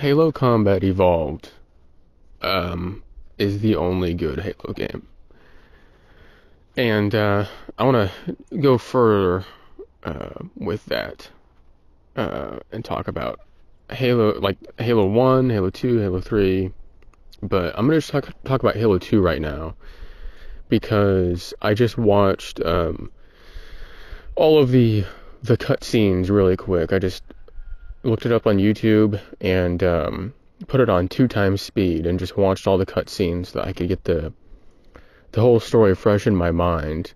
Halo Combat Evolved is the only good Halo game. And I want to go further with that and talk about Halo, like Halo 1, Halo 2, Halo 3. But I'm going to just talk about Halo 2 right now because I just watched all of the cutscenes really quick. I just looked it up on YouTube and put it on 2 times speed and just watched all the cutscenes so that I could get the whole story fresh in my mind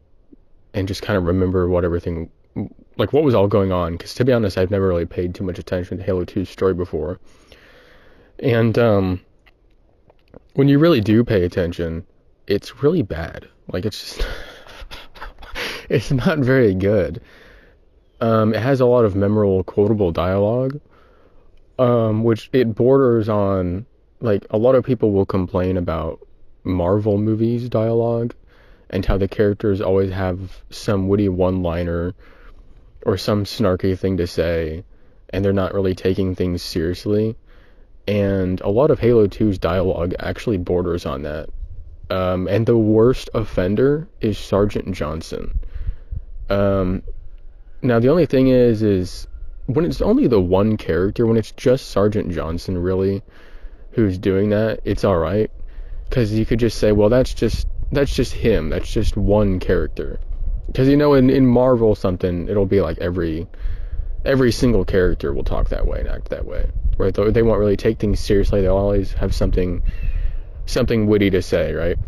and just kind of remember what everything, like what was all going on. Because to be honest, I've never really paid too much attention to Halo 2's story before. And when you really do pay attention, it's really bad. Like it's just, it's not very good. It has a lot of memorable, quotable dialogue, which it borders on, like, a lot of people will complain about Marvel movies dialogue and how the characters always have some witty one-liner or some snarky thing to say, and they're not really taking things seriously. And a lot of Halo 2's dialogue actually borders on that. And the worst offender is Sergeant Johnson. Now, the only thing is when it's only the one character, when it's just Sergeant Johnson, really, who's doing that, it's alright. Because you could just say, well, that's just him. That's just one character. Because, in Marvel something, it'll be like every single character will talk that way and act that way. Right? They won't really take things seriously. They'll always have something witty to say, right?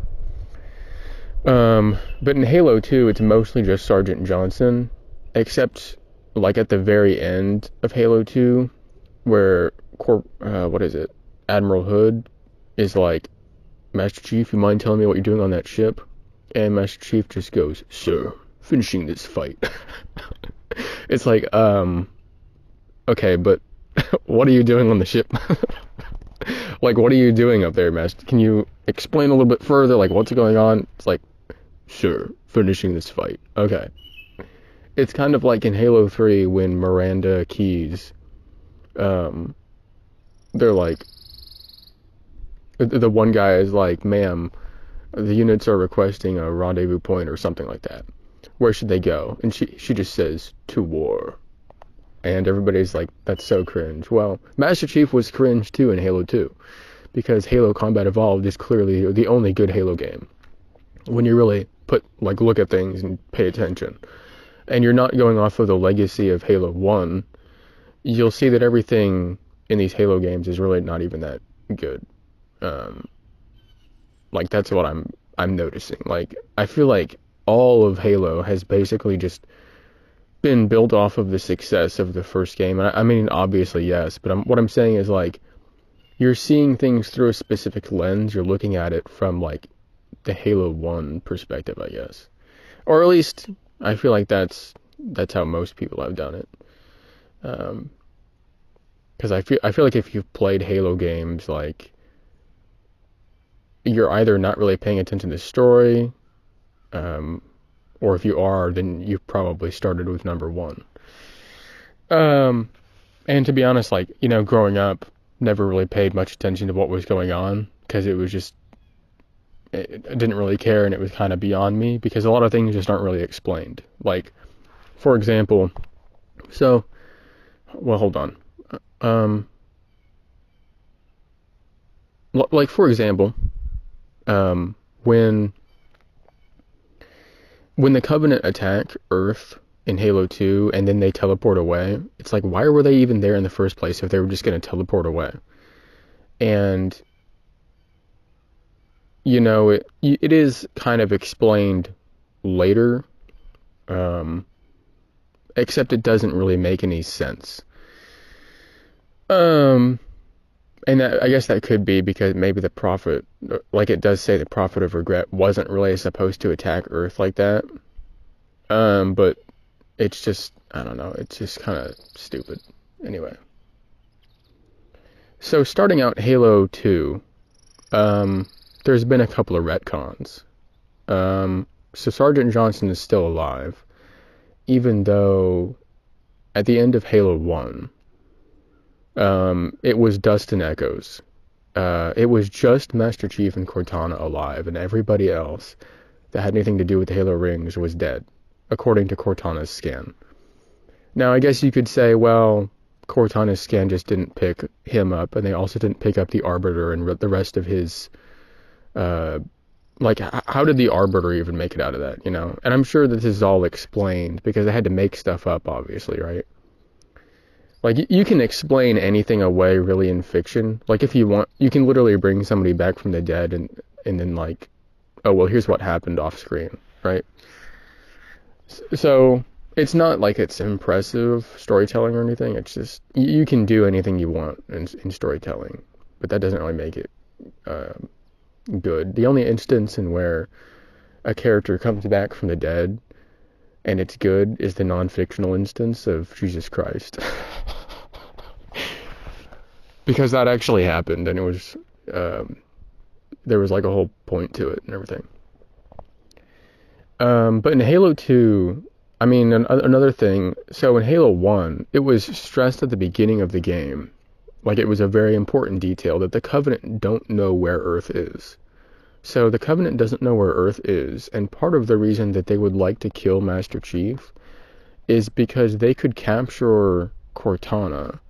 But in Halo 2, it's mostly just Sergeant Johnson. Except, like, at the very end of Halo 2, where, Admiral Hood is like, Master Chief, you mind telling me what you're doing on that ship? And Master Chief just goes, sir, finishing this fight. It's like, okay, but what are you doing on the ship? Like, what are you doing up there, Master? Can you explain a little bit further, like, what's going on? It's like, sure, finishing this fight. Okay. It's kind of like in Halo 3 when Miranda Keyes, they're like, the one guy is like, ma'am, the units are requesting a rendezvous point or something like that. Where should they go? And she just says, to war. And everybody's like, that's so cringe. Well, Master Chief was cringe too in Halo 2, because Halo Combat Evolved is clearly the only good Halo game. When you really look at things and pay attention. And you're not going off of the legacy of Halo 1, you'll see that everything in these Halo games is really not even that good. That's what I'm noticing. Like, I feel like all of Halo has basically just been built off of the success of the first game. And I mean, obviously, yes, but what I'm saying is, like, you're seeing things through a specific lens. You're looking at it from, like, the Halo 1 perspective, I guess. Or at least I feel like that's how most people have done it. Because I feel like if you've played Halo games, like, you're either not really paying attention to the story, or if you are, then you've probably started with number 1. And to be honest, like, growing up, never really paid much attention to what was going on, because it was just, I didn't really care, and it was kind of beyond me, because a lot of things just aren't really explained. Like, for example, hold on. Like, for example, when the Covenant attack Earth in Halo 2 and then they teleport away, it's like, why were they even there in the first place if they were just going to teleport away? And it is kind of explained later, except it doesn't really make any sense. And I guess that could be because maybe the Prophet, like it does say, the Prophet of Regret wasn't really supposed to attack Earth like that. But it's just, I don't know, it's just kind of stupid. Anyway. So starting out Halo 2, there's been a couple of retcons. So Sergeant Johnson is still alive, even though at the end of Halo 1, It was dust and echoes. It was just Master Chief and Cortana alive, and everybody else that had anything to do with the Halo rings was dead, according to Cortana's scan. Now, I guess you could say, well, Cortana's scan just didn't pick him up, and they also didn't pick up the Arbiter and the rest of his, how did the Arbiter even make it out of that, you know? And I'm sure that this is all explained, because they had to make stuff up, obviously, right? Like, you can explain anything away, really, in fiction. Like, if you want, you can literally bring somebody back from the dead and then, like, oh, well, here's what happened off screen, right? So, it's not like it's impressive storytelling or anything. It's just, you can do anything you want in storytelling, but that doesn't really make it good. The only instance in where a character comes back from the dead and it's good is the non-fictional instance of Jesus Christ. Because that actually happened, and it was, there was like a whole point to it and everything. But in Halo 2, I mean, another thing, so in Halo 1, it was stressed at the beginning of the game, like it was a very important detail, that the Covenant don't know where Earth is. So the Covenant doesn't know where Earth is, and part of the reason that they would like to kill Master Chief is because they could capture Cortana,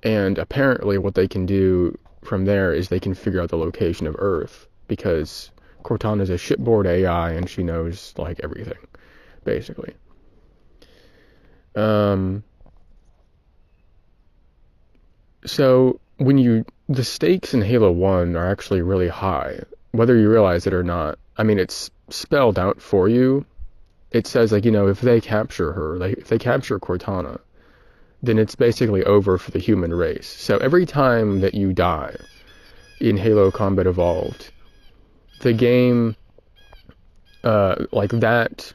and apparently what they can do from there is they can figure out the location of Earth, because Cortana is a shipboard AI and she knows, like, everything, basically. So the stakes in Halo 1 are actually really high, whether you realize it or not. I mean, it's spelled out for you. It says, like, you know, if they capture her, like, if they capture Cortana, then it's basically over for the human race. So every time that you die in Halo Combat Evolved, the game, like that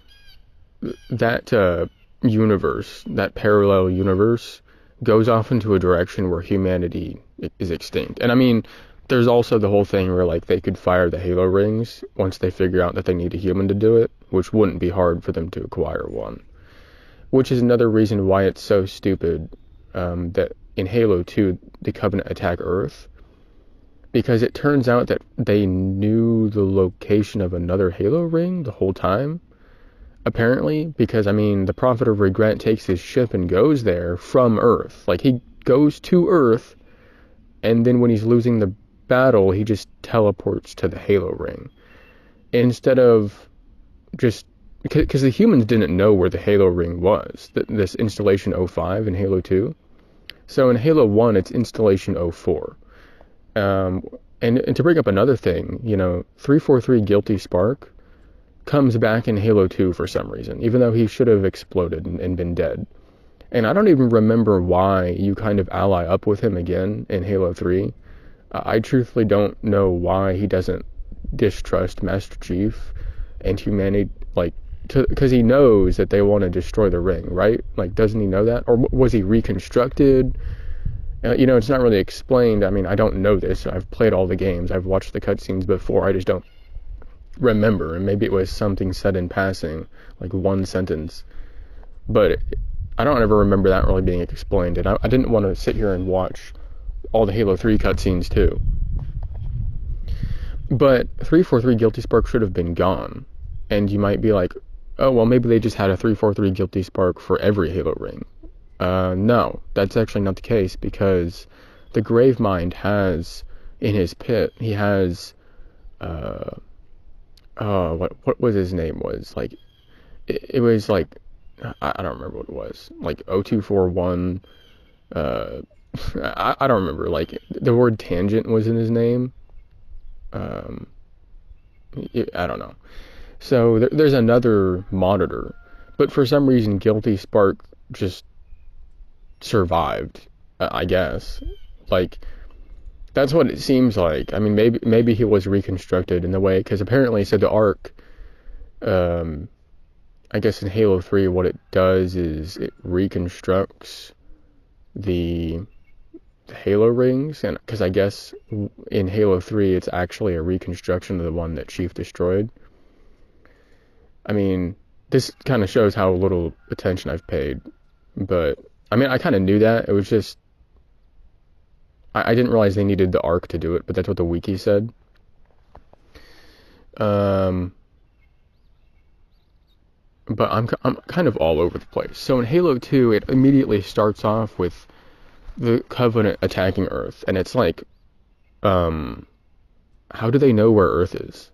universe, that parallel universe, goes off into a direction where humanity is extinct. And I mean, there's also the whole thing where, like, they could fire the Halo rings once they figure out that they need a human to do it, which wouldn't be hard for them to acquire one. Which is another reason why it's so stupid that in Halo 2 the Covenant attack Earth, because it turns out that they knew the location of another Halo ring the whole time, apparently, because, I mean, the Prophet of Regret takes his ship and goes there from Earth. Like, he goes to Earth, and then when he's losing the battle, he just teleports to the Halo ring. Instead of just... Because the humans didn't know where the Halo ring was, this Installation 05 in Halo 2. So in Halo 1, it's Installation 04. And to bring up another thing, you know, 343 Guilty Spark comes back in Halo 2 for some reason, even though he should have exploded and been dead. And I don't even remember why you kind of ally up with him again in Halo 3. I truthfully don't know why he doesn't distrust Master Chief and humanity, like, because he knows that they want to destroy the ring, right? Like, doesn't he know that? Or was he reconstructed? You know, it's not really explained. I mean, I don't know this. I've played all the games. I've watched the cutscenes before. I just don't remember. And maybe it was something said in passing, like one sentence. But I don't ever remember that really being explained. And I didn't want to sit here and watch all the Halo 3 cutscenes too. But 343 Guilty Spark should have been gone. And you might be like, oh, well, maybe they just had a 343 Guilty Spark for every Halo ring. No, that's actually not the case, because the Gravemind has, in his pit, he has, what was his name was? Like, it was like, I don't remember what it was. Like, 0241, I don't remember. Like, the word tangent was in his name. I don't know. So there's another monitor, but for some reason Guilty Spark just survived, I guess. Like, that's what it seems like. I mean, maybe he was reconstructed in the way, because apparently, so the Arc, I guess in Halo 3 what it does is it reconstructs the Halo rings, and because I guess in Halo 3 it's actually a reconstruction of the one that Chief destroyed. I mean, this kind of shows how little attention I've paid, but I mean, I kind of knew that. It was just, I didn't realize they needed the Ark to do it, but that's what the wiki said. Um, but I'm kind of all over the place. So in Halo 2, it immediately starts off with the Covenant attacking Earth, and it's like, how do they know where Earth is?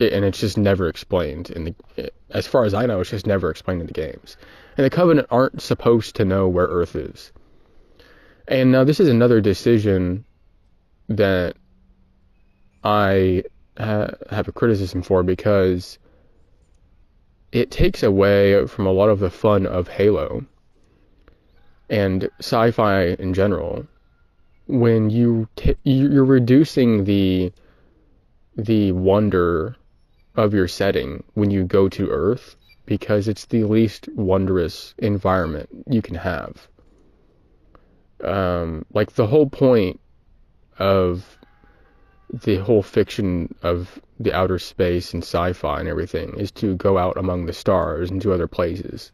And it's just never explained as far as I know, it's just never explained in the games. And the Covenant aren't supposed to know where Earth is. And now this is another decision that I have a criticism for, because it takes away from a lot of the fun of Halo and sci-fi in general when you're reducing the wonder of your setting when you go to Earth, because it's the least wondrous environment you can have. Like the whole point of the whole fiction of the outer space and sci-fi and everything is to go out among the stars and to other places.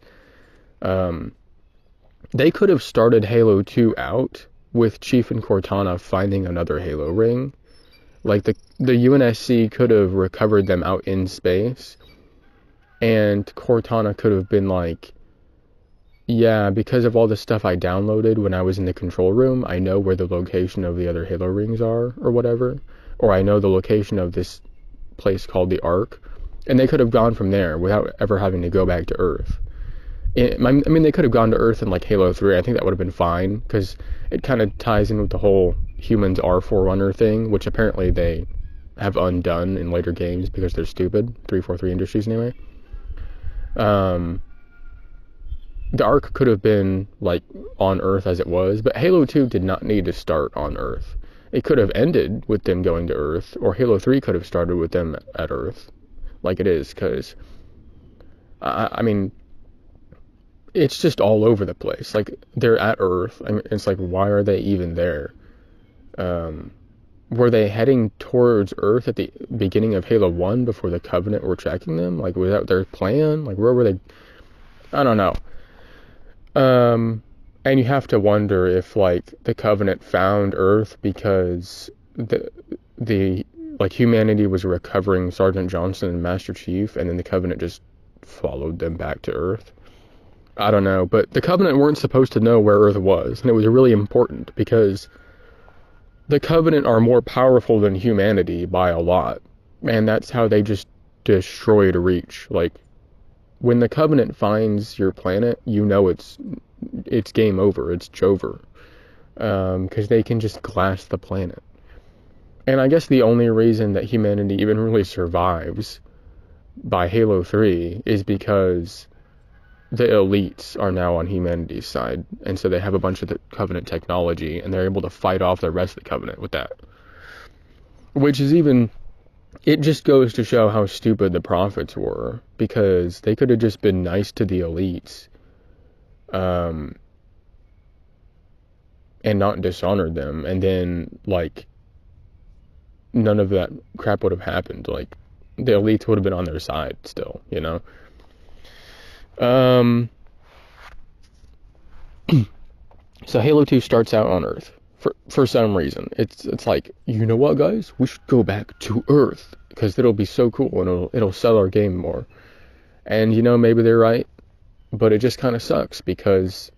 They could have started Halo 2 out with Chief and Cortana finding another Halo ring. Like the UNSC could have recovered them out in space, and Cortana could have been like, yeah, because of all the stuff I downloaded when I was in the control room, I know where the location of the other Halo rings are, or whatever. Or I know the location of this place called the Ark. And they could have gone from there without ever having to go back to Earth. I mean, they could have gone to Earth in like Halo 3. I think that would have been fine, because it kind of ties in with the whole humans are Forerunner thing, which apparently they have undone in later games because they're stupid. 343 Industries, anyway. The Ark could have been like on Earth as it was, but Halo 2 did not need to start on Earth. It could have ended with them going to Earth, or Halo 3 could have started with them at Earth, like it is, because, I mean, it's just all over the place. Like, they're at Earth, I mean, it's like, why are they even there? Were they heading towards Earth at the beginning of Halo 1 before the Covenant were tracking them? Like, was that their plan? Like, where were they? I don't know. And you have to wonder if, like, the Covenant found Earth because the like, humanity was recovering Sergeant Johnson and Master Chief, and then the Covenant just followed them back to Earth. I don't know, but the Covenant weren't supposed to know where Earth was, and it was really important because the Covenant are more powerful than humanity by a lot, and that's how they just destroyed Reach. Like, when the Covenant finds your planet, you know it's game over, it's Jover, because they can just glass the planet. And I guess the only reason that humanity even really survives by Halo 3 is because the elites are now on humanity's side, and so they have a bunch of the Covenant technology, and they're able to fight off the rest of the Covenant with that. Which is even... It just goes to show how stupid the prophets were, because they could have just been nice to the elites, and not dishonored them, and then, like, none of that crap would have happened. Like, the elites would have been on their side still, you know? So Halo 2 starts out on Earth. For some reason. It's like, you know what, guys? We should go back to Earth, because it'll be so cool, and it'll sell our game more. And, you know, maybe they're right, but it just kind of sucks, because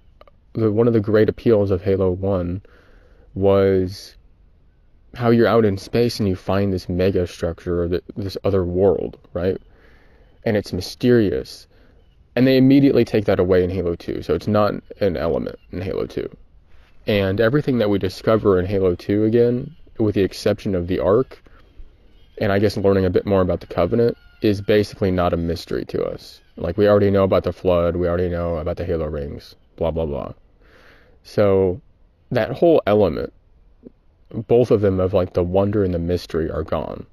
one of the great appeals of Halo 1 was how you're out in space and you find this mega structure, or this other world, right? And it's mysterious. And they immediately take that away in Halo 2, so it's not an element in Halo 2. And everything that we discover in Halo 2 again, with the exception of the Ark, and I guess learning a bit more about the Covenant, is basically not a mystery to us. Like, we already know about the Flood, we already know about the Halo rings, blah, blah, blah. So, that whole element, both of them of, like, the wonder and the mystery are gone.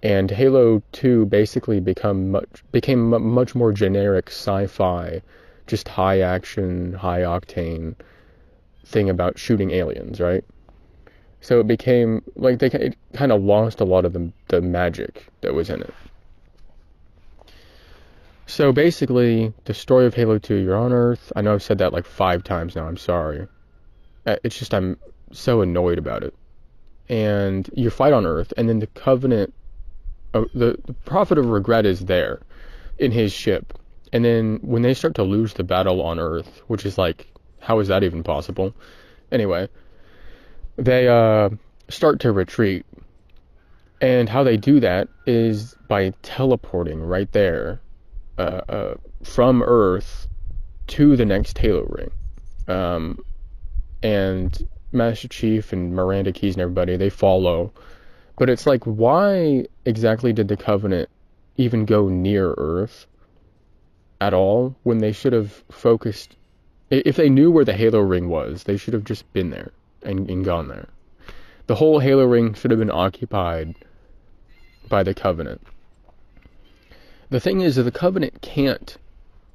And Halo 2 basically became much more generic sci-fi, just high action, high octane thing about shooting aliens, right? So it became, like, it kind of lost a lot of the magic that was in it. So basically, the story of Halo 2, you're on Earth. I know I've said that like 5 times now, I'm sorry. It's just I'm so annoyed about it. And you fight on Earth, and then the Covenant, the Prophet of Regret is there in his ship. And then when they start to lose the battle on Earth, which is like, how is that even possible? Anyway, they start to retreat. And how they do that is by teleporting right there from Earth to the next Halo ring. And Master Chief and Miranda Keyes and everybody, they follow. But it's like, why exactly did the Covenant even go near Earth at all when they should have focused? If they knew where the Halo ring was, they should have just been there and gone there. The whole Halo ring should have been occupied by the Covenant. The thing is that the Covenant can't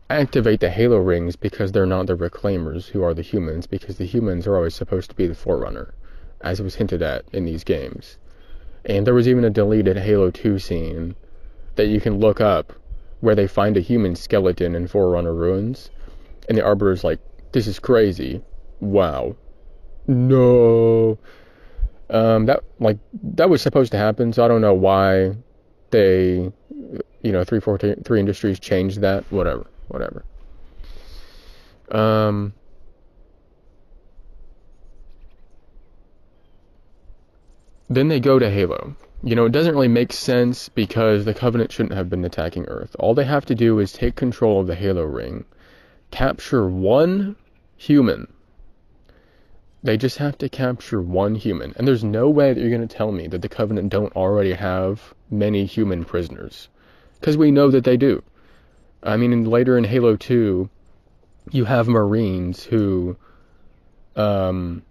activate the Halo rings because they're not the Reclaimers, who are the humans, because the humans are always supposed to be the Forerunner, as was hinted at in these games. And there was even a deleted Halo 2 scene that you can look up where they find a human skeleton in Forerunner ruins, and the Arbiter's like, this is crazy. Wow. No. That was supposed to happen, so I don't know why they, 343 Industries changed that. Whatever. Then they go to Halo. It doesn't really make sense because the Covenant shouldn't have been attacking Earth. All they have to do is take control of the Halo ring, capture one human. They just have to capture one human. And there's no way that you're going to tell me that the Covenant don't already have many human prisoners. Because we know that they do. I mean, later in Halo 2, you have Marines who, they're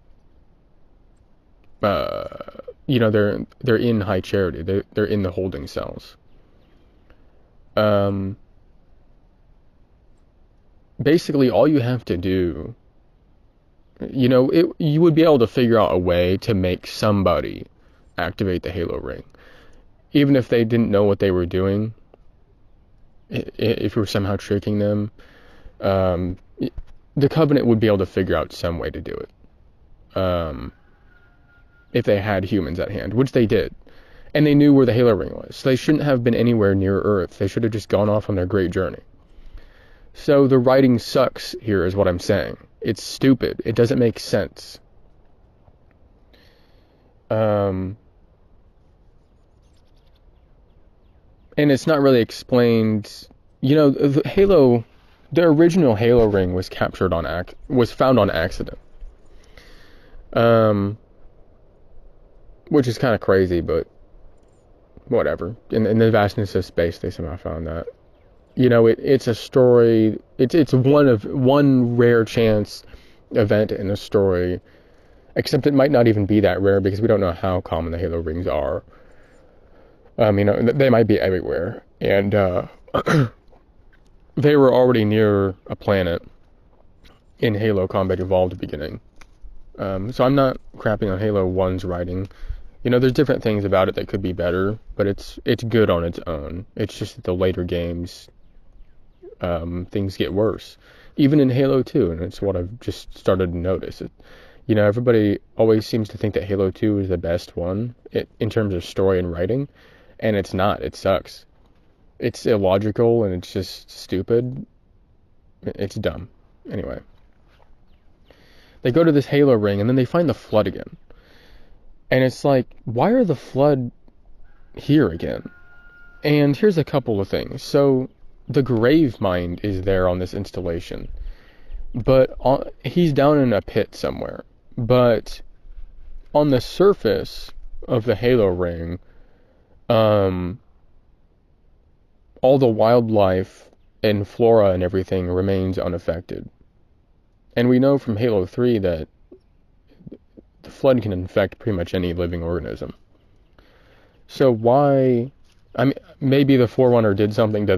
in High Charity. They're in the holding cells. Basically, all you have to do, you would be able to figure out a way to make somebody activate the Halo ring. Even if they didn't know what they were doing, if you were somehow tricking them, the Covenant would be able to figure out some way to do it. If they had humans at hand, which they did. And they knew where the Halo ring was. So they shouldn't have been anywhere near Earth. They should have just gone off on their great journey. So the writing sucks here, is what I'm saying. It's stupid. It doesn't make sense. And it's not really explained. The original Halo ring was found on accident. Which is kind of crazy, but whatever. In the vastness of space, they somehow found that. It's a story. It's one rare chance event in a story. Except it might not even be that rare because we don't know how common the Halo rings are. They might be everywhere, and they were already near a planet in Halo Combat Evolved beginning. So I'm not crapping on Halo 1's writing. There's different things about it that could be better, but it's good on its own. It's just that the later games, things get worse. Even in Halo 2, and it's what I've just started to notice. Everybody always seems to think that Halo 2 is the best one in terms of story and writing, and it's not. It sucks. It's illogical, and it's just stupid. It's dumb. Anyway. They go to this Halo ring, and then they find the Flood again. And it's like, why are the Flood here again? And here's a couple of things. So, the Gravemind is there on this installation. But he's down in a pit somewhere. But on the surface of the Halo ring, all the wildlife and flora and everything remains unaffected. And we know from Halo 3 that the Flood can infect pretty much any living organism. So why... maybe the Forerunner did something to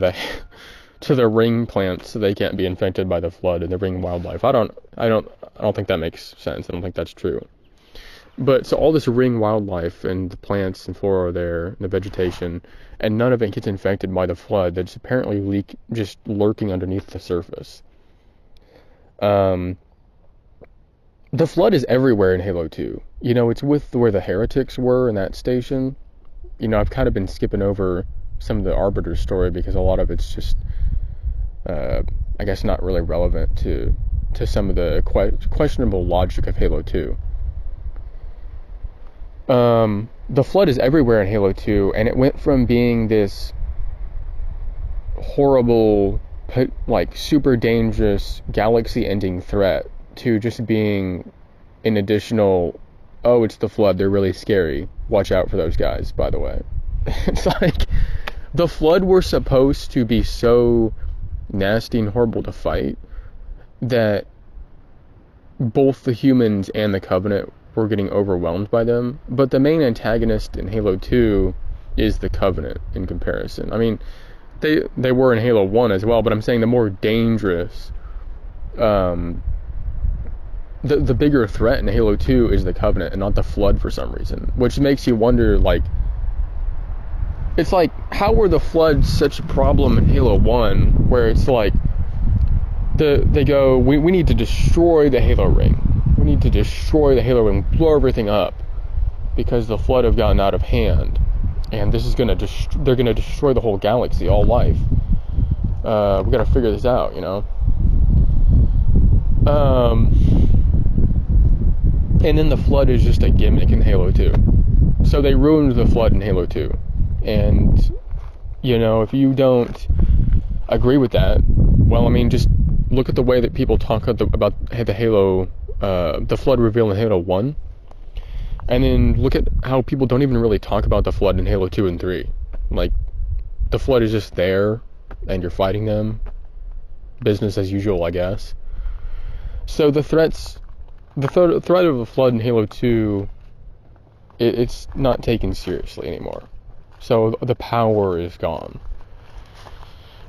the ring plants so they can't be infected by the Flood and the ring wildlife. I don't think that makes sense. I don't think that's true. But so all this ring wildlife and the plants and flora are there, and the vegetation, and none of it gets infected by the Flood that's apparently just lurking underneath the surface. The Flood is everywhere in Halo 2. You know, it's with where the heretics were in that station. You know, I've kind of been skipping over some of the Arbiter's story because a lot of it's just, I guess, not really relevant to some of the questionable logic of Halo 2. The Flood is everywhere in Halo 2, and it went from being this horrible, like, super dangerous, galaxy-ending threat to just being an additional, oh, it's the Flood, they're really scary. Watch out for those guys, by the way. It's like, the Flood were supposed to be so nasty and horrible to fight that both the humans and the Covenant were getting overwhelmed by them. But the main antagonist in Halo 2 is the Covenant in comparison. I mean, they were in Halo 1 as well, but I'm saying the more dangerous, the bigger threat in Halo 2 is the Covenant and not the Flood for some reason, which makes you wonder, like, it's like, how were the Floods such a problem in Halo 1, where it's like, they go, we need to destroy the Halo ring. We need to destroy the Halo ring, blow everything up, because the Flood have gotten out of hand, and this is they're gonna destroy the whole galaxy, all life. We gotta figure this out, you know. And then the Flood is just a gimmick in Halo 2. So they ruined the Flood in Halo 2. And, you know, if you don't agree with that, well, I mean, just look at the way that people talk about the Halo, the Flood reveal in Halo 1. And then look at how people don't even really talk about the Flood in Halo 2 and 3. Like, the Flood is just there, and you're fighting them. Business as usual, I guess. So the threat of the Flood in Halo 2, it's not taken seriously anymore. So the power is gone.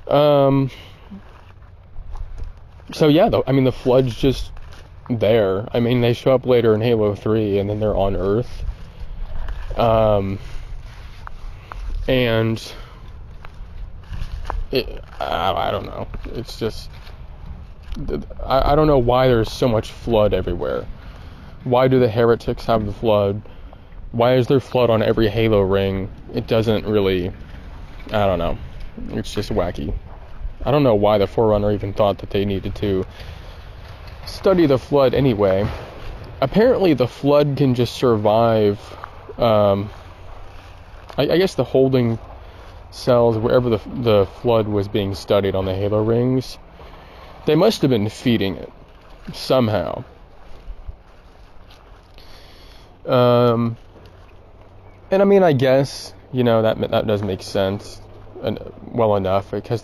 So yeah, I mean, the Flood's just there. I mean, they show up later in Halo 3, and then they're on Earth. And I don't know. It's just, I don't know why there's so much Flood everywhere. Why do the heretics have the Flood? Why is there Flood on every Halo ring? It doesn't really, I don't know. It's just wacky. I don't know why the Forerunner even thought that they needed to study the Flood anyway. Apparently the Flood can just survive, I guess the holding cells, wherever the Flood was being studied on the Halo rings, they must have been feeding it somehow. And I mean, I guess, you know, that does make sense, and well enough, because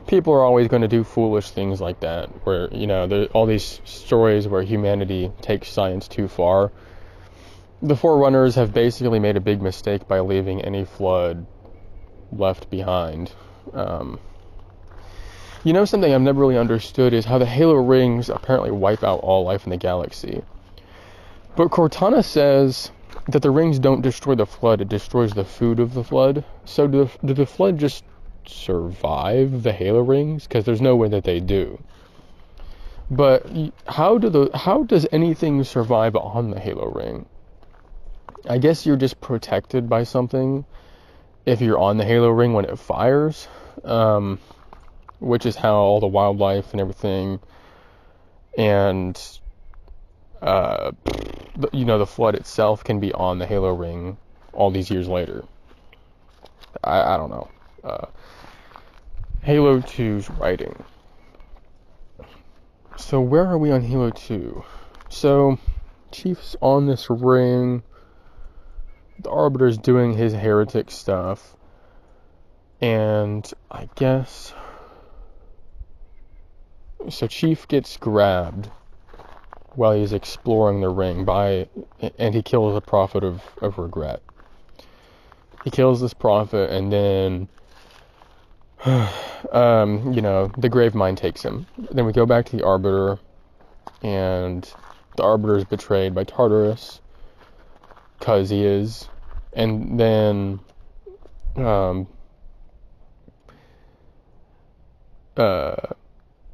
people are always going to do foolish things like that, where, you know, there all these stories where humanity takes science too far. The Forerunners have basically made a big mistake by leaving any Flood left behind. You know, something I've never really understood is how the Halo rings apparently wipe out all life in the galaxy. But Cortana says that the rings don't destroy the Flood, it destroys the food of the Flood. So do the Flood just survive the Halo rings? Because there's no way that they do. But how does anything survive on the Halo ring? I guess you're just protected by something if you're on the Halo ring when it fires, which is how all the wildlife and everything, and you know, the Flood itself can be on the Halo ring all these years later. I don't know. Halo 2's writing. So where are we on Halo 2? So Chief's on this ring. The Arbiter's doing his heretic stuff. And I guess, so Chief gets grabbed while he's exploring the ring and he kills a prophet of regret. He kills this prophet, and then you know, the grave mind takes him. Then we go back to the Arbiter, and the Arbiter is betrayed by Tartarus, cause he is. And then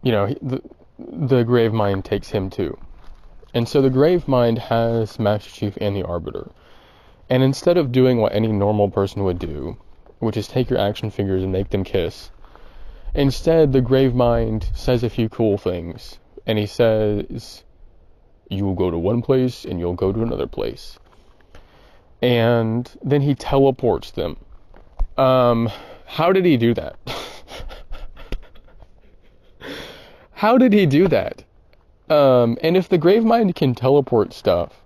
you know, the grave mind takes him too. And so the Grave Mind has Master Chief and the Arbiter. And instead of doing what any normal person would do, which is take your action figures and make them kiss, instead the Grave Mind says a few cool things. And he says, you will go to one place and you'll go to another place. And then he teleports them. How did he do that? How did he do that? And if the Grave Mind can teleport stuff,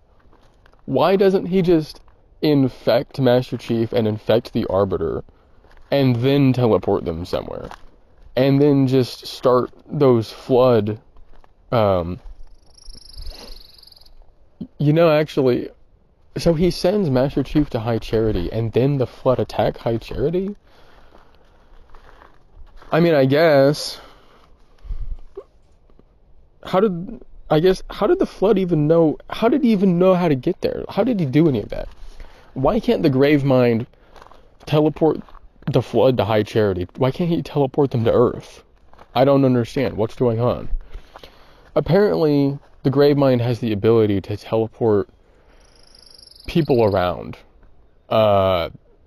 why doesn't he just infect Master Chief and infect the Arbiter and then teleport them somewhere? And then just start those flood... actually... So he sends Master Chief to High Charity, and then the flood attack High Charity? I mean, I guess... How did the flood even know... How did he even know how to get there? How did he do any of that? Why can't the Grave Mind teleport the flood to High Charity? Why can't he teleport them to Earth? I don't understand. What's going on? Apparently, the Grave Mind has the ability to teleport people around.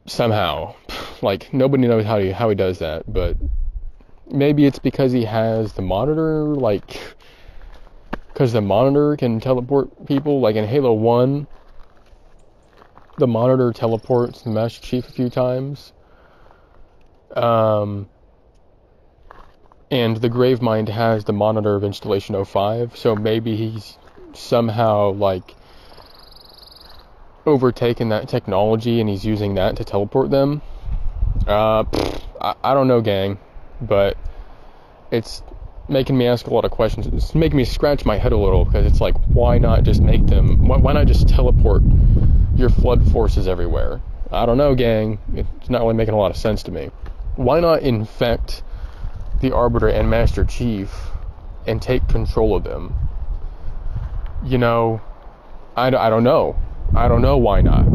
Somehow. Like, nobody knows how he does that, but maybe it's because he has the monitor, like... Because the monitor can teleport people, like in Halo 1, the monitor teleports the Master Chief a few times. And the Grave Mind has the monitor of Installation 05, so maybe he's somehow, like, overtaken that technology and he's using that to teleport them. I don't know, gang, but it's making me ask a lot of questions. It's making me scratch my head a little, because it's like, why not just make them... Why not just teleport your flood forces everywhere? I don't know, gang. It's not really making a lot of sense to me. Why not infect the Arbiter and Master Chief and take control of them? I don't know. I don't know why not.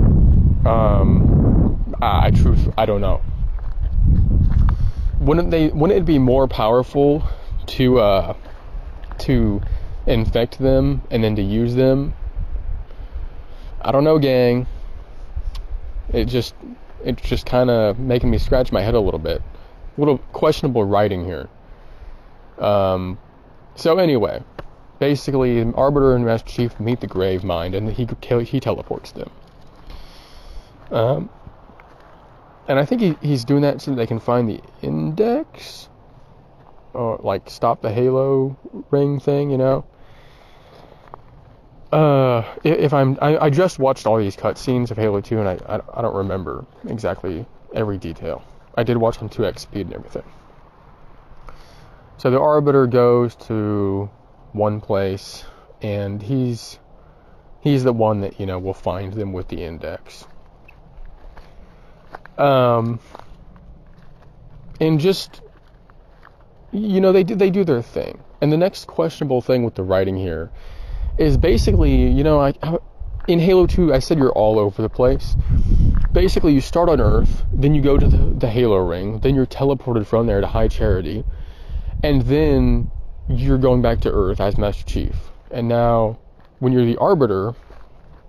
I don't know. Wouldn't it be more powerful to infect them and then to use them? I don't know, gang. It's just kind of making me scratch my head a little bit. A little questionable writing here. So anyway, basically, Arbiter and Master Chief meet the Grave Mind, and he teleports them. And I think he's doing that so they can find the index, or like stop the Halo ring thing, I just watched all these cutscenes of Halo 2, and I don't remember exactly every detail. I did watch on 2x speed and everything. So the Arbiter goes to one place, and he's the one that, will find them with the index. And just, they do their thing. And the next questionable thing with the writing here is basically, in Halo 2, I said you're all over the place. Basically, you start on Earth, then you go to the Halo ring, then you're teleported from there to High Charity, and then you're going back to Earth as Master Chief. And now, when you're the Arbiter,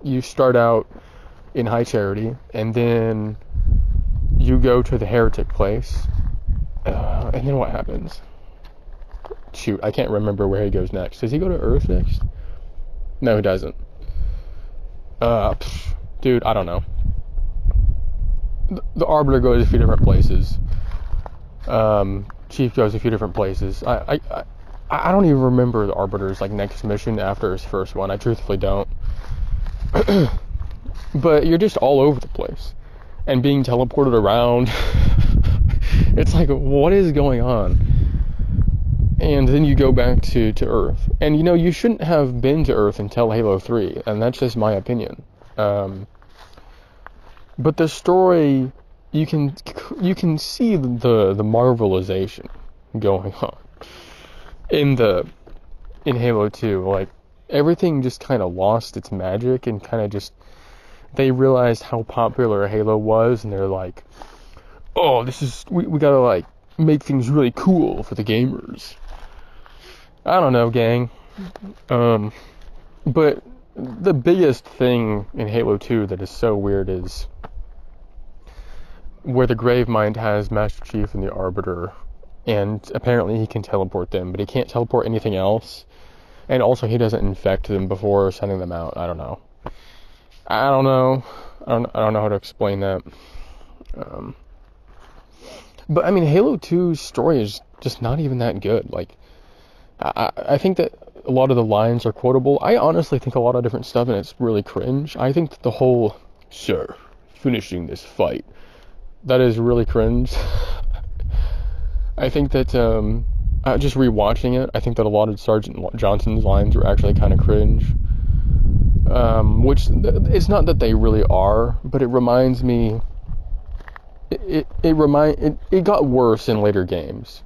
you start out in High Charity, and then you go to the Heretic place, and then what happens? Shoot, I can't remember where he goes next. Does he go to Earth next? No, he doesn't. Dude, I don't know. The Arbiter goes a few different places. Chief goes a few different places. I don't even remember the Arbiter's next mission after his first one. I truthfully don't. But you're just all over the place and being teleported around. It's like, what is going on? And then you go back to Earth. And you shouldn't have been to Earth until Halo 3, and that's just my opinion. But the story, you can see the marvelization going on in Halo 2. Everything just kind of lost its magic, and kind of just, they realized how popular Halo was, and they're like, oh, we gotta make things really cool for the gamers. I don't know, gang. But the biggest thing in Halo 2 that is so weird is where the Gravemind has Master Chief and the Arbiter, and apparently he can teleport them, but he can't teleport anything else. And also he doesn't infect them before sending them out. I don't know. I don't know. I don't know how to explain that. Um, but I mean, Halo 2's story is just not even that good. Like, I think that a lot of the lines are quotable. I honestly think a lot of different stuff and it's really cringe. I think that the whole, sir, finishing this fight, that is really cringe. I think that, just rewatching it, I think that a lot of Sergeant Johnson's lines were actually kind of cringe. Which, it's not that they really are, but it reminds me, it got worse in later games.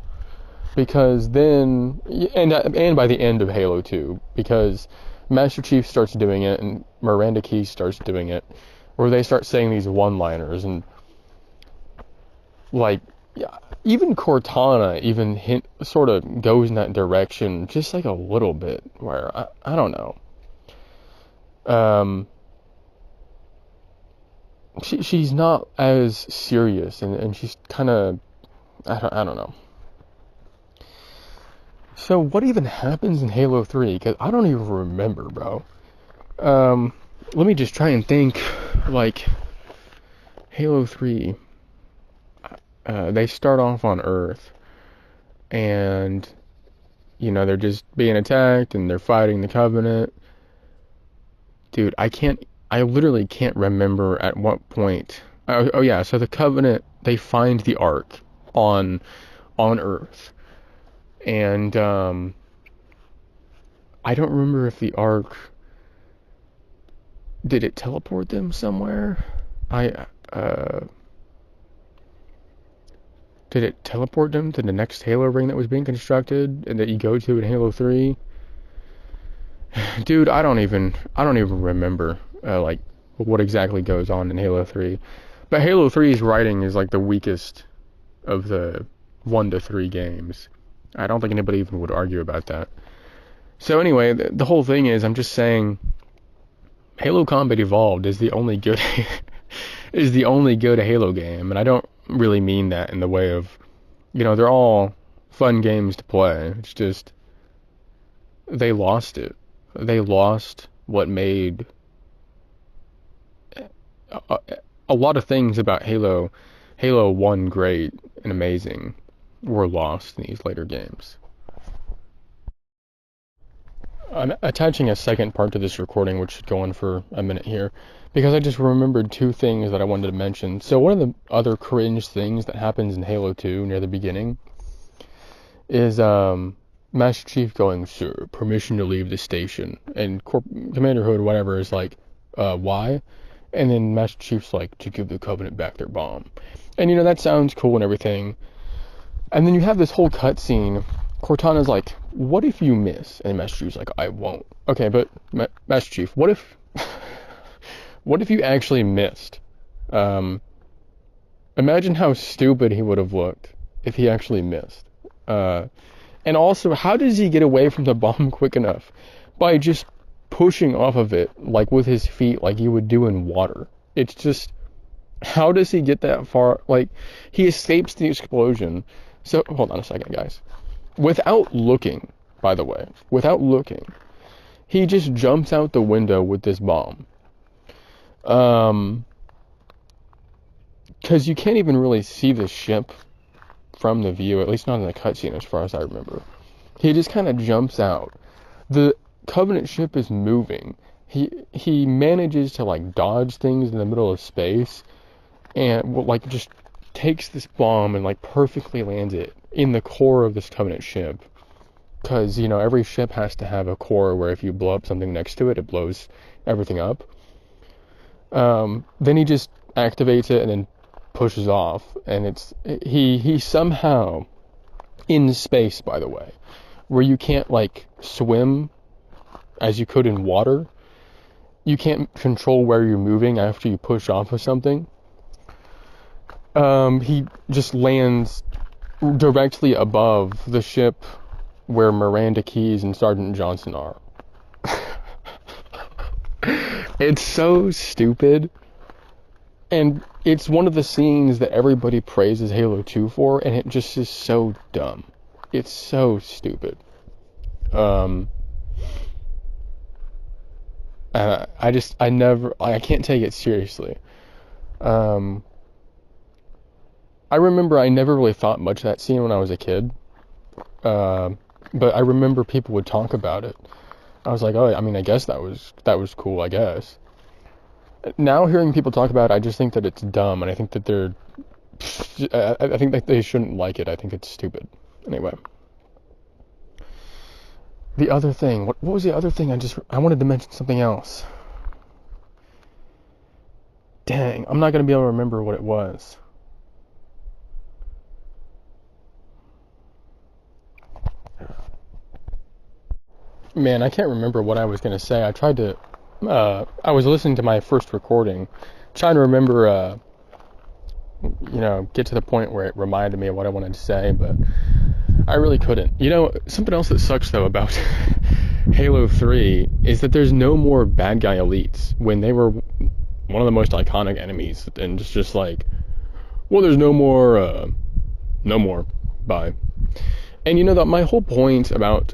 Because then, and by the end of Halo 2, because Master Chief starts doing it, and Miranda Keyes starts doing it, where they start saying these one-liners, and, like, yeah, even Cortana even sort of goes in that direction, just like a little bit, where, I don't know. She's not as serious, and she's kind of, I don't know. So what even happens in Halo 3? Because I don't even remember, bro. Let me just try and think. Like, Halo 3, they start off on Earth, and, you know, they're just being attacked, and they're fighting the Covenant. Dude, I literally can't remember at what point. Oh yeah, so the Covenant, they find the Ark on Earth. And, I don't remember if the Ark, did it teleport them somewhere? Did it teleport them to the next Halo ring that was being constructed and that you go to in Halo 3? Dude, I don't even remember, like, what exactly goes on in Halo 3. But Halo 3's writing is, like, the weakest of the 1 to 3 games. I don't think anybody even would argue about that. So anyway, the whole thing is, I'm just saying, Halo Combat Evolved is the only good Halo game, and I don't really mean that in the way of, you know, they're all fun games to play. It's just they lost it. They lost what made a lot of things about Halo 1 great and amazing were lost in these later games. I'm attaching a second part to this recording, which should go on for a minute here, because I just remembered two things that I wanted to mention. So one of the other cringe things that happens in Halo 2 near the beginning is Master Chief going, "Sir, permission to leave the station," and Commander Hood, whatever, is like, why? And then Master Chief's like, "To give the Covenant back their bomb." And, you know, that sounds cool and everything. And then you have this whole cutscene. Cortana's like, "What if you miss?" And Master Chief's like, "I won't." Okay, but Master Chief, what if you actually missed? Imagine how stupid he would have looked if he actually missed. And also, how does he get away from the bomb quick enough? By just pushing off of it, like with his feet, like you would do in water. It's just, how does he get that far? Like, he escapes the explosion. So, hold on a second, guys. Without looking, by the way, he just jumps out the window with this bomb. Because you can't even really see the ship from the view, at least not in the cutscene as far as I remember. He just kind of jumps out. The Covenant ship is moving. He manages to, like, dodge things in the middle of space and, like, just takes this bomb and, like, perfectly lands it in the core of this Covenant ship. Because, you know, every ship has to have a core where if you blow up something next to it, it blows everything up. Then he just activates it and then pushes off. And he somehow, in space, by the way, where you can't, like, swim as you could in water, you can't control where you're moving after you push off of something. He just lands directly above the ship where Miranda Keyes and Sergeant Johnson are. It's so stupid. And it's one of the scenes that everybody praises Halo 2 for, and it just is so dumb. It's so stupid. Um, I can't take it seriously. Um, I remember I never really thought much of that scene when I was a kid. Uh, but I remember people would talk about it. I was like, oh, I mean, I guess that was cool, I guess. Now hearing people talk about it, I just think that it's dumb, and I think that I think that they shouldn't like it. I think it's stupid. Anyway. The other thing, what was the other thing? I wanted to mention something else. Dang, I'm not going to be able to remember what it was. Man, I can't remember what I was going to say. I was listening to my first recording, trying to remember, get to the point where it reminded me of what I wanted to say, but I really couldn't. Something else that sucks, though, about Halo 3 is that there's no more bad guy elites when they were one of the most iconic enemies, and just like, well, there's no more, bye. And that my whole point about,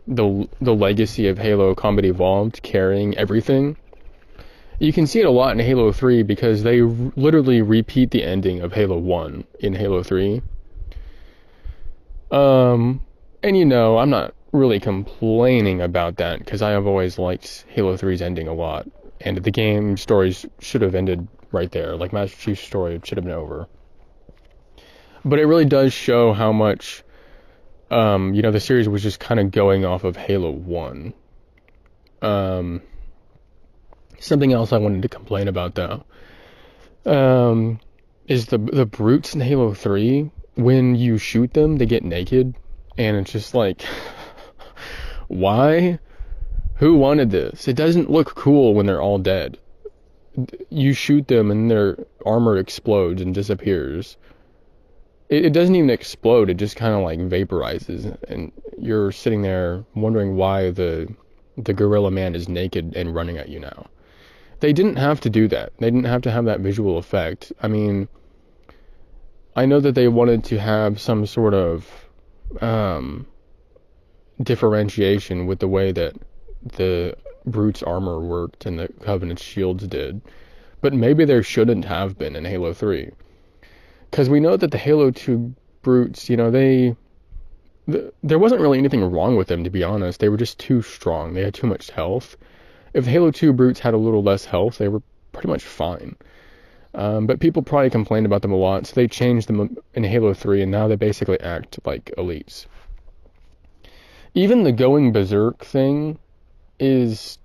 the legacy of Halo Combat Evolved carrying everything, you can see it a lot in Halo 3 because they literally repeat the ending of Halo 1 in Halo 3. And I'm not really complaining about that because I have always liked Halo 3's ending a lot, and the game stories should have ended right there. Like, Master Chief's story should have been over. But it really does show how much the series was just kind of going off of Halo 1. Something else I wanted to complain about, though, is the brutes in Halo 3. When you shoot them, they get naked, and it's just like, why? Who wanted this? It doesn't look cool when they're all dead. You shoot them, and their armor explodes and disappears. It doesn't even explode, it just kind of like vaporizes, and you're sitting there wondering why the gorilla man is naked and running at you now. They didn't have to do that. They didn't have to have that visual effect. I mean, I know that they wanted to have some sort of differentiation with the way that the Brute's armor worked and the Covenant's shields did, but maybe there shouldn't have been in Halo 3. Because we know that the Halo 2 Brutes, there wasn't really anything wrong with them, to be honest. They were just too strong. They had too much health. If the Halo 2 Brutes had a little less health, they were pretty much fine. But people probably complained about them a lot, so they changed them in Halo 3, and now they basically act like elites. Even the going berserk thing is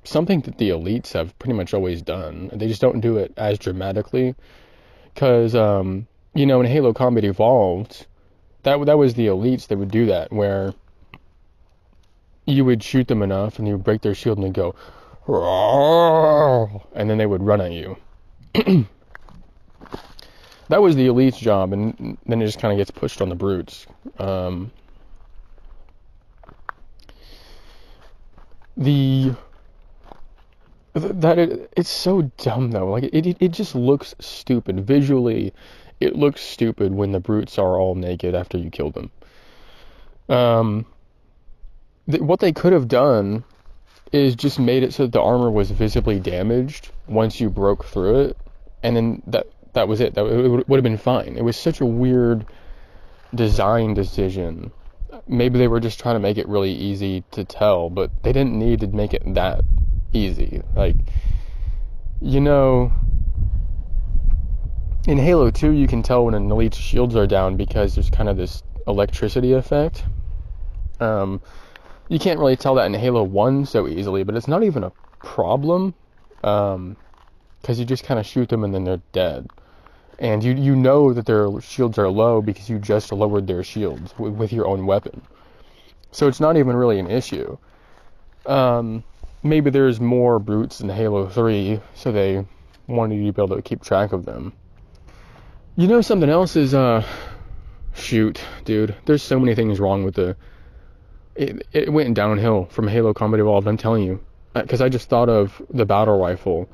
something that the elites have pretty much always done. They just don't do it as dramatically. Because, in Halo Combat Evolved, that was the elites that would do that, where you would shoot them enough and you would break their shield and they'd go, "Roar!" And then they would run at you. That was the elite's job, and then it just kind of gets pushed on the brutes. It's so dumb, though. Like, it just looks stupid visually. It looks stupid when the brutes are all naked after you kill them. What they could have done is just made it so that the armor was visibly damaged once you broke through it, and then that was it. It would have been fine. It was such a weird design decision. Maybe they were just trying to make it really easy to tell, but they didn't need to make it that easy. Like, in Halo 2 you can tell when an elite's shields are down because there's kind of this electricity effect. You can't really tell that in Halo 1 so easily, but it's not even a problem, because you just kind of shoot them and then they're dead. And you know that their shields are low because you just lowered their shields with your own weapon. So it's not even really an issue. Maybe there's more brutes in Halo 3, so they wanted you to be able to keep track of them. Something else is, shoot, dude, there's so many things wrong with it went downhill from Halo Combat Evolved, I'm telling you. because I just thought of the battle rifle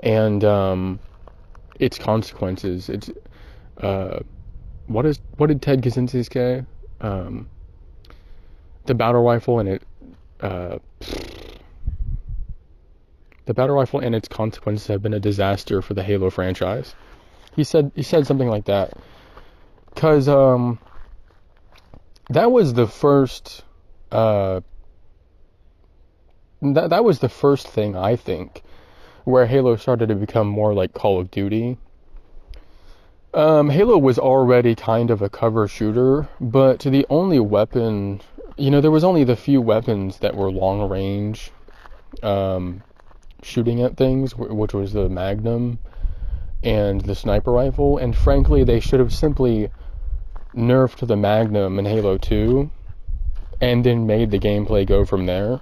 and its consequences. It's uh, what did Ted Kaczynski say? Um, the battle rifle and uh, the battle rifle and its consequences have been a disaster for the Halo franchise. He said something like that, because that was the first that was the first thing, I think, where Halo started to become more like Call of Duty. Halo was already kind of a cover shooter, but the only weapon, there was only the few weapons that were long range, shooting at things, which was the Magnum and the sniper rifle, and frankly, they should have simply nerfed the Magnum in Halo 2, and then made the gameplay go from there.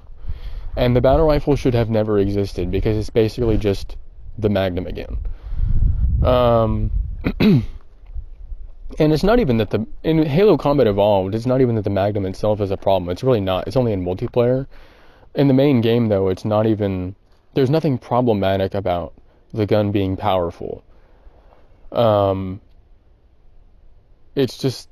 And the battle rifle should have never existed, because it's basically just the Magnum again. And it's not even that in Halo Combat Evolved, it's not even that the Magnum itself is a problem. It's really not. It's only in multiplayer. In the main game, though, there's nothing problematic about the gun being powerful. It's just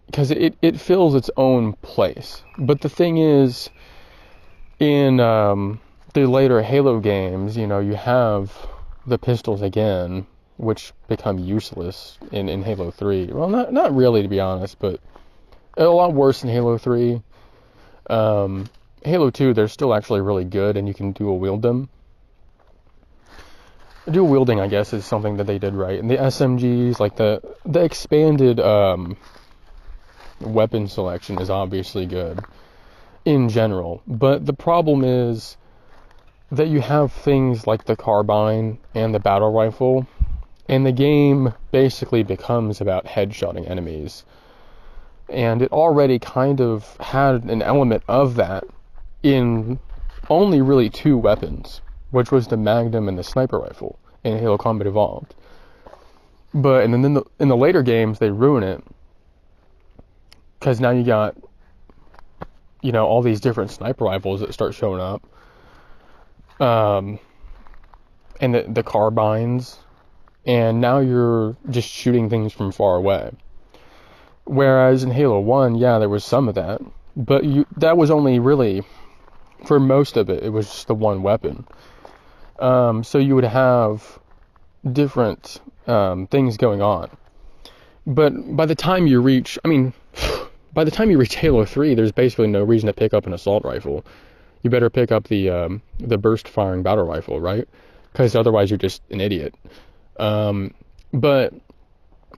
because it fills its own place. But the thing is, in the later Halo games, you have the pistols again, which become useless in Halo 3. Well, not really, to be honest, but a lot worse in Halo 3. Halo 2, they're still actually really good, and you can dual wield them. Dual wielding, I guess, is something that they did right. And the SMGs, like the expanded weapon selection is obviously good in general. But the problem is that you have things like the carbine and the battle rifle, and the game basically becomes about headshotting enemies. And it already kind of had an element of that in only really two weapons, which was the Magnum and the sniper rifle in Halo Combat Evolved. But and then in the later games, they ruin it, because now you got all these different sniper rifles that start showing up, and the carbines, and now you're just shooting things from far away. Whereas in Halo 1, yeah, there was some of that, but that was only really, for most of it, it was just the one weapon. So you would have different things going on. But by the time you reach Halo 3, there's basically no reason to pick up an assault rifle. You better pick up the burst firing battle rifle, right? Because otherwise you're just an idiot. But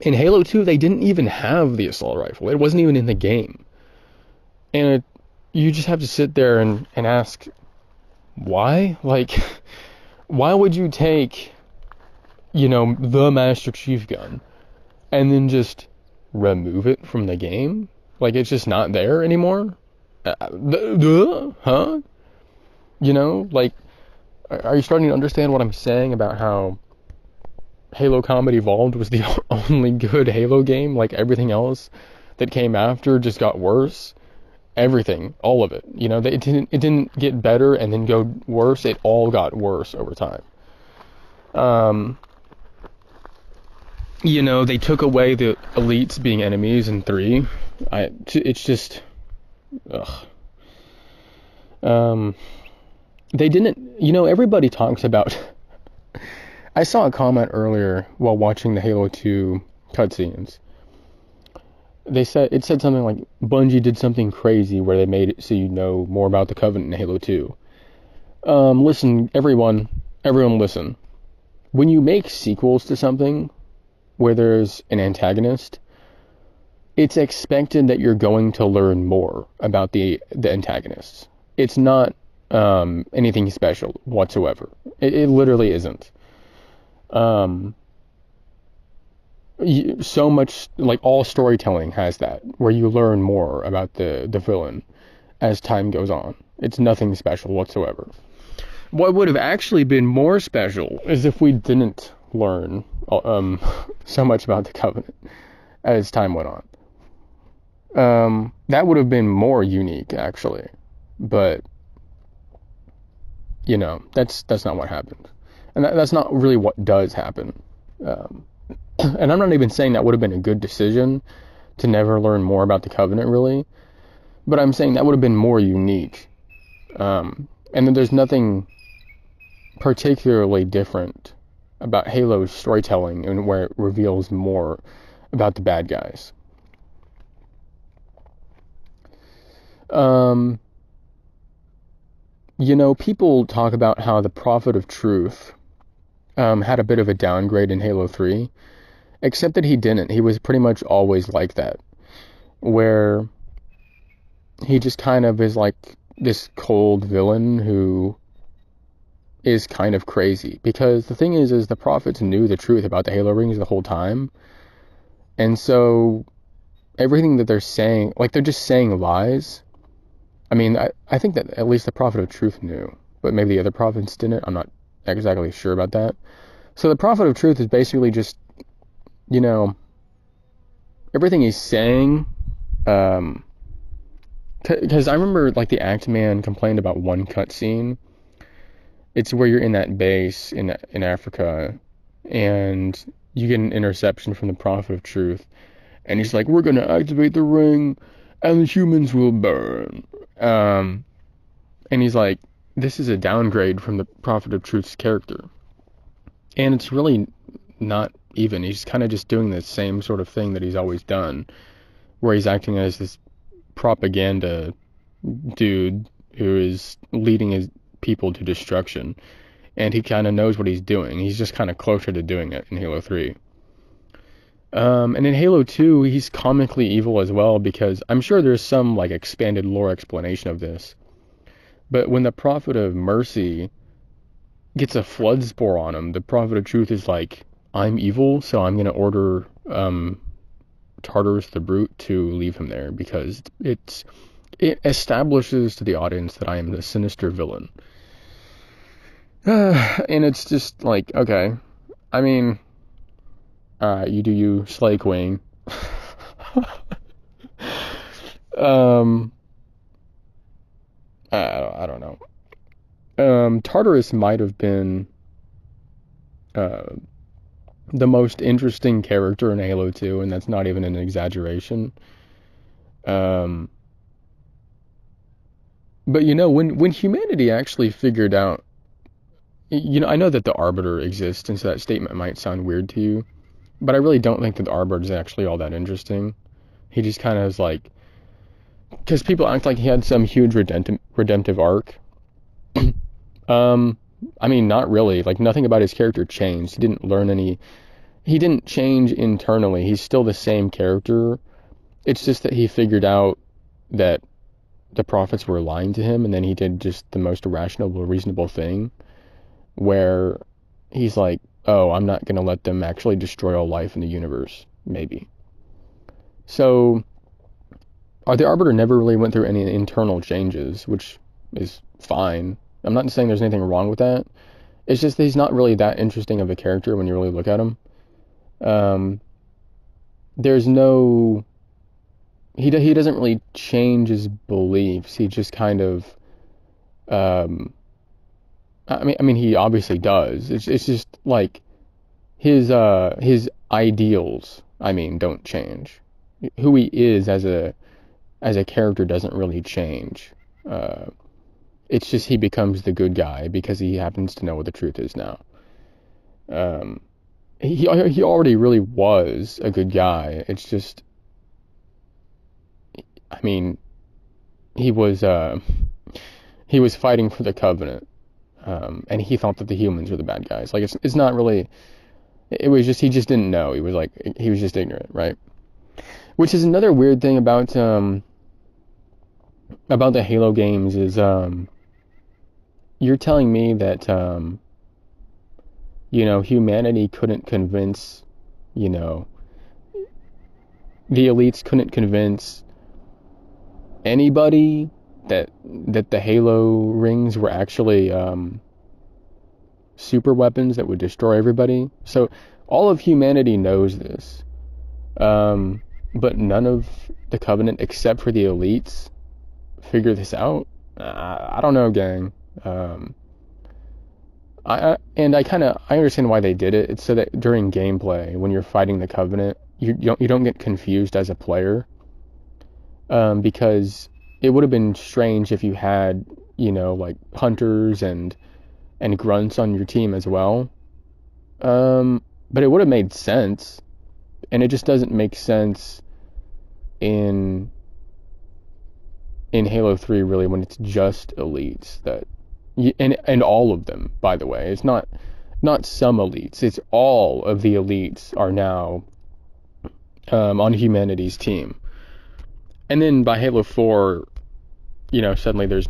in Halo 2, they didn't even have the assault rifle. It wasn't even in the game. And you just have to sit there and ask, why? Like, why would you take, the Master Chief gun and then just remove it from the game? Like, it's just not there anymore? Huh? Like, are you starting to understand what I'm saying about how Halo Combat Evolved was the only good Halo game? Like, everything else that came after just got worse. Everything, all of it. It didn't get better and then go worse. It all got worse over time. They took away the elites being enemies in 3. It's just, ugh. They didn't, everybody talks about. I saw a comment earlier while watching the Halo 2 cutscenes. It said something like, Bungie did something crazy where they made it so you know more about the Covenant in Halo 2. Listen, everyone listen. When you make sequels to something where there's an antagonist, it's expected that you're going to learn more about the antagonists. It's not anything special whatsoever. It literally isn't. So much, like, all storytelling has that, where you learn more about the villain as time goes on. It's nothing special whatsoever. What would have actually been more special is if we didn't learn so much about the Covenant as time went on. That would have been more unique, actually. But, that's not what happened. And that's not really what does happen. And I'm not even saying that would have been a good decision to never learn more about the Covenant, really. But I'm saying that would have been more unique. And then there's nothing particularly different about Halo's storytelling and where it reveals more about the bad guys. People talk about how the Prophet of Truth had a bit of a downgrade in Halo 3, except that he didn't. He was pretty much always like that, where he just kind of is like this cold villain who is kind of crazy. Because the thing is the prophets knew the truth about the Halo rings the whole time, and so everything that they're saying, like, they're just saying lies. I mean, I think that at least the Prophet of Truth knew, but maybe the other prophets didn't. I'm not exactly sure about that. So the Prophet of Truth is basically just, everything he's saying, because I remember, like, the Axeman complained about one cutscene. It's where you're in that base in Africa, and you get an interception from the Prophet of Truth, and he's like, we're going to activate the ring, and the humans will burn. And he's like, this is a downgrade from the Prophet of Truth's character. And it's really not even. He's kind of just doing the same sort of thing that he's always done, where he's acting as this propaganda dude who is leading his people to destruction. And he kind of knows what he's doing. He's just kind of closer to doing it in Halo 3. And in Halo 2, he's comically evil as well, because I'm sure there's some, like, expanded lore explanation of this. But when the Prophet of Mercy gets a flood spore on him, the Prophet of Truth is like, I'm evil, so I'm going to order Tartarus the Brute to leave him there, because it establishes to the audience that I am the sinister villain. And it's just like, okay, I mean, you do you, Slay Queen. I don't know. Tartarus might have been the most interesting character in Halo 2, and that's not even an exaggeration. But when humanity actually figured out, I know that the Arbiter exists, and so that statement might sound weird to you, but I really don't think that the Arbiter is actually all that interesting. He just kind of is like, because people act like he had some huge redemptive arc. I mean, not really. Like, nothing about his character changed. He didn't change internally. He's still the same character. It's just that he figured out that the prophets were lying to him, and then he did just the most irrational, reasonable thing, where he's like, oh, I'm not going to let them actually destroy all life in the universe, maybe. So, the Arbiter never really went through any internal changes, which is fine. I'm not saying there's anything wrong with that. It's just that he's not really that interesting of a character when you really look at him. There's no... He doesn't really change his beliefs. He just kind of... I mean, he obviously does. It's just like his ideals, don't change. Who he is as a character doesn't really change. It's just he becomes the good guy because he happens to know what the truth is now. He already really was a good guy. It's just, he was fighting for the Covenant, and he thought that the humans were the bad guys. Like, it's not really. It was just, he just didn't know. He was just ignorant, right? Which is another weird thing about the Halo games is, you're telling me that, humanity couldn't convince, the elites couldn't convince anybody that the Halo rings were actually, super weapons that would destroy everybody. So all of humanity knows this. But none of the Covenant, except for the elites, figure this out. I don't know, gang. Um, I understand why they did it. It's so that during gameplay, when you're fighting the Covenant, you don't get confused as a player. Because it would have been strange if you had, like hunters and grunts on your team as well. But it would have made sense, and it just doesn't make sense in Halo 3 really when it's just elites and all of them, by the way. It's not some elites. It's all of the elites are now on humanity's team. And then by Halo 4, suddenly there's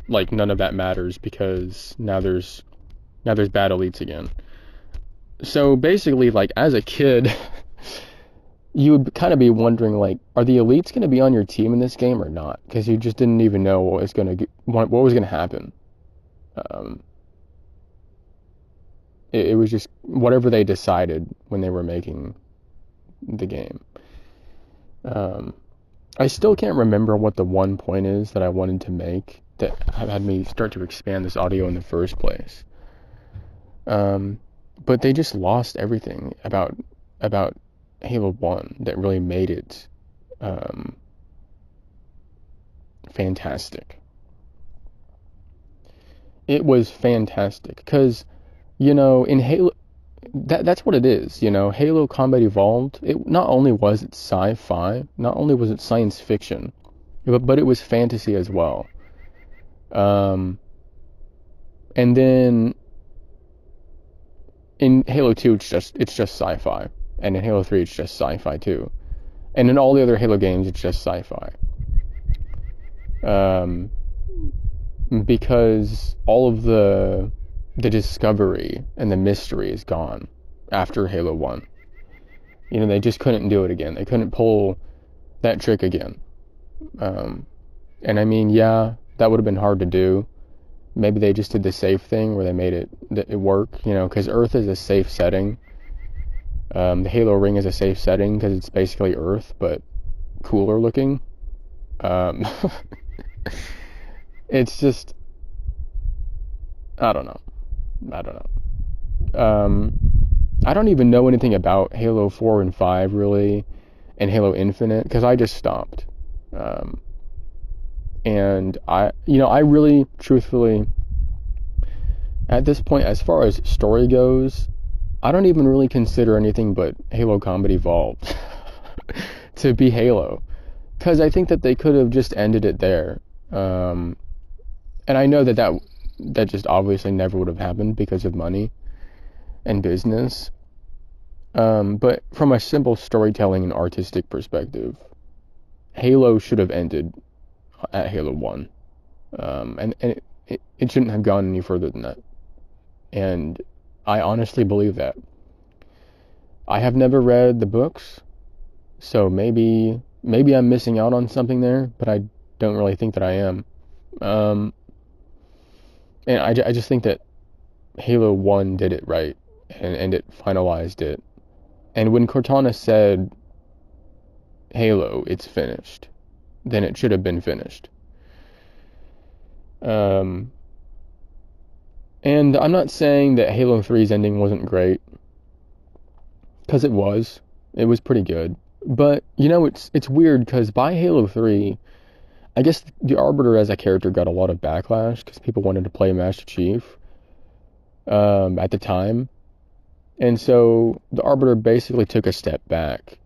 like none of that matters because now there's bad elites again. So basically, like as a kid, you would kind of be wondering, like, are the elites going to be on your team in this game or not? Because you just didn't even know what was going to happen. Um, it was just whatever they decided when they were making the game. I still can't remember what the one point is that I wanted to make that had me start to expand this audio in the first place. But they just lost everything about Halo 1 that really made it fantastic. It was fantastic because, in Halo, that's what it is, Halo Combat Evolved, it not only was it sci-fi, not only was it science fiction, but it was fantasy as well. And then in Halo 2 it's just sci-fi, and in Halo 3 it's just sci-fi too. And in all the other Halo games it's just sci-fi. Because all of the discovery and the mystery is gone after Halo 1. They just couldn't do it again. They couldn't pull that trick again. And I mean, yeah, that would have been hard to do. Maybe they just did the safe thing where they made it work, because Earth is a safe setting. The Halo ring is a safe setting because it's basically Earth, but cooler looking. It's just, I don't know. I don't even know anything about Halo 4 and 5 really, and Halo Infinite, because I just stopped. And I really, truthfully, at this point, as far as story goes, I don't even really consider anything but Halo Combat Evolved to be Halo, because I think that they could have just ended it there. And I know that just obviously never would have happened because of money and business. But from a simple storytelling and artistic perspective, Halo should have ended at Halo 1. And it shouldn't have gone any further than that. And I honestly believe that. I have never read the books, so maybe I'm missing out on something there, but I don't really think that I am. And I just think that Halo 1 did it right, and it finalized it. And when Cortana said, Halo, it's finished, then it should have been finished. And I'm not saying that Halo 3's ending wasn't great, because it was. It was pretty good. But, it's weird, because by Halo 3, I guess the Arbiter as a character got a lot of backlash, because people wanted to play Master Chief at the time. And so the Arbiter basically took a step back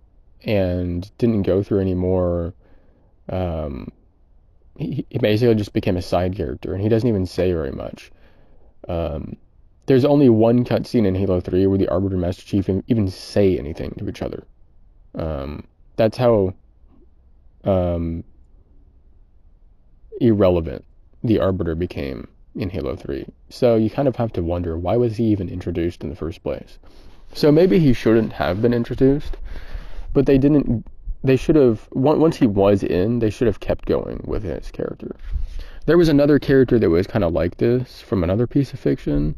and didn't go through any more. He basically just became a side character, and he doesn't even say very much. There's only one cutscene in Halo 3 where the Arbiter and Master Chief even say anything to each other. That's how irrelevant the Arbiter became in Halo 3. So you kind of have to wonder, why was he even introduced in the first place? So maybe he shouldn't have been introduced, but they should have, once he was in, they should have kept going with his character. There was another character that was kind of like this from another piece of fiction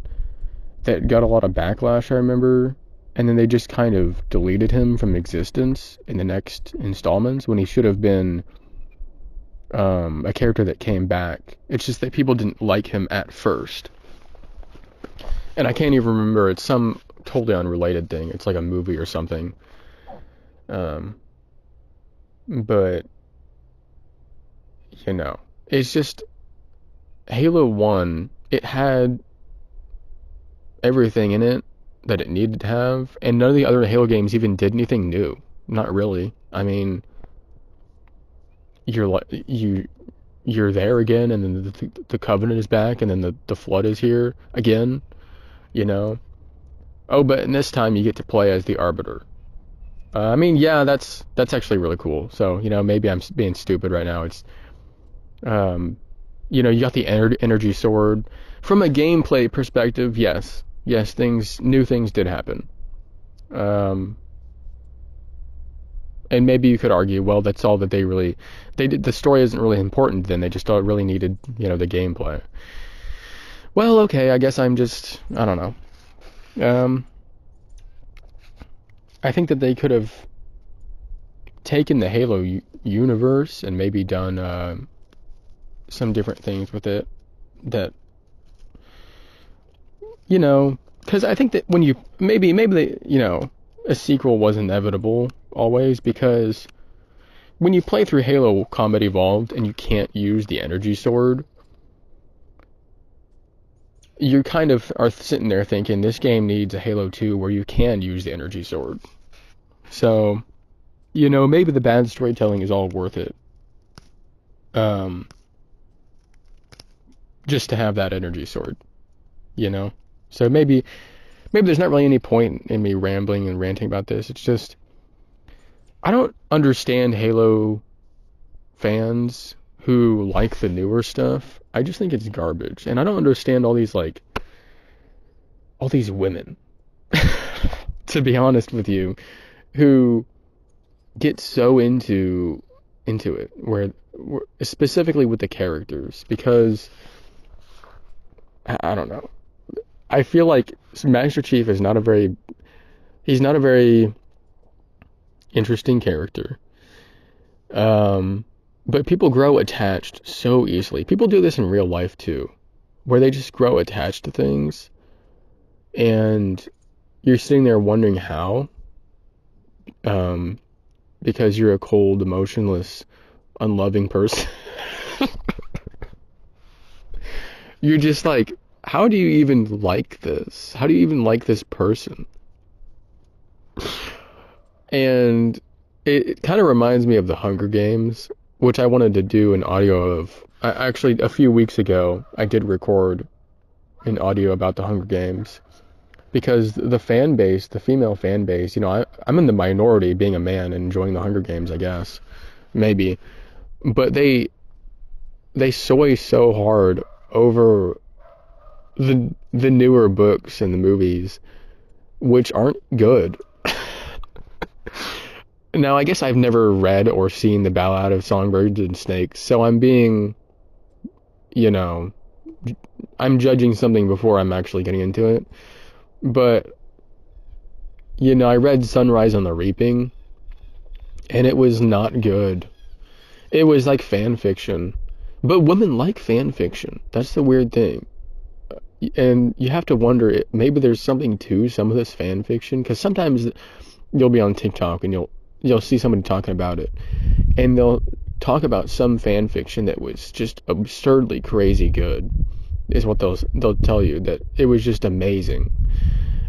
that got a lot of backlash, I remember, and then they just kind of deleted him from existence in the next installments when he should have been a character that came back. It's just that people didn't like him at first. And I can't even remember. It's some totally unrelated thing. It's like a movie or something. Um, but, it's just Halo 1, it had everything in it that it needed to have, and none of the other Halo games even did anything new. Not really. I mean, you're there again, and then the Covenant is back, and then the Flood is here again. You know. Oh, but in this time you get to play as the Arbiter. I mean, yeah, that's actually really cool. So maybe I'm being stupid right now. It's you got the energy sword. From a gameplay perspective, yes, new things did happen. And maybe you could argue, well, that's all that they did. The story isn't really important. Then they just really needed, the gameplay. Well, okay, I guess I don't know. I think that they could have taken the Halo universe and maybe done some different things with it. That, because I think that when you maybe they, a sequel was inevitable always, because when you play through Halo Combat Evolved and you can't use the energy sword, you kind of are sitting there thinking this game needs a Halo 2 where you can use the energy sword. So, maybe the bad storytelling is all worth it. Just to have that energy sword, So maybe there's not really any point in me rambling and ranting about this. It's just, I don't understand Halo fans who like the newer stuff. I just think it's garbage. And I don't understand all these women, to be honest with you, who get so into it, where specifically with the characters, because I don't know. I feel like Master Chief is he's not a very interesting character. But people grow attached so easily. People do this in real life too, where they just grow attached to things, and you're sitting there wondering how, because you're a cold, emotionless, unloving person. You're just like, how do you even like this? How do you even like this person? And it kind of reminds me of the Hunger Games, which I wanted to do an audio of. Actually, a few weeks ago, I did record an audio about the Hunger Games, because the fan base, the female fan base, I'm in the minority being a man and enjoying the Hunger Games, I guess. Maybe. But they soy so hard over the newer books and the movies, which aren't good. Now, I guess I've never read or seen the Ballad of Songbirds and Snakes, so I'm being, I'm judging something before I'm actually getting into it. But, I read Sunrise on the Reaping, and it was not good. It was like fan fiction. But women like fan fiction. That's the weird thing. And you have to wonder, maybe there's something to some of this fan fiction, because sometimes you'll be on TikTok and you'll see somebody talking about it, and they'll talk about some fan fiction that was just absurdly crazy good, is what they'll tell you, that it was just amazing.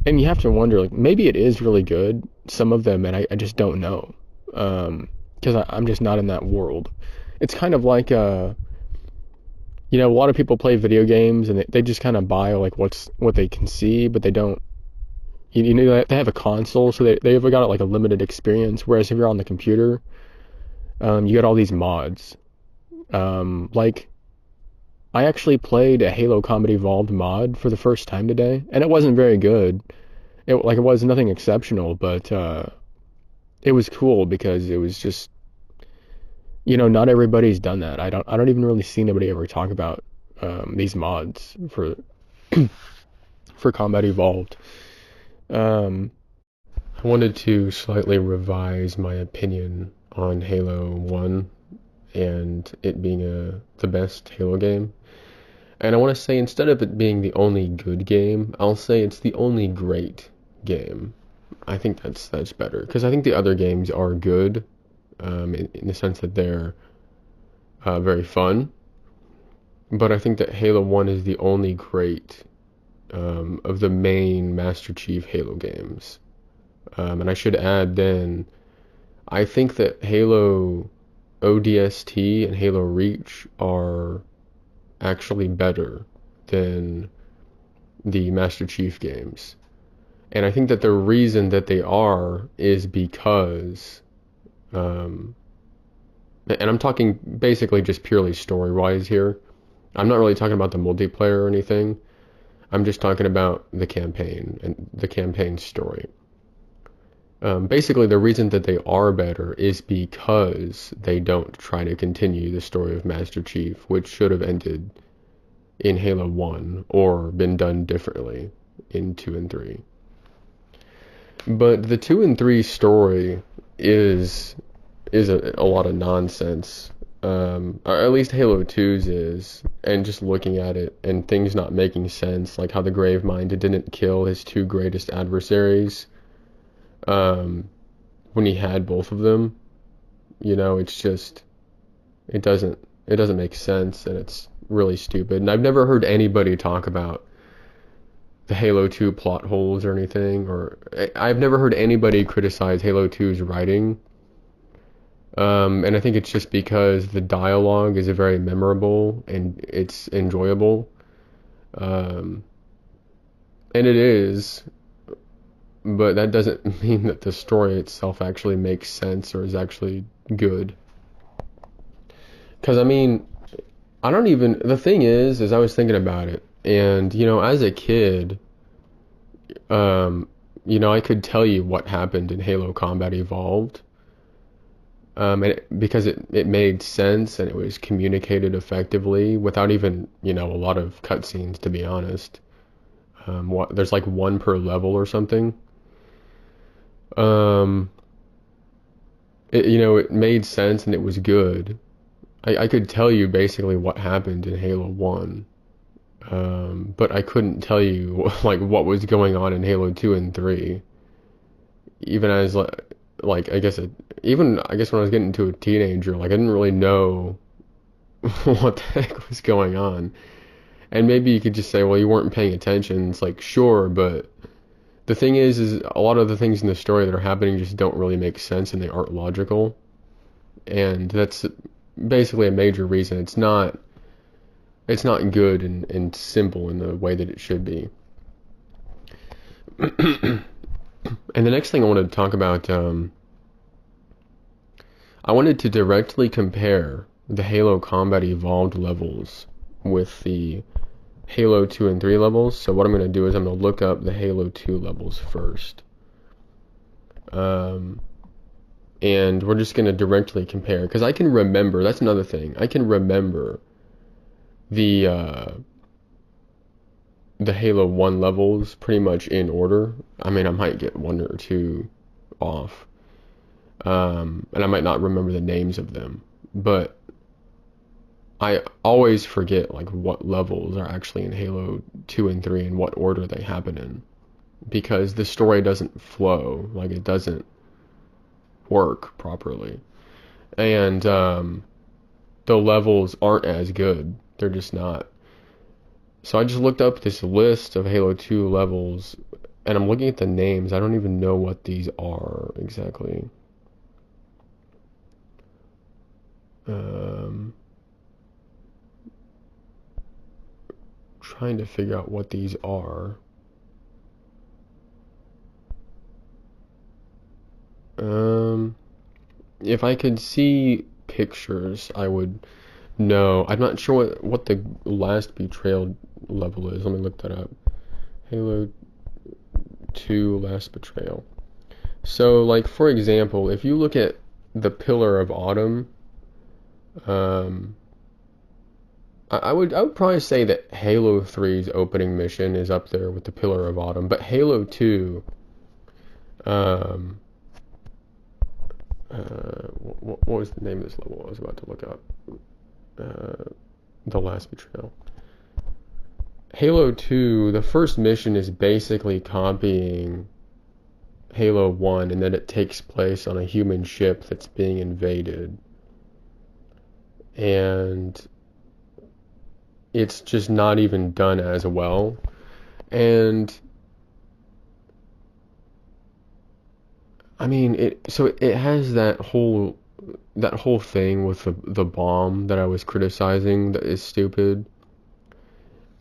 And you have to wonder, maybe it is really good, some of them, and I just don't know, because I'm just not in that world. It's kind of like a lot of people play video games and they just kind of buy what they can see, but they don't. They have a console, so they've got a limited experience. Whereas if you're on the computer, you got all these mods. I actually played a Halo Combat Evolved mod for the first time today, and it wasn't very good. It was nothing exceptional, but it was cool because it was just, not everybody's done that. I don't even really see anybody ever talk about these mods for Combat Evolved. I wanted to slightly revise my opinion on Halo 1 and it being the best Halo game. And I want to say, instead of it being the only good game, I'll say it's the only great game. I think that's better, because I think the other games are good, in the sense that they're very fun. But I think that Halo 1 is the only great, of the main Master Chief Halo games. And I should add then, I think that Halo ODST and Halo Reach are actually better than the Master Chief games. And I think that the reason that they are is because, and I'm talking basically just purely story-wise here. I'm not really talking about the multiplayer or anything. I'm just talking about the campaign and the campaign story. Basically, the reason that they are better is because they don't try to continue the story of Master Chief, which should have ended in Halo 1 or been done differently in 2 and 3. But the 2 and 3 story is a lot of nonsense. Or at least Halo 2's is, and just looking at it and things not making sense, like how the Gravemind didn't kill his two greatest adversaries when he had both of them. It's just, it doesn't make sense, and it's really stupid. And I've never heard anybody talk about the Halo 2 plot holes or anything, or I've never heard anybody criticize Halo 2's writing. And I think it's just because the dialogue is very memorable and it's enjoyable. And it is, but that doesn't mean that the story itself actually makes sense or is actually good. Because, the thing is I was thinking about it, and, as a kid, I could tell you what happened in Halo Combat Evolved. Because it made sense and it was communicated effectively without even, a lot of cutscenes, to be honest. There's like one per level or something. It made sense and it was good. I could tell you basically what happened in Halo 1. But I couldn't tell you like what was going on in Halo 2 and 3. Even as I guess when I was getting to a teenager, I didn't really know what the heck was going on. And maybe you could just say, well, you weren't paying attention. It's sure, but the thing is a lot of the things in the story that are happening just don't really make sense and they aren't logical. And that's basically a major reason it's not good and simple in the way that it should be. And the next thing I wanted to talk about, I wanted to directly compare the Halo Combat Evolved levels with the Halo 2 and 3 levels. So what I'm going to do is I'm going to look up the Halo 2 levels first. And we're just going to directly compare, because I can remember, that's another thing, I can remember the Halo 1 levels pretty much in order. I might get one or two off. And I might not remember the names of them. But I always forget what levels are actually in Halo 2 and 3 and what order they happen in. Because the story doesn't flow, it doesn't work properly. And the levels aren't as good. They're just not. So I just looked up this list of Halo 2 levels, and I'm looking at the names. I don't even know what these are exactly. Trying to figure out what these are. If I could see pictures, I would know. I'm not sure what the last betrayal level is. Let me look that up. Halo 2 Last Betrayal. So, for example, if you look at the Pillar of Autumn, I would probably say that Halo 3's opening mission is up there with the Pillar of Autumn, but Halo 2, what was the name of this level I was about to look up? The Last Betrayal. Halo 2, the first mission is basically copying Halo 1, and then it takes place on a human ship that's being invaded. And it's just not even done as well. And I mean, it has that whole thing with the bomb that I was criticizing that is stupid.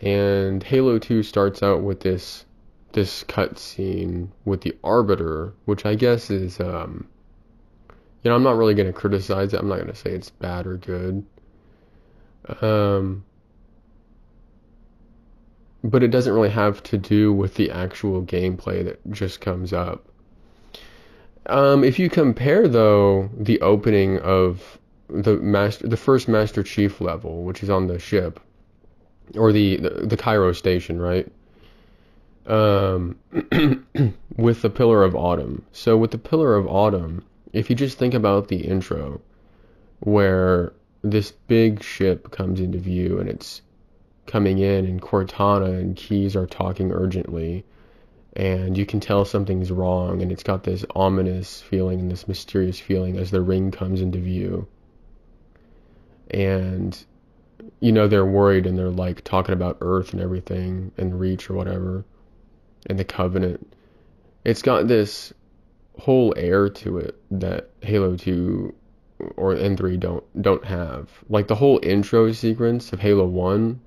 And Halo 2 starts out with this cutscene with the Arbiter, which I guess is I'm not really going to criticize it. I'm not going to say it's bad or good. But it doesn't really have to do with the actual gameplay that just comes up. If you compare, though, the opening of the first Master Chief level, which is on the ship, or the Cairo station, right? With the Pillar of Autumn. So with the Pillar of Autumn, if you just think about the intro, where this big ship comes into view and it's coming in, and Cortana and Keyes are talking urgently, and you can tell something's wrong, and it's got this ominous feeling and this mysterious feeling as the ring comes into view. And they're worried, and they're like talking about Earth and everything, and Reach or whatever, and the Covenant. It's got this whole air to it that Halo 2 and 3 don't have. Like, the whole intro sequence of Halo 1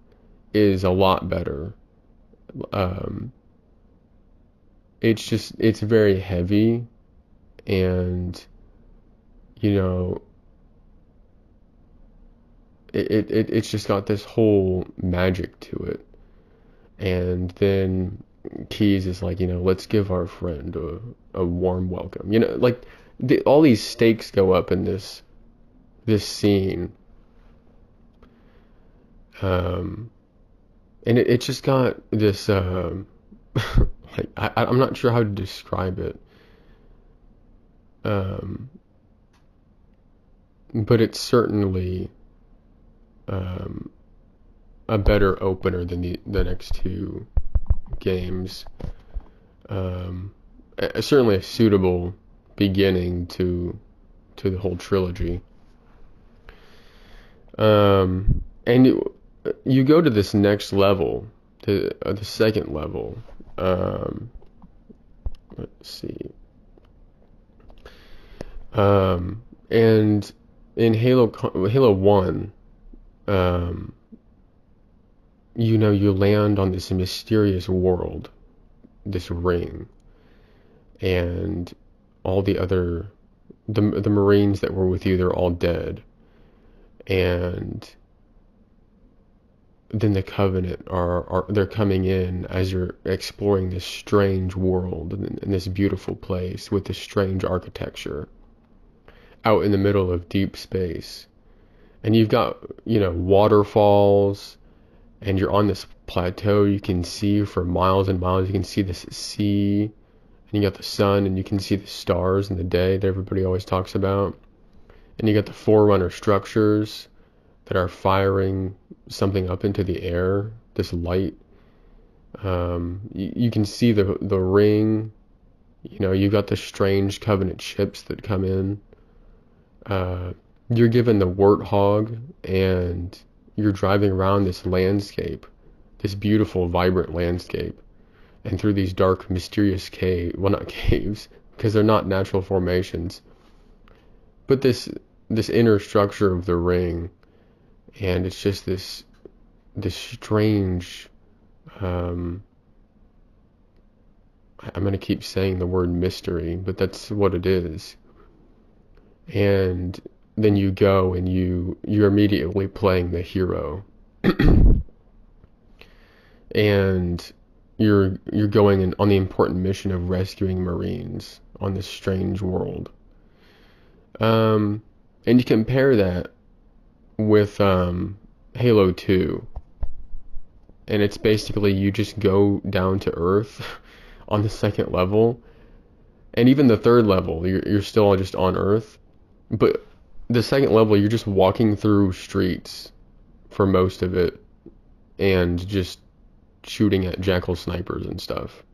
is a lot better. It's very heavy, and it's just got this whole magic to it. And then Keyes is like, let's give our friend a warm welcome. Like, all these stakes go up in this scene. And it's just got this like, I'm not sure how to describe it. But it's certainly a better opener than the next two games. Certainly a suitable beginning to the whole trilogy. And you go to this next level, the second level. Let's see. And in Halo 1, you land on this mysterious world, this ring, and all the Marines that were with you, they're all dead. And then the Covenant they're coming in as you're exploring this strange world in this beautiful place with this strange architecture out in the middle of deep space. And you've got, waterfalls, and you're on this plateau. You can see for miles and miles. You can see this sea, and you got the sun, and you can see the stars in the day that everybody always talks about. And you got the Forerunner structures that are firing something up into the air, this light. You can see the ring. You've got the strange Covenant ships that come in. You're given the Warthog, and you're driving around this landscape, this beautiful, vibrant landscape, and through these dark, mysterious not caves, because they're not natural formations, but this inner structure of the ring. And it's just this strange, I'm going to keep saying the word mystery, but that's what it is. And then you go, and you're immediately playing the hero. And you're going on the important mission of rescuing Marines on this strange world. And you compare that with Halo 2, and it's basically you just go down to Earth on the second level, and even the third level you're still just on Earth, But the second level, you're just walking through streets for most of it and just shooting at jackal snipers and stuff.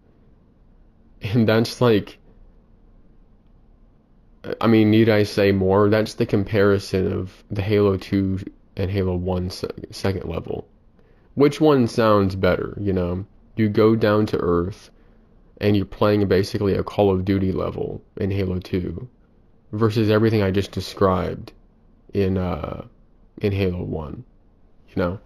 And that's like, I mean, need I say more? That's the comparison of the Halo 2 and Halo 1 second level. Which one sounds better, you know? You go down to Earth and you're playing basically a Call of Duty level in Halo 2 versus everything I just described in Halo 1, you know?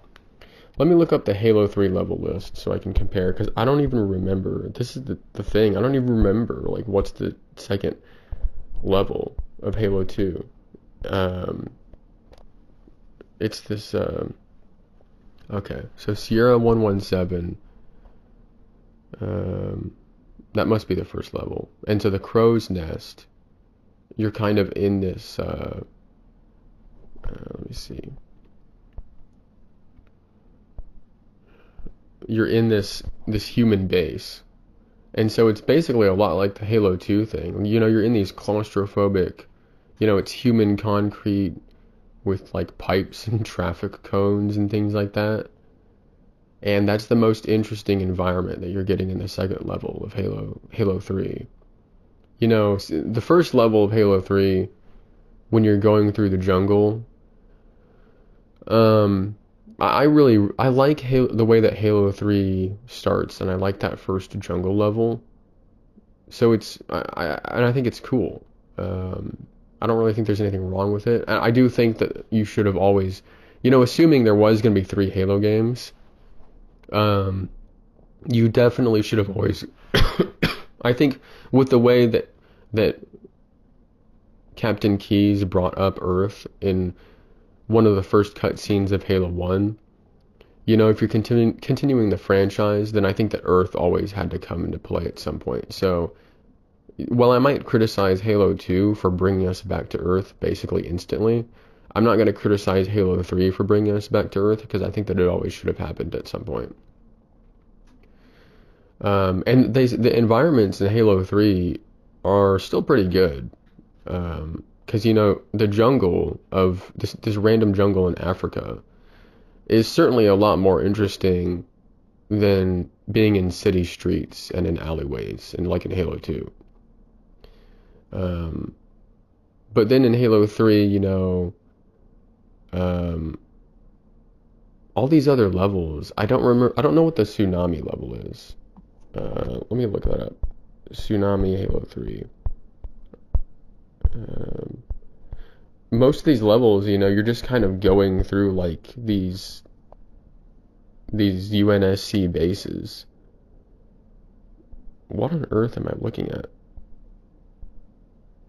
Let me look up the Halo 3 level list so I can compare, because I don't even remember. This is the thing. I don't even remember, like, what's the second level of Halo 2. Um, it's this, okay, so Sierra 117, um, that must be the first level. And so the Crow's Nest, you're kind of in this, let me see. You're in this human base. And so it's basically a lot like the Halo 2 thing. You know, you're in these claustrophobic, you know, it's human concrete with like pipes and traffic cones and things like that. And that's the most interesting environment that you're getting in the second level of Halo 3. You know, the first level of Halo 3, when you're going through the jungle, I like the way that Halo 3 starts, and I like that first jungle level. So and I think it's cool. I don't really think there's anything wrong with it. I do think that you should have always, you know, assuming there was going to be 3 Halo games, you definitely should have always. I think with the way that Captain Keyes brought up Earth in one of the first cutscenes of Halo 1, you know, if you're continuing the franchise, then I think that Earth always had to come into play at some point. So, while I might criticize Halo 2 for bringing us back to Earth basically instantly, I'm not going to criticize Halo 3 for bringing us back to Earth, because I think that it always should have happened at some point. And the environments in Halo 3 are still pretty good. Because, you know, the jungle of this random jungle in Africa is certainly a lot more interesting than being in city streets and in alleyways, and like in Halo 2. But then in Halo 3, you know, all these other levels, I don't know what the tsunami level is. Let me look that up. Tsunami Halo 3. Most of these levels, you know, you're just kind of going through like these UNSC bases. What on earth am I looking at?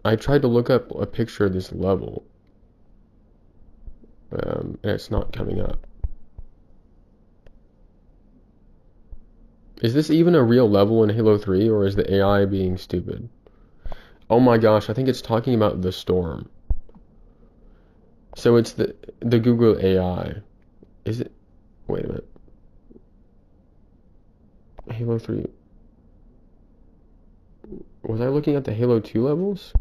I tried to look up a picture of this level, and it's not coming up. Is this even a real level in Halo 3, or is the AI being stupid? Oh my gosh, I think it's talking about the storm. So it's the Google AI. Is it? Wait a minute. Halo 3. Was I looking at the Halo 2 levels?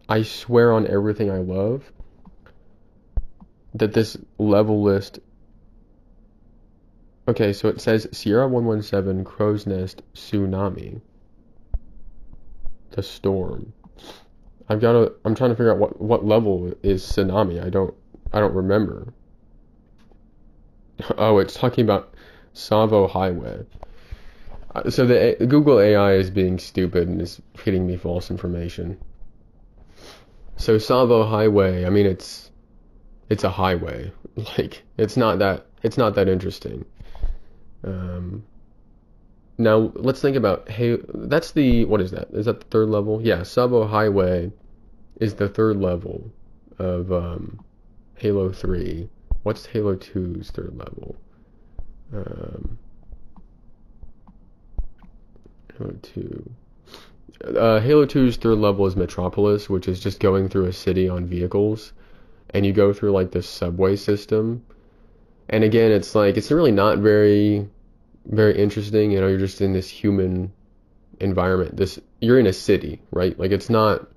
I swear on everything I love that this level list. Okay, so it says Sierra 117, Crow's Nest, Tsunami. The storm. I'm trying to figure out what level is Tsunami. I don't remember. Oh, it's talking about Savo Highway. So the Google AI is being stupid and is feeding me false information. So Savo Highway, I mean it's a highway. Like it's not that interesting. Now let's think about, hey, that's what is that? Is that the third level? Yeah, Savo Highway is the third level of Halo 3. What's Halo 2's third level? Halo 2. Halo 2's third level is Metropolis, which is just going through a city on vehicles, and you go through like this subway system. And again, it's like it's really not very interesting. You know, you're just in this human environment. This you're in a city, right? Like it's not.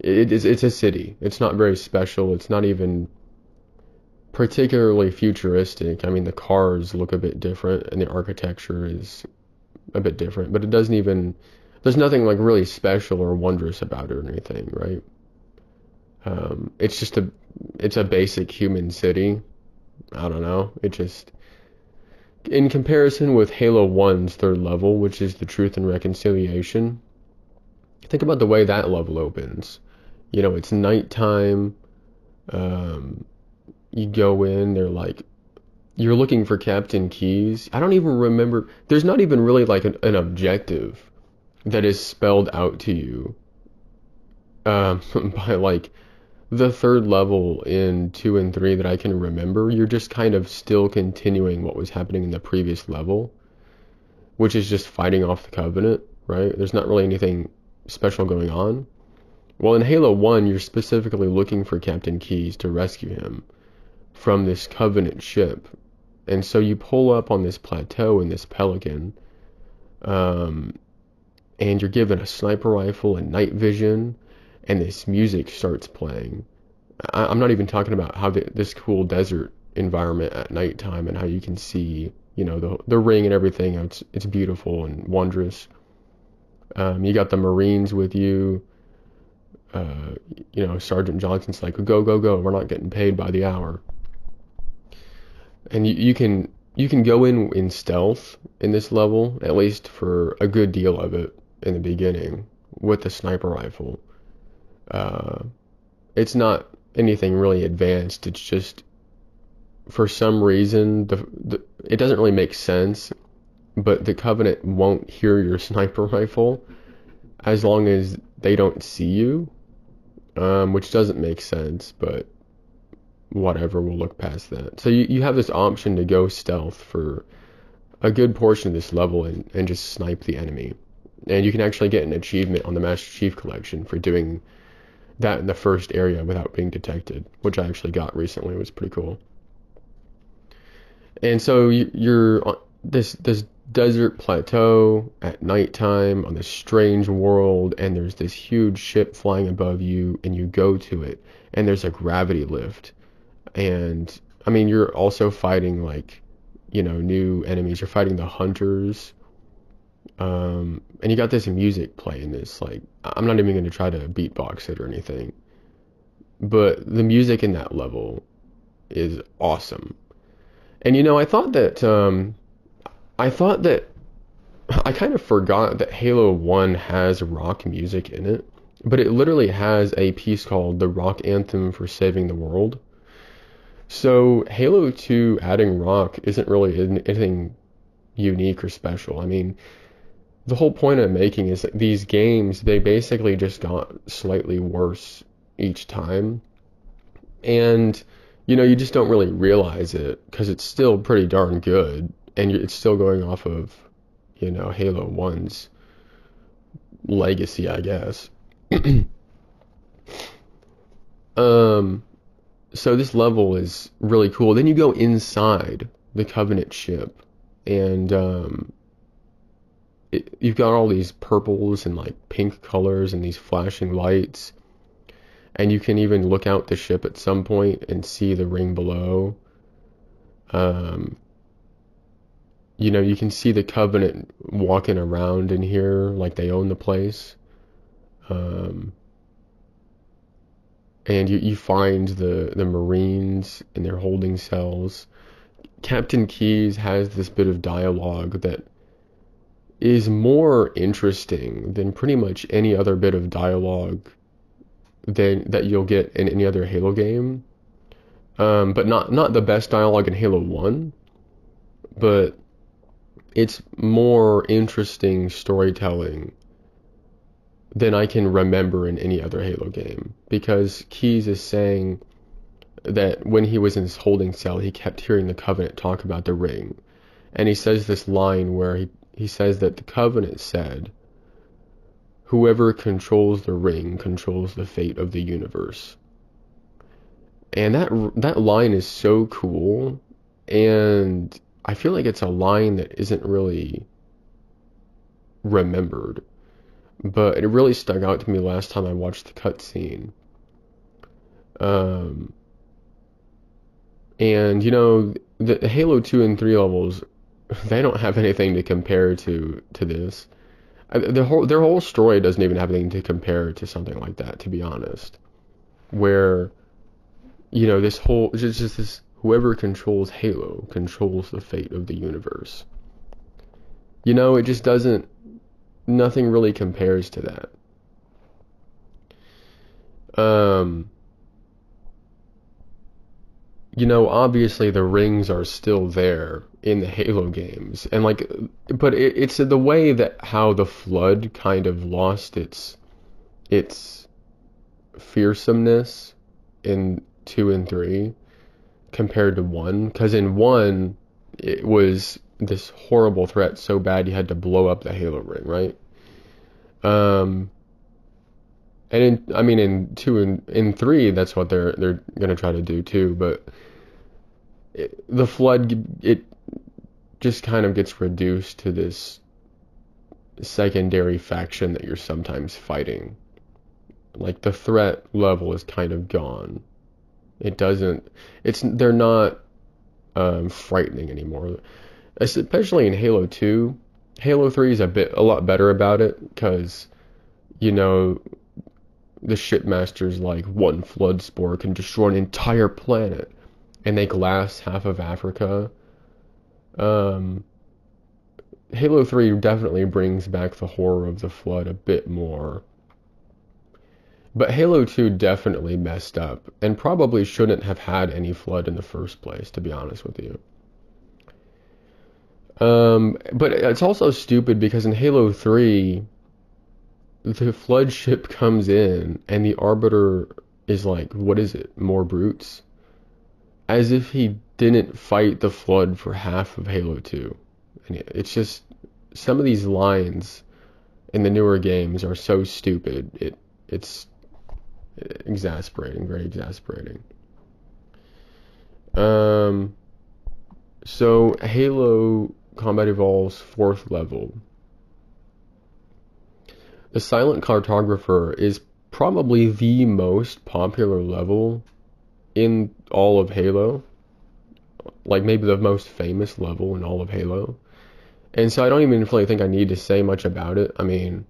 It's a city. It's not very special. It's not even particularly futuristic. I mean, the cars look a bit different, and the architecture is a bit different, but it doesn't even. There's nothing like really special or wondrous about it or anything, right? It's just it's a basic human city. I don't know. It just, in comparison with Halo 1's third level, which is the Truth and Reconciliation, think about the way that level opens. You know, it's nighttime. Um, you go in, they're like, you're looking for Captain Keyes. I don't even remember. There's not even really like an objective that is spelled out to you by like the third level in 2 and 3 that I can remember. You're just kind of still continuing what was happening in the previous level, which is just fighting off the Covenant, right? There's not really anything special going on. Well, in Halo 1, you're specifically looking for Captain Keyes to rescue him from this Covenant ship. And so you pull up on this plateau in this Pelican, um, and you're given a sniper rifle and night vision, and this music starts playing. I'm not even talking about how this cool desert environment at nighttime and how you can see, you know, the ring and everything. It's beautiful and wondrous. You got the Marines with you. Uh, you know, Sergeant Johnson's like, go, go, go. We're not getting paid by the hour. And you can go in stealth in this level, at least for a good deal of it in the beginning, with the sniper rifle. Uh, it's not anything really advanced. It's just, for some reason, it doesn't really make sense, but the Covenant won't hear your sniper rifle as long as they don't see you, which doesn't make sense, but whatever, we'll look past that. So you have this option to go stealth for a good portion of this level and just snipe the enemy. And you can actually get an achievement on the Master Chief Collection for doing that in the first area without being detected, which I actually got recently. It was pretty cool. And so you're on this desert plateau at nighttime on this strange world, and there's this huge ship flying above you, and you go to it, and there's a gravity lift. And I mean, you're also fighting like, you know, new enemies. You're fighting the hunters. And you got this music playing this, like, I'm not even going to try to beatbox it or anything, but the music in that level is awesome. And you know, I kind of forgot that Halo 1 has rock music in it, but it literally has a piece called The Rock Anthem for Saving the World. So Halo 2 adding rock isn't really anything unique or special. I mean, the whole point I'm making is that these games, they basically just got slightly worse each time. And, you know, you just don't really realize it because it's still pretty darn good. And it's still going off of, you know, Halo 1's legacy, I guess. So this level is really cool. Then you go inside the Covenant ship, and you've got all these purples and like pink colors and these flashing lights, and you can even look out the ship at some point and see the ring below. You know, you can see the Covenant walking around in here like they own the place. And you find the Marines in their holding cells. Captain Keyes has this bit of dialogue that is more interesting than pretty much any other bit of dialogue that you'll get in any other Halo game. But not the best dialogue in Halo 1, but it's more interesting storytelling than I can remember in any other Halo game, because Keyes is saying that when he was in his holding cell, he kept hearing the Covenant talk about the ring, and he says this line where he says that the Covenant said, "Whoever controls the ring controls the fate of the universe." And that line is so cool, and I feel like it's a line that isn't really remembered. But it really stuck out to me last time I watched the cutscene. Um, and the Halo 2 and 3 levels, they don't have anything to compare to this. Their whole story doesn't even have anything to compare to something like that, to be honest. Where this whole just this whoever controls Halo controls the fate of the universe. It just doesn't. Nothing really compares to that. Obviously the rings are still there in the Halo games, and but it's the way that how the Flood kind of lost its fearsomeness in 2 and 3 compared to 1, because in 1 it was this horrible threat so bad you had to blow up the Halo ring, right? And in 2 and in 3 that's what they're gonna try to do too, but the Flood, it just kind of gets reduced to this secondary faction that you're sometimes fighting. Like the threat level is kind of gone. They're not frightening anymore. Especially in Halo 2. Halo 3 is a lot better about it, because the shipmasters, like, one flood spore can destroy an entire planet, and they glass half of Africa. Halo 3 definitely brings back the horror of the Flood a bit more. But Halo 2 definitely messed up, and probably shouldn't have had any Flood in the first place, to be honest with you. But it's also stupid because in Halo 3, the Flood ship comes in, and the Arbiter is like, what is it, more brutes? As if he didn't fight the Flood for half of Halo 2. And it's just, some of these lines in the newer games are so stupid. It's exasperating, very exasperating. So Halo Combat Evolved's 4th level. The Silent Cartographer is probably the most popular level in all of Halo. Like maybe the most famous level in all of Halo. And so I don't even really think I need to say much about it. I mean,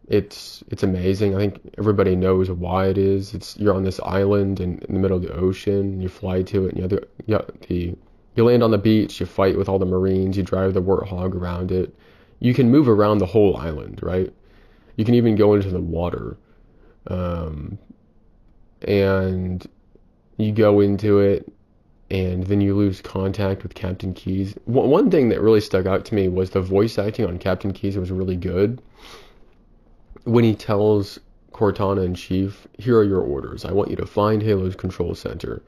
it's amazing. I think everybody knows why it is. You're on this island in the middle of the ocean. You fly to it, and you land on the beach. You fight with all the Marines. You drive the Warthog around it. You can move around the whole island, right? You can even go into the water, and you go into it, and then you lose contact with Captain Keyes. One thing that really stuck out to me was the voice acting on Captain Keyes was really good. When he tells Cortana and Chief, here are your orders. I want you to find Halo's control center.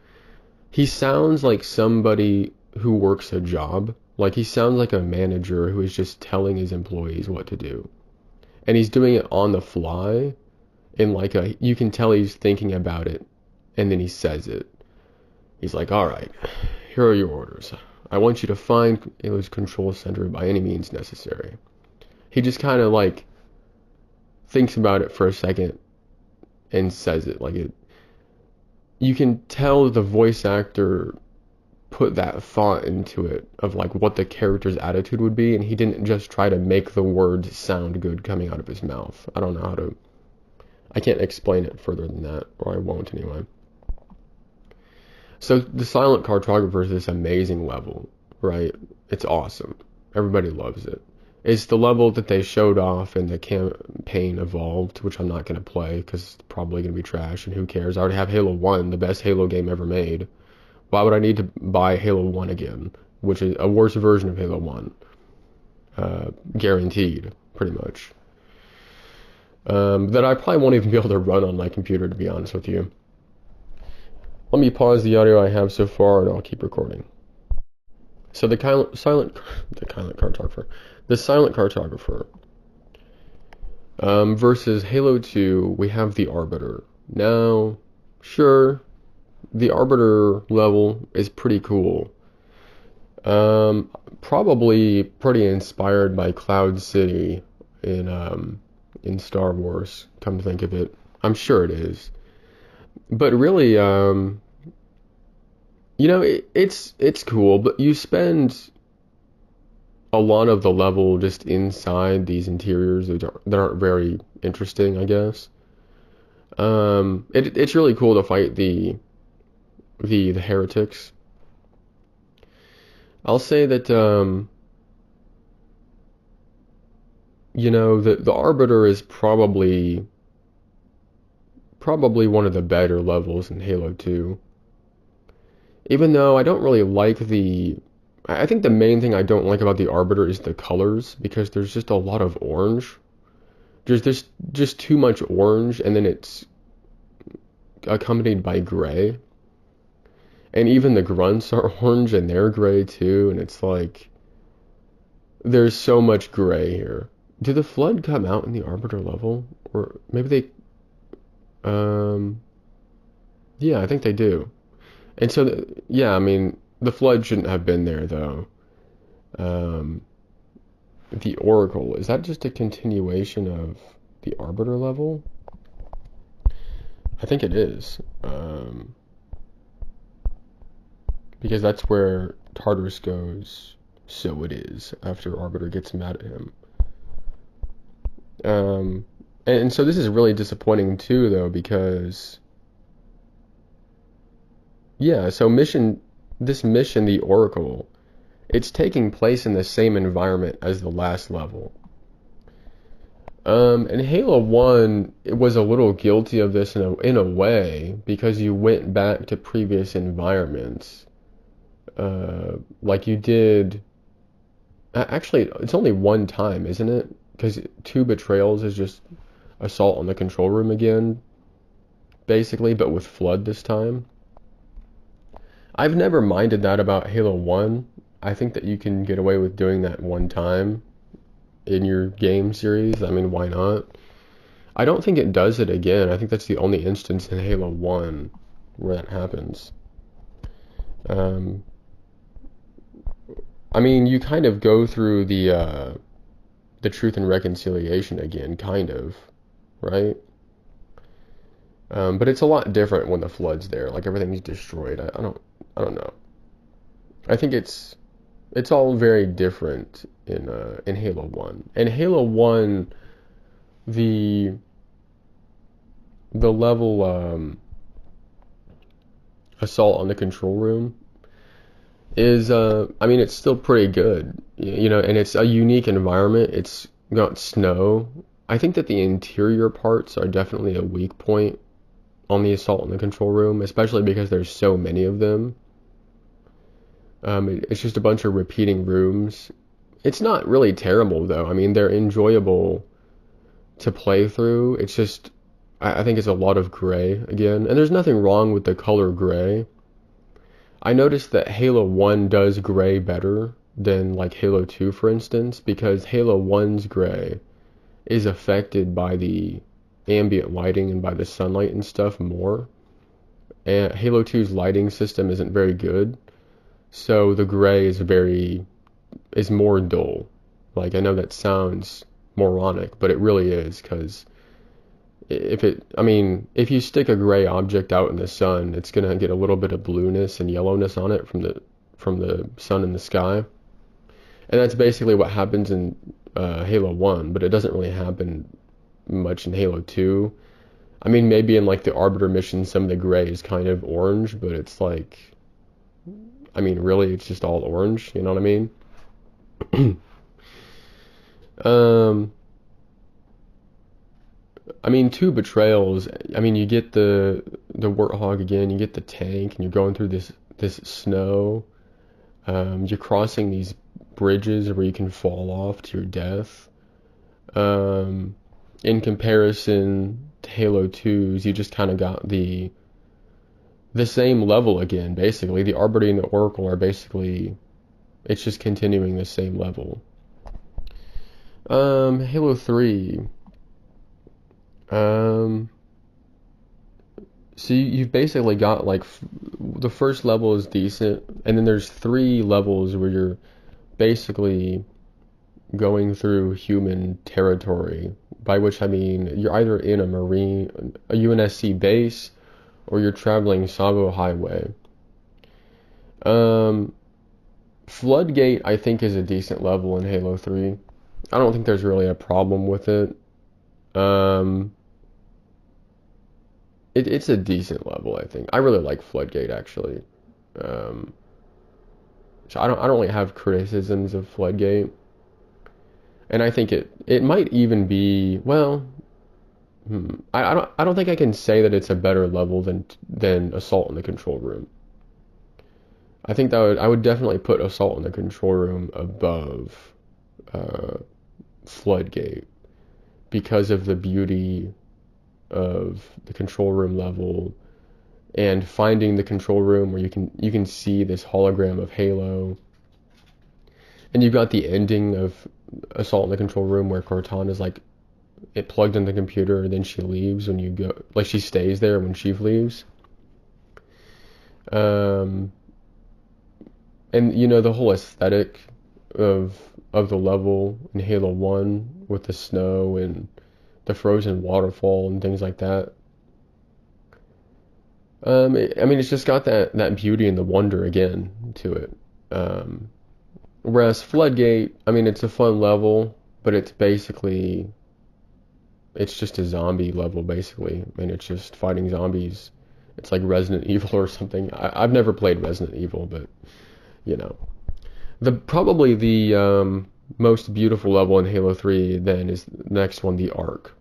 He sounds like somebody who works a job. Like he sounds like a manager who is just telling his employees what to do. And he's doing it on the fly. And you can tell he's thinking about it. And then he says it. He's like, all right, here are your orders. I want you to find Halo's control center by any means necessary. He just kind of thinks about it for a second and says it. You can tell the voice actor put that thought into it of what the character's attitude would be, and he didn't just try to make the words sound good coming out of his mouth. I don't know I can't explain it further than that, or I won't anyway. So the Silent Cartographer is this amazing level, right? It's awesome. Everybody loves it. It's the level that they showed off in the campaign Evolved, which I'm not going to play because it's probably going to be trash, and who cares? I already have Halo 1, the best Halo game ever made. Why would I need to buy Halo 1 again, which is a worse version of Halo 1? Guaranteed, pretty much. That I probably won't even be able to run on my computer, to be honest with you. Let me pause the audio I have so far, and I'll keep recording. So the Silent Cartographer versus Halo 2, we have the Arbiter. Now, sure, the Arbiter level is pretty cool. Um, Probably pretty inspired by Cloud City in Star Wars. Come to think of it, I'm sure it is. But really, it's cool. But you spend a lot of the level just inside these interiors that aren't very interesting, I guess. It's really cool to fight the heretics. I'll say that the Arbiter is probably one of the better levels in Halo 2. Even though I don't really like I think the main thing I don't like about the Arbiter is the colors because there's just a lot of orange. There's just too much orange, and then it's accompanied by gray. And even the grunts are orange and they're gray too, and it's like there's so much gray here. Did the Flood come out in the Arbiter level? Or maybe um, yeah, I think they do. And so, yeah, I mean, the Flood shouldn't have been there though. Um, the Oracle, is that just a continuation of the Arbiter level? I think it is. Because that's where Tartarus goes, so it is, after Arbiter gets mad at him. Um, and so this is really disappointing too, though, because yeah, so this mission, the Oracle, it's taking place in the same environment as the last level. And Halo 1, it was a little guilty of this in a way because you went back to previous environments, like you did. Actually, it's only one time, isn't it? Because two betrayals is just assault on the control room again, basically, but with Flood this time. I've never minded that about Halo 1. I think that you can get away with doing that one time in your game series. I mean, why not? I don't think it does it again. I think that's the only instance in Halo 1 where that happens. Um, I mean, you kind of go through the Truth and Reconciliation again, kind of, right? But it's a lot different when the Flood's there. Like everything's destroyed. I don't know. I think it's all very different in Halo 1. In Halo 1, the the level assault on the control room is I mean it's still pretty good, and it's a unique environment. It's got snow. I think that the interior parts are definitely a weak point on the assault on the control room, especially because there's so many of them. It's just a bunch of repeating rooms. It's not really terrible though. I mean, they're enjoyable to play through. It's just I think it's a lot of gray again, and there's nothing wrong with the color gray. I noticed that Halo 1 does gray better than like Halo 2, for instance, because Halo 1's gray is affected by the ambient lighting and by the sunlight and stuff more. And Halo 2's lighting system isn't very good, so the gray is more dull. Like I know that sounds moronic, but it really is because if you stick a gray object out in the sun, it's gonna get a little bit of blueness and yellowness on it from the sun in the sky, and that's basically what happens in Halo 1, but it doesn't really happen much in Halo 2. I mean, maybe in like the Arbiter mission, some of the gray is kind of orange, but it's like, I mean, really, it's just all orange. You know what I mean? um, I mean, two betrayals. I mean, you get the Warthog again. You get the tank, and you're going through this snow. You're crossing these bridges where you can fall off to your death. In comparison to Halo 2's, you just kind of got the same level again. Basically, the Arbiter and the Oracle are basically it's just continuing the same level. Halo 3. Um, so you've basically got like the first level is decent, And then there's 3 levels where you're basically going through human territory, by which I mean you're either in a UNSC base, or you're traveling Savo Highway. Floodgate, I think, is a decent level in Halo 3. I don't think there's really a problem with it. Um, it's a decent level, I think. I really like Floodgate, actually. Um, so I don't really have criticisms of Floodgate, and I think it might even be, well, I don't think I can say that it's a better level than Assault in the Control Room. I think I would definitely put Assault in the Control Room above uh, Floodgate because of the beauty of the control room level, and finding the control room where you can see this hologram of Halo, and you've got the ending of Assault in the Control Room where Cortana's like it plugged in the computer, and then she leaves when you go, like she stays there when she leaves. Um, and the whole aesthetic of the level in Halo 1 with the snow and the frozen waterfall and things like that. I mean, it's just got that beauty and the wonder again to it. Whereas Floodgate, I mean, it's a fun level, but it's just a zombie level, basically. I mean, it's just fighting zombies. It's like Resident Evil or something. I've never played Resident Evil, but, you know. Probably the most beautiful level in Halo 3 then is the next one, the Ark.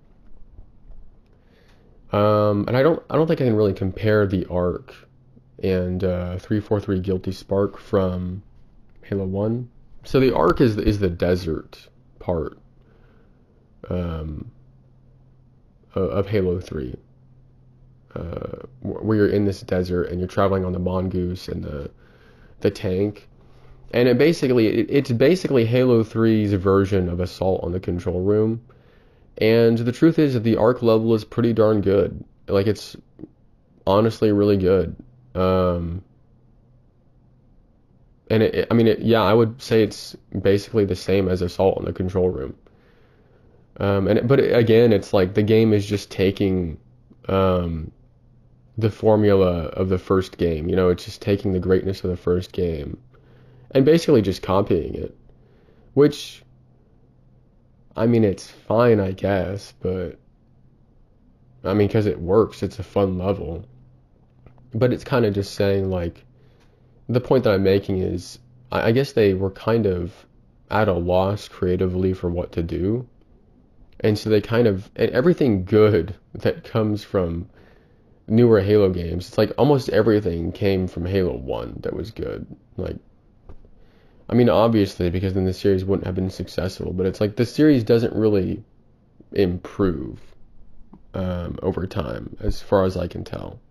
And I don't think I can really compare the Ark and 343 Guilty Spark from Halo 1. So the Ark is the desert part of Halo 3, where you're in this desert and you're traveling on the Mongoose and the tank. And it's basically Halo 3's version of Assault on the Control Room. And the truth is that the Ark level is pretty darn good. Like, it's honestly really good. And yeah, I would say it's basically the same as Assault on the Control Room. But again, it's like the game is just taking the formula of the first game. It's just taking the greatness of the first game and basically just copying it. Which, I mean, it's fine, I guess, but I mean, because it works, it's a fun level. But it's kind of just saying, like, the point that I'm making is, I guess they were kind of at a loss creatively for what to do. And so and everything good that comes from newer Halo games, it's like almost everything came from Halo 1 that was good. Like, I mean, obviously, because then the series wouldn't have been successful, but it's like the series doesn't really improve over time, as far as I can tell.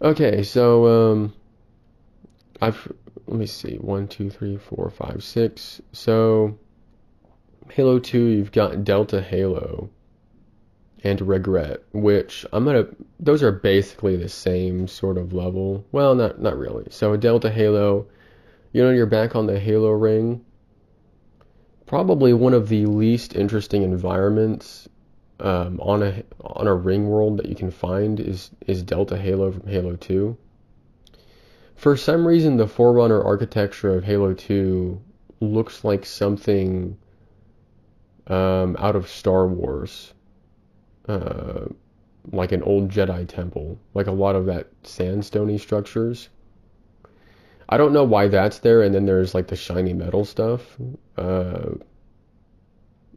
Okay, so let me see, 1, 2, 3, 4, 5, 6. So Halo 2, you've got Delta Halo and Regret, which those are basically the same sort of level. Well, not really. So Delta Halo, you're back on the Halo ring. Probably one of the least interesting environments on a ring world that you can find is Delta Halo from Halo 2. For some reason, the Forerunner architecture of Halo 2 looks like something out of Star Wars, like an old Jedi temple, like a lot of that sandstony structures. I don't know why that's there, and then there's like the shiny metal stuff.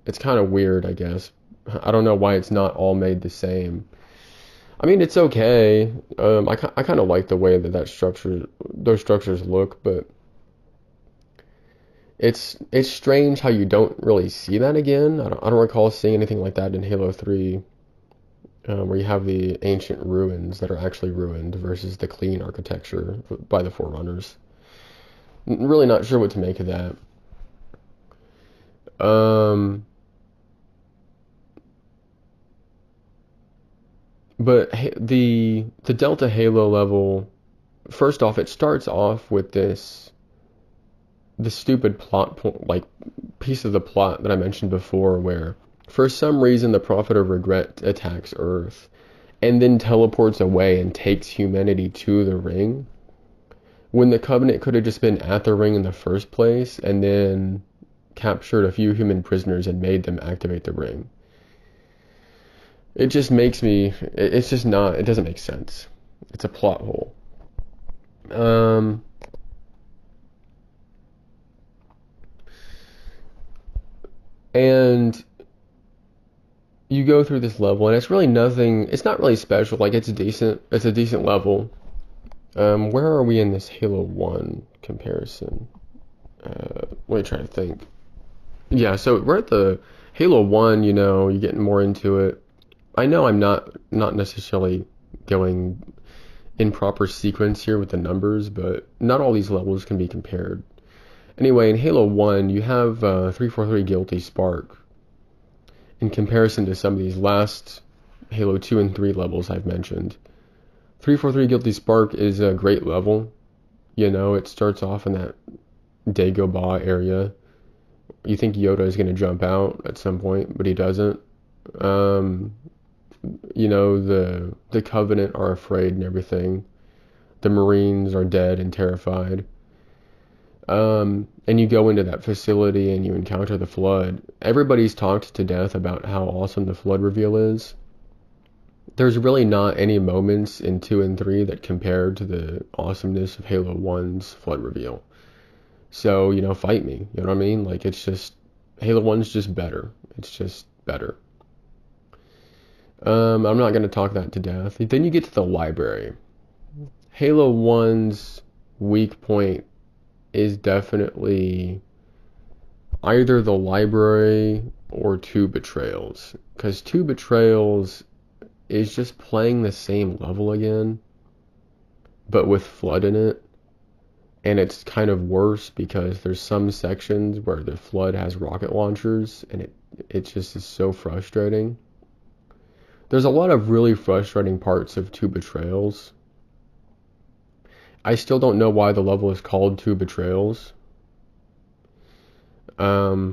It's kind of weird, I guess. I don't know why it's not all made the same. I mean, it's okay. I kind of like the way those structures look, but it's strange how you don't really see that again. I don't recall seeing anything like that in Halo 3, where you have the ancient ruins that are actually ruined versus the clean architecture by the Forerunners. Really not sure what to make of that. But the Delta Halo level first off, it starts off with the stupid like piece of the plot that I mentioned before, where for some reason the Prophet of Regret attacks Earth and then teleports away and takes humanity to the ring, when the Covenant could have just been at the ring in the first place and then captured a few human prisoners and made them activate the ring. It just makes me, it's just not, it doesn't make sense. It's a plot hole. And you go through this level, and it's really nothing, it's not really special. Like, it's a decent level. Where are we in this Halo 1 comparison? Let me try to think. Yeah, so we're at the Halo 1, you're getting more into it. I know I'm not necessarily going in proper sequence here with the numbers, but not all these levels can be compared. Anyway, in Halo 1, you have 343 Guilty Spark in comparison to some of these last Halo 2 and 3 levels I've mentioned. 343 Guilty Spark is a great level. It starts off in that Dagobah area. You think Yoda is going to jump out at some point, but he doesn't. The Covenant are afraid and everything. The Marines are dead and terrified. And you go into that facility and you encounter the Flood. Everybody's talked to death about how awesome the Flood reveal is. There's really not any moments in 2 and 3 that compare to the awesomeness of Halo 1's Flood reveal. So, fight me. You know what I mean? Like, it's just, Halo 1's just better. It's just better. I'm not going to talk that to death. Then you get to the library. Halo 1's weak point is definitely either the library or 2 Betrayals. Because 2 Betrayals is just playing the same level again, but with Flood in it. And it's kind of worse because there's some sections where the Flood has rocket launchers, and it just is so frustrating. There's a lot of really frustrating parts of 2 Betrayals. I still don't know why the level is called 2 Betrayals. But,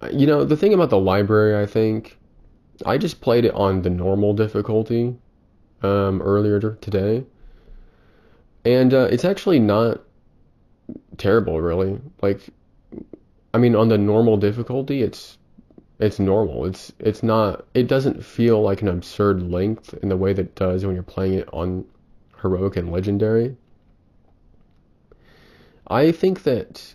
the thing about the library, I think, I just played it on the normal difficulty earlier today. And it's actually not terrible, really. Like, I mean, on the normal difficulty, it's normal. It's not. It doesn't feel like an absurd length in the way that it does when you're playing it on heroic and legendary. I think that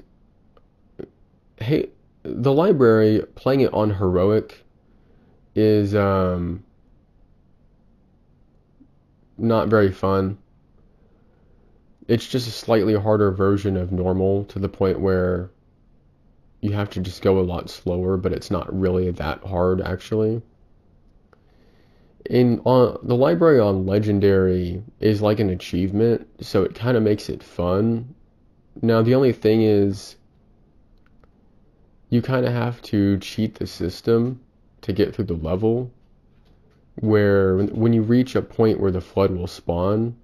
the library, playing it on heroic is not very fun. It's just a slightly harder version of normal, to the point where you have to just go a lot slower, but it's not really that hard, actually. The library on legendary is like an achievement, so it kind of makes it fun. Now, the only thing is, you kind of have to cheat the system to get through the level, where when you reach a point where the Flood will spawn,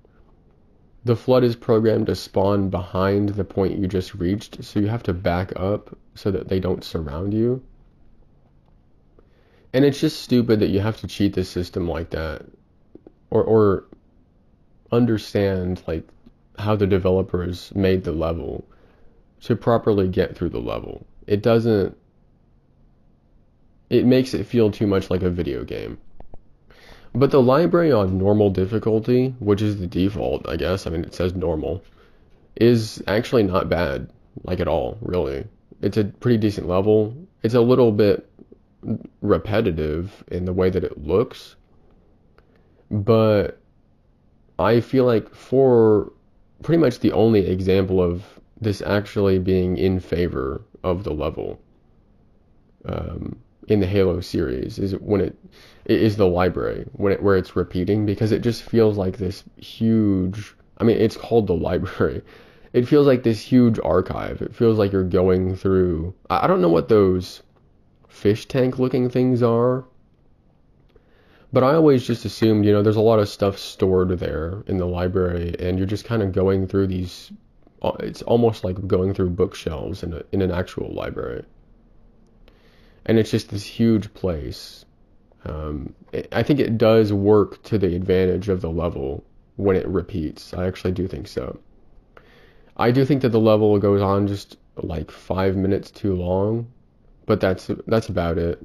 the Flood is programmed to spawn behind the point you just reached, so you have to back up so that they don't surround you. And it's just stupid that you have to cheat the system like that, or understand like how the developers made the level to properly get through the level. It makes it feel too much like a video game. But the library on normal difficulty, which is the default, I guess, I mean, it says normal, is actually not bad, like, at all, really. It's a pretty decent level. It's a little bit repetitive in the way that it looks, but I feel like for pretty much the only example of this actually being in favor of the level in the Halo series is when it is the library, where it's repeating, because it just feels like this huge, I mean, it's called the library. It feels like this huge archive. It feels like you're going through, I don't know what those fish tank looking things are, But I always just assumed, there's a lot of stuff stored there in the library, and you're just kind of going through these. It's almost like going through bookshelves in an actual library, and it's just this huge place. I think it does work to the advantage of the level when it repeats. I actually do think so. I do think that the level goes on just like 5 minutes too long, but that's about it.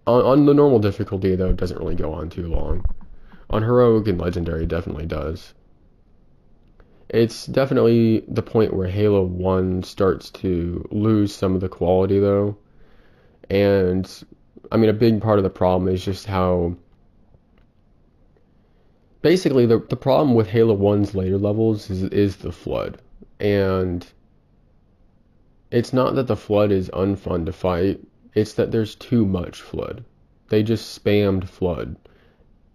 On the normal difficulty, though, it doesn't really go on too long. On heroic and legendary, it definitely does. It's definitely the point where Halo 1 starts to lose some of the quality, though. And, I mean, a big part of the problem is just how... Basically, the problem with Halo 1's later levels is the Flood. And it's not that the Flood is unfun to fight, it's that there's too much Flood. They just spammed Flood.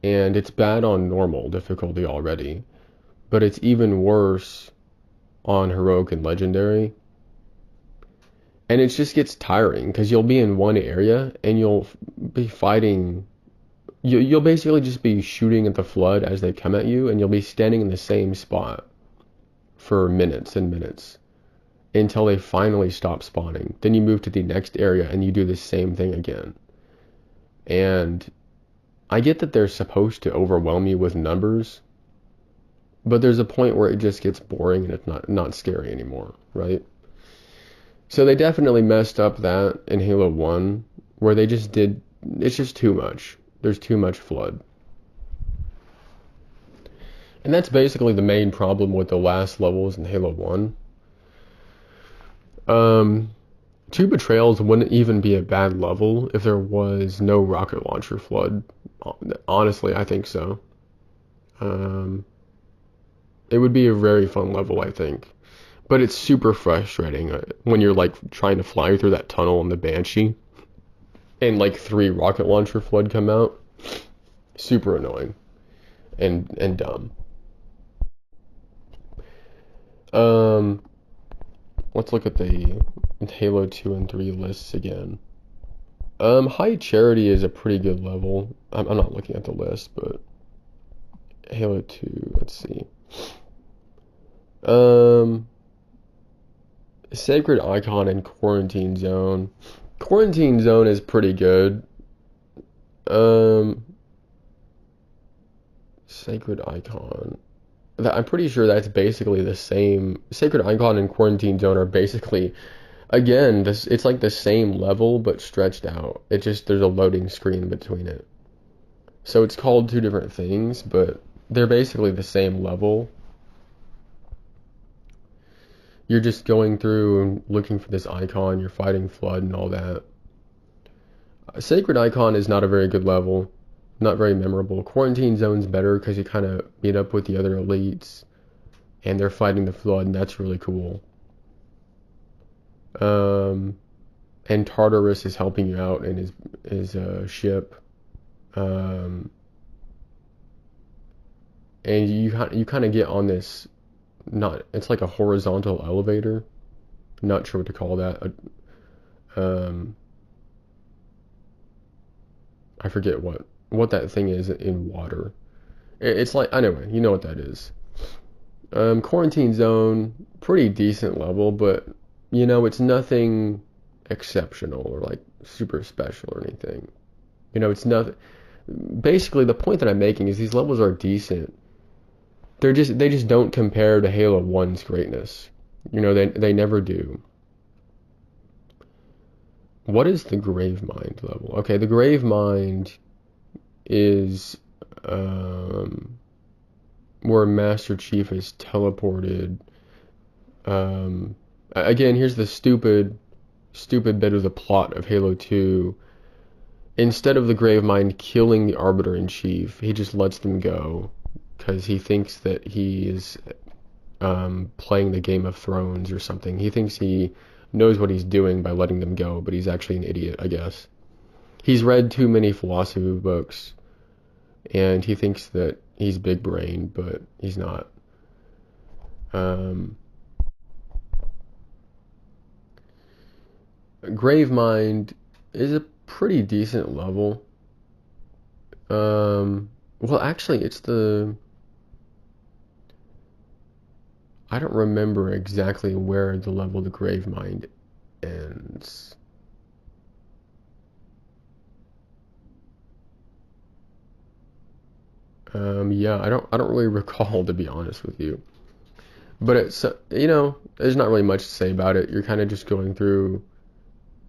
And it's bad on normal difficulty already. But it's even worse on heroic and legendary. And it just gets tiring because you'll be in one area and you'll be fighting. You'll basically just be shooting at the Flood as they come at you, and you'll be standing in the same spot for minutes and minutes until they finally stop spawning. Then you move to the next area and you do the same thing again. And I get that they're supposed to overwhelm you with numbers, but there's a point where it just gets boring and it's not scary anymore, right? So they definitely messed up that in Halo 1, where they just did, it's just too much. There's too much Flood. And that's basically the main problem with the last levels in Halo 1. Two Betrayals wouldn't even be a bad level if there was no rocket launcher Flood. Honestly, I think so. It would be a very fun level, I think. But it's super frustrating when you're like trying to fly through that tunnel in the Banshee and like 3 rocket launcher Flood come out. Super annoying and dumb. Let's look at the Halo 2 and 3 lists again. High Charity is a pretty good level. I'm not looking at the list, but Halo 2, let's see. Sacred Icon and Quarantine Zone. Quarantine Zone is pretty good. Sacred Icon. I'm pretty sure that's basically the same. Sacred Icon and Quarantine Zone are basically, again, it's like the same level but stretched out. It just, there's a loading screen between it. So it's called 2 different things, but they're basically the same level. You're just going through and looking for this icon, you're fighting Flood and all that. Sacred Icon is not a very good level, not very memorable. Quarantine Zone's better because you kind of meet up with the other elites and they're fighting the Flood, and that's really cool. And Tartarus is helping you out in his ship. And you kind of get on this, it's like a horizontal elevator. Not sure what to call that. I forget what that thing is in water. It's like, anyway, you know what that is. Quarantine Zone, pretty decent level, but it's nothing exceptional or like super special or anything. It's nothing. Basically, the point that I'm making is these levels are decent. They just don't compare to Halo 1's greatness. They never do. What is the Gravemind level? Okay, the Gravemind is where Master Chief is teleported. Again, here's the stupid bit of the plot of Halo 2. Instead of the Gravemind killing the Arbiter-in-Chief, he just lets them go because he thinks that he is playing the Game of Thrones or something. He thinks he knows what he's doing by letting them go, but he's actually an idiot, I guess. He's read too many philosophy books, and he thinks that he's big brain, but he's not. Gravemind is a pretty decent level. Well, actually, I don't remember exactly where the level the Grave Mind ends. Yeah, I don't really recall, to be honest with you. But it's, there's not really much to say about it. You're kind of just going through.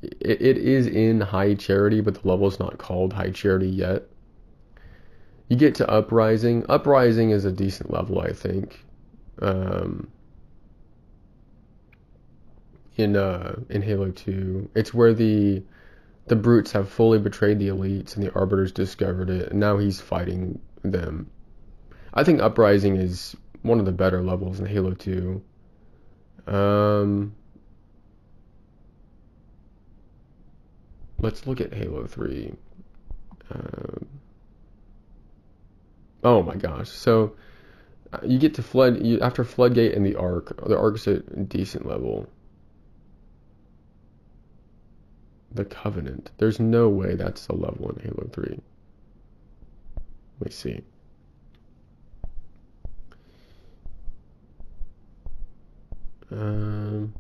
It is in High Charity, but the level's not called High Charity yet. You get to Uprising. Uprising is a decent level, I think. Um, in Halo 2, it's where the brutes have fully betrayed the elites, and the Arbiters discovered it, and now he's fighting them. I think Uprising is one of the better levels in Halo 2. Um, let's look at Halo 3. Um, oh my gosh. So you get to after Floodgate and the Ark. The Ark's a decent level. The Covenant. There's no way that's a level in Halo 3. Let me see. Um,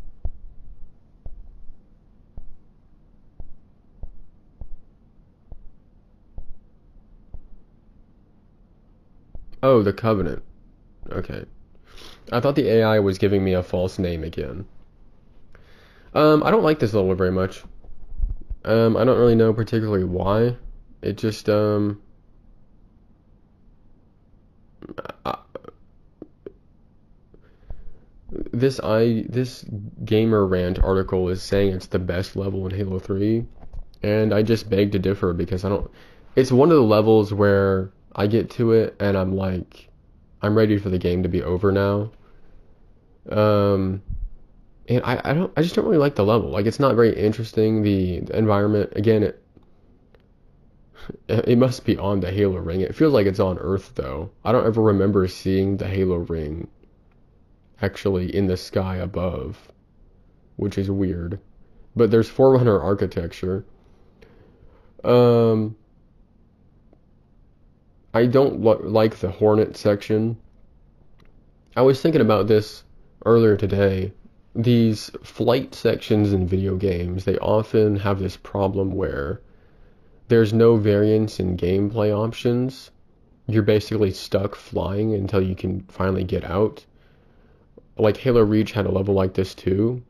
oh, the Covenant. Okay. I thought the AI was giving me a false name again. I don't like this level very much. I don't really know particularly why. It just, I, this Gamer Rant article is saying it's the best level in Halo 3, and I just beg to differ because I don't. It's one of the levels where I get to it and I'm like, I'm ready for the game to be over now. Um, and I just don't really like the level. Like, it's not very interesting. The environment, again, it must be on the Halo ring. It feels like it's on Earth though. I don't ever remember seeing the Halo ring actually in the sky above, which is weird. But there's Forerunner architecture. Um, I don't like the Hornet section. I was thinking about this earlier today. These flight sections in video games, they often have this problem where there's no variance in gameplay options. You're basically stuck flying until you can finally get out. Like Halo Reach had a level like this too,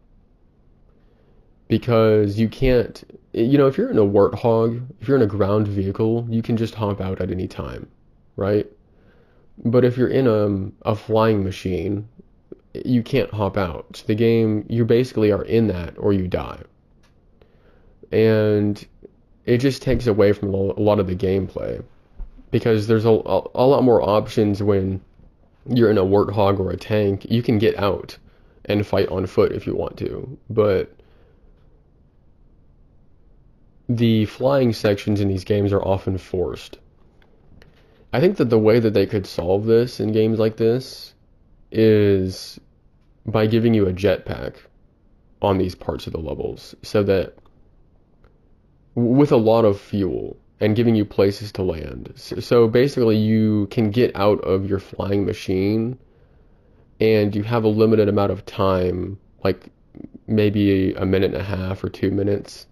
because you can't, if you're in a Warthog, if you're in a ground vehicle, you can just hop out at any time, right? But if you're in a flying machine, you can't hop out. So the game, you basically are in that or you die. And it just takes away from a lot of the gameplay because there's a lot more options when you're in a Warthog or a tank. You can get out and fight on foot if you want to, but the flying sections in these games are often forced. I think that the way that they could solve this in games like this is by giving you a jetpack on these parts of the levels so that with a lot of fuel and giving you places to land. So basically you can get out of your flying machine and you have a limited amount of time, like maybe a minute and a half or 2 minutes,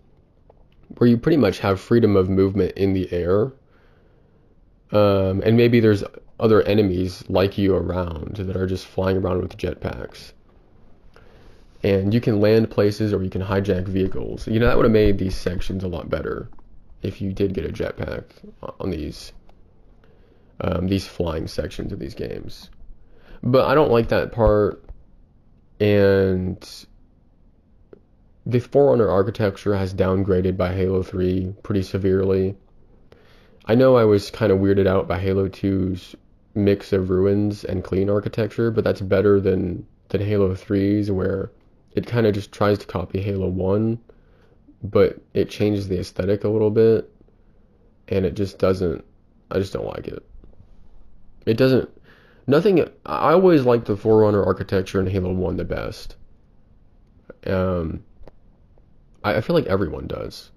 where you pretty much have freedom of movement in the air. And maybe there's other enemies like you around that are just flying around with jetpacks. And you can land places or you can hijack vehicles. That would have made these sections a lot better if you did get a jetpack on these flying sections of these games. But I don't like that part, and the Forerunner architecture has downgraded by Halo 3 pretty severely. I know I was kind of weirded out by Halo 2's mix of ruins and clean architecture, but that's better than Halo 3's, where it kind of just tries to copy Halo 1, but it changes the aesthetic a little bit, and it just doesn't, I just don't like it. It doesn't, nothing, I always liked the Forerunner architecture in Halo 1 the best. I feel like everyone does.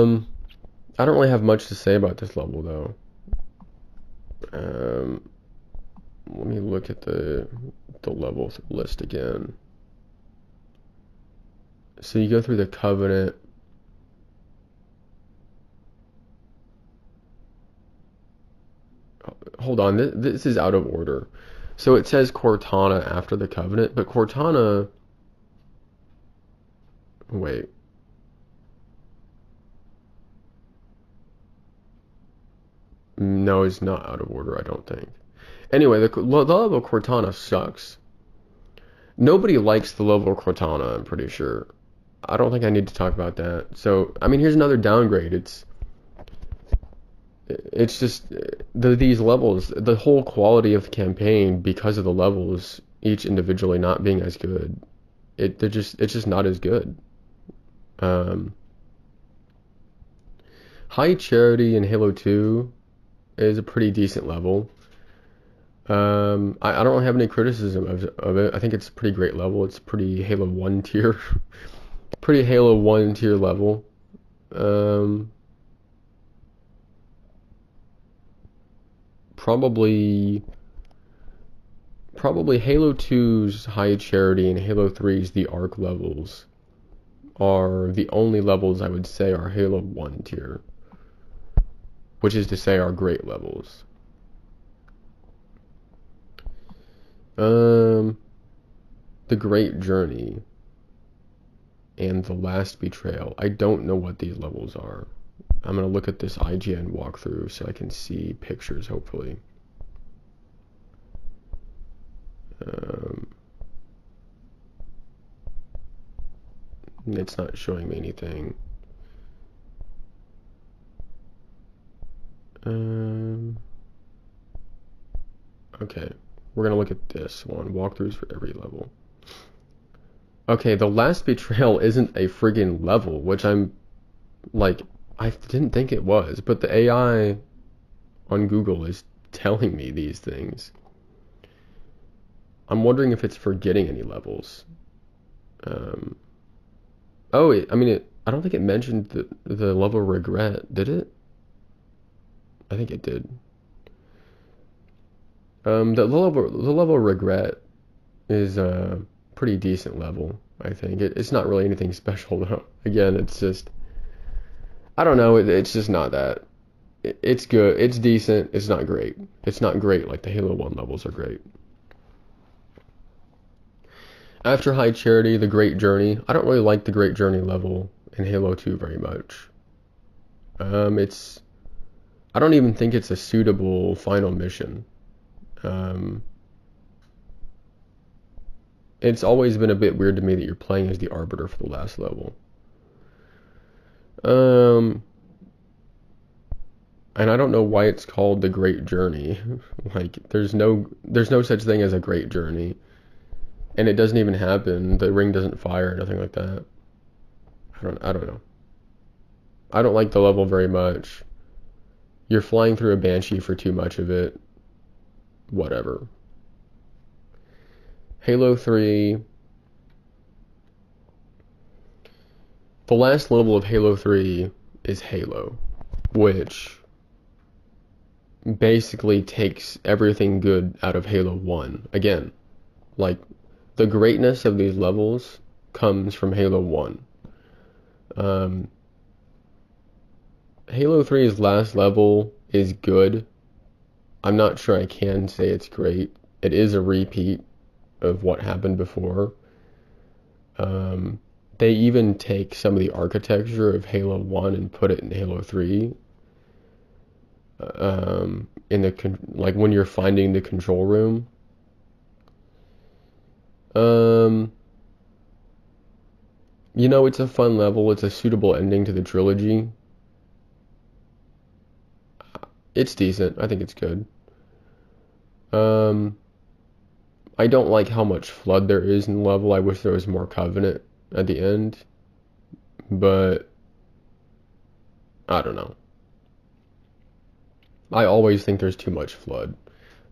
I don't really have much to say about this level though. Um, Let me look at the levels list again. So you go through the Covenant. Hold on, this is out of order. So it says Cortana after the Covenant, but Cortana. Wait. No, it's not out of order, I don't think. Anyway, the level of Cortana sucks. Nobody likes the level of Cortana, I'm pretty sure. I don't think I need to talk about that. So, I mean, here's another downgrade. It's just these levels, the whole quality of the campaign because of the levels each individually not being as good. It's just not as good. Um, High Charity in Halo 2 is a pretty decent level. I don't really have any criticism of it. I think it's a pretty great level. It's pretty Halo 1 tier. Pretty Halo 1 tier level. Um, probably Halo 2's High Charity and Halo 3's the Arc levels are the only levels I would say are Halo 1 tier, which is to say are great levels. The Great Journey and The Last Betrayal. I don't know what these levels are. I'm going to look at this IGN walkthrough so I can see pictures, hopefully. It's not showing me anything. Okay, we're going to look at this one. Walkthroughs for every level. Okay, The Last Betrayal isn't a friggin' level, which I'm like, I didn't think it was, but the AI on Google is telling me these things. I'm wondering if it's forgetting any levels. I don't think it mentioned the level of regret, did it? I think it did. The level of regret is a pretty decent level, I think. It's not really anything special though. Again, it's just, I don't know, it's just not that. It's good, it's decent, it's not great. It's not great like the Halo 1 levels are great. After High Charity, The Great Journey. I don't really like the Great Journey level in Halo 2 very much. I don't even think it's a suitable final mission. It's always been a bit weird to me that you're playing as the Arbiter for the last level. And I don't know why it's called The Great Journey. Like, there's no such thing as a great journey. And it doesn't even happen. The ring doesn't fire, nothing like that. I don't know. I don't like the level very much. You're flying through a Banshee for too much of it. Whatever. Halo 3. The last level of Halo 3 is Halo, which basically takes everything good out of Halo 1. Again, like, the greatness of these levels comes from Halo 1. Halo 3's last level is good. I'm not sure I can say it's great. It is a repeat of what happened before. They even take some of the architecture of Halo 1 and put it in Halo 3. Like when you're finding the control room. It's a fun level. It's a suitable ending to the trilogy. It's decent. I think it's good. I don't like how much flood there is in the level. I wish there was more Covenant at the end. But I don't know. I always think there's too much flood.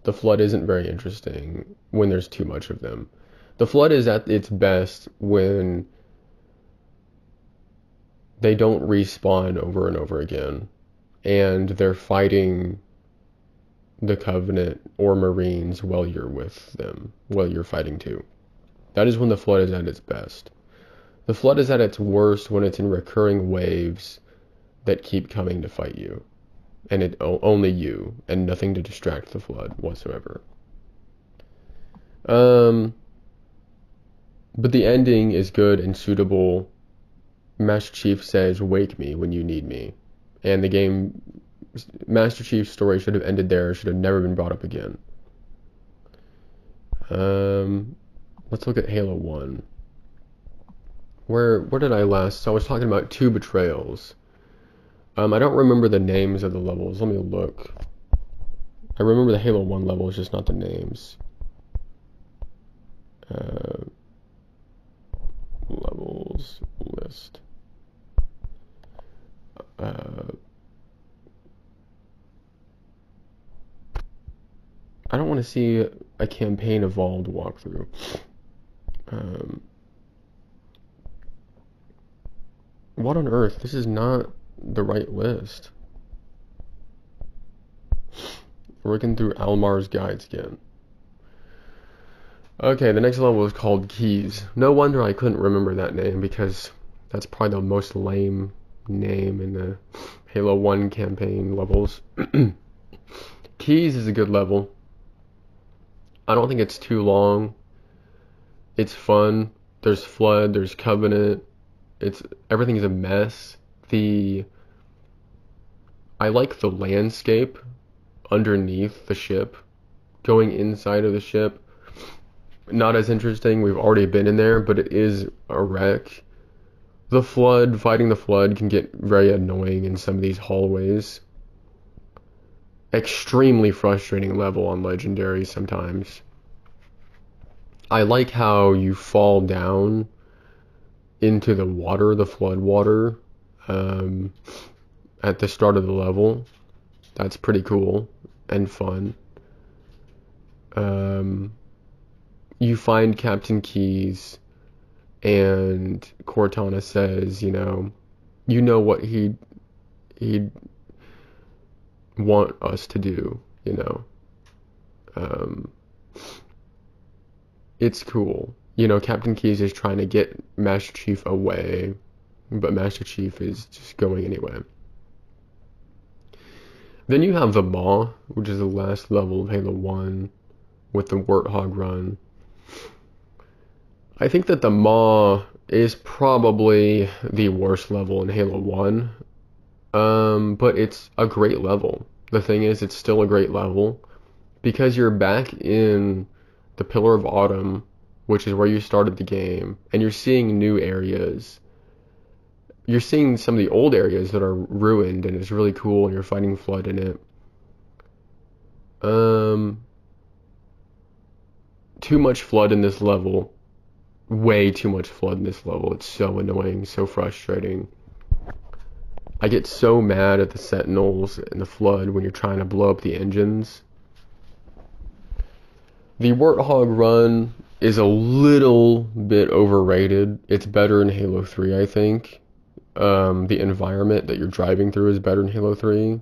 The flood isn't very interesting when there's too much of them. The flood is at its best when they don't respawn over and over again, and they're fighting the Covenant or Marines while you're with them, while you're fighting too. That is when the Flood is at its best. The Flood is at its worst when it's in recurring waves that keep coming to fight you, and only you, and nothing to distract the Flood whatsoever. But the ending is good and suitable. Master Chief says, "Wake me when you need me," and the game, Master Chief's story should have ended there. Should have never been brought up again. Let's look at Halo 1. Where did I last? So I was talking about 2 betrayals. I don't remember the names of the levels. Let me look. I remember the Halo 1 levels, just not the names. Levels list. I don't want to see a campaign evolved walkthrough. What on earth? This is not the right list. We're looking through Almar's guides again. Okay, the next level is called Keys. No wonder I couldn't remember that name, because that's probably the most lame name in the Halo 1 campaign levels. Keys is a good level. I don't think it's too long. It's fun. There's Flood, there's Covenant. Everything's a mess. I like the landscape underneath the ship. Going inside of the ship, not as interesting. We've already been in there, but it is a wreck. The Flood, fighting the Flood can get very annoying in some of these hallways. Extremely frustrating level on Legendary sometimes. I like how you fall down into the water, the Flood water, at the start of the level. That's pretty cool and fun. You find Captain Keyes, and Cortana says, you know what he'd want us to do, It's cool. Captain Keyes is trying to get Master Chief away, but Master Chief is just going anyway. Then you have the Maw, which is the last level of Halo 1 with the Warthog run. I think that the Maw is probably the worst level in Halo 1, but it's a great level. The thing is, it's still a great level because you're back in the Pillar of Autumn, which is where you started the game, and you're seeing new areas. You're seeing some of the old areas that are ruined, and it's really cool, and you're fighting Flood in it. Too much Flood in this level. Way too much Flood in this level. It's so annoying, so frustrating. I get so mad at the Sentinels and the Flood when you're trying to blow up the engines. The Warthog run is a little bit overrated. It's better in Halo 3, I think. The environment that you're driving through is better in Halo 3.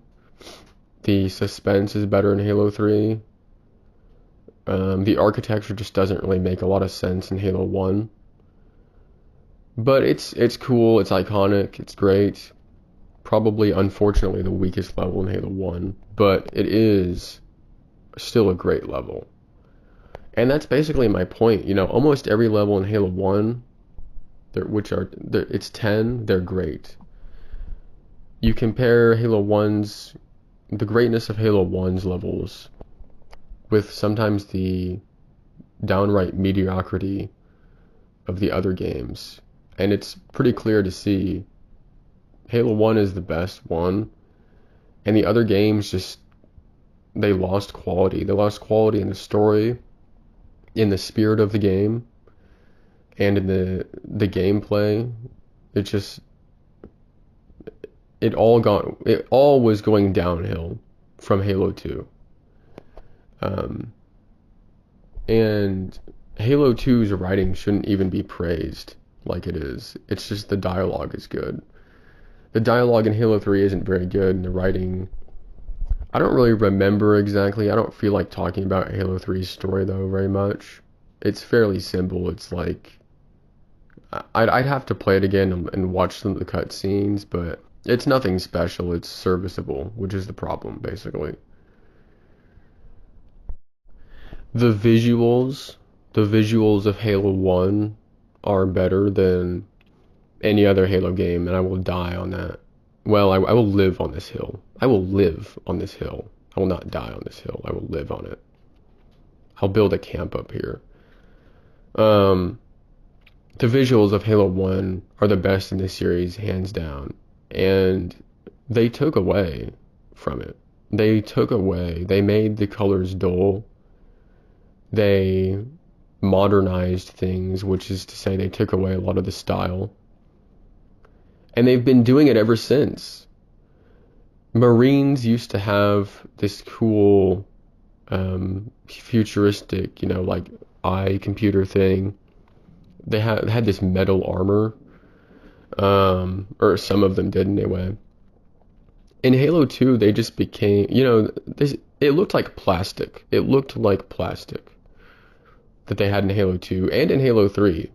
The suspense is better in Halo 3. The architecture just doesn't really make a lot of sense in Halo 1. But it's cool, it's iconic, it's great. Probably, unfortunately, the weakest level in Halo 1. But it is still a great level. And that's basically my point. Almost every level in Halo 1, it's 10, they're great. You compare the greatness of Halo 1's levels with sometimes the downright mediocrity of the other games, and it's pretty clear to see Halo 1 is the best one, and the other games they lost quality. They lost quality in the story, in the spirit of the game, and in the gameplay. It all was going downhill from Halo 2. And Halo 2's writing shouldn't even be praised like it is. It's just the dialogue is good. The dialogue in Halo 3 isn't very good, and the writing, I don't really remember exactly. I don't feel like talking about Halo 3's story though very much. It's fairly simple. It's like I'd have to play it again and watch some of the cutscenes, but it's nothing special. It's serviceable, which is the problem basically. The visuals, the visuals of Halo 1 are better than any other Halo game, and I will die on that. Well, I will live on this hill. I will live on this hill. I will not die on this hill. I will live on it. I'll build a camp up here. Um, the visuals of Halo 1 are the best in the series, hands down. And they took away from it. They made the colors dull. They modernized things, which is to say they took away a lot of the style. And they've been doing it ever since. Marines used to have this cool, futuristic, like eye computer thing. They had this metal armor, or some of them did anyway. In Halo 2, they just became, it looked like plastic. It looked like plastic that they had in Halo 2 and in Halo 3.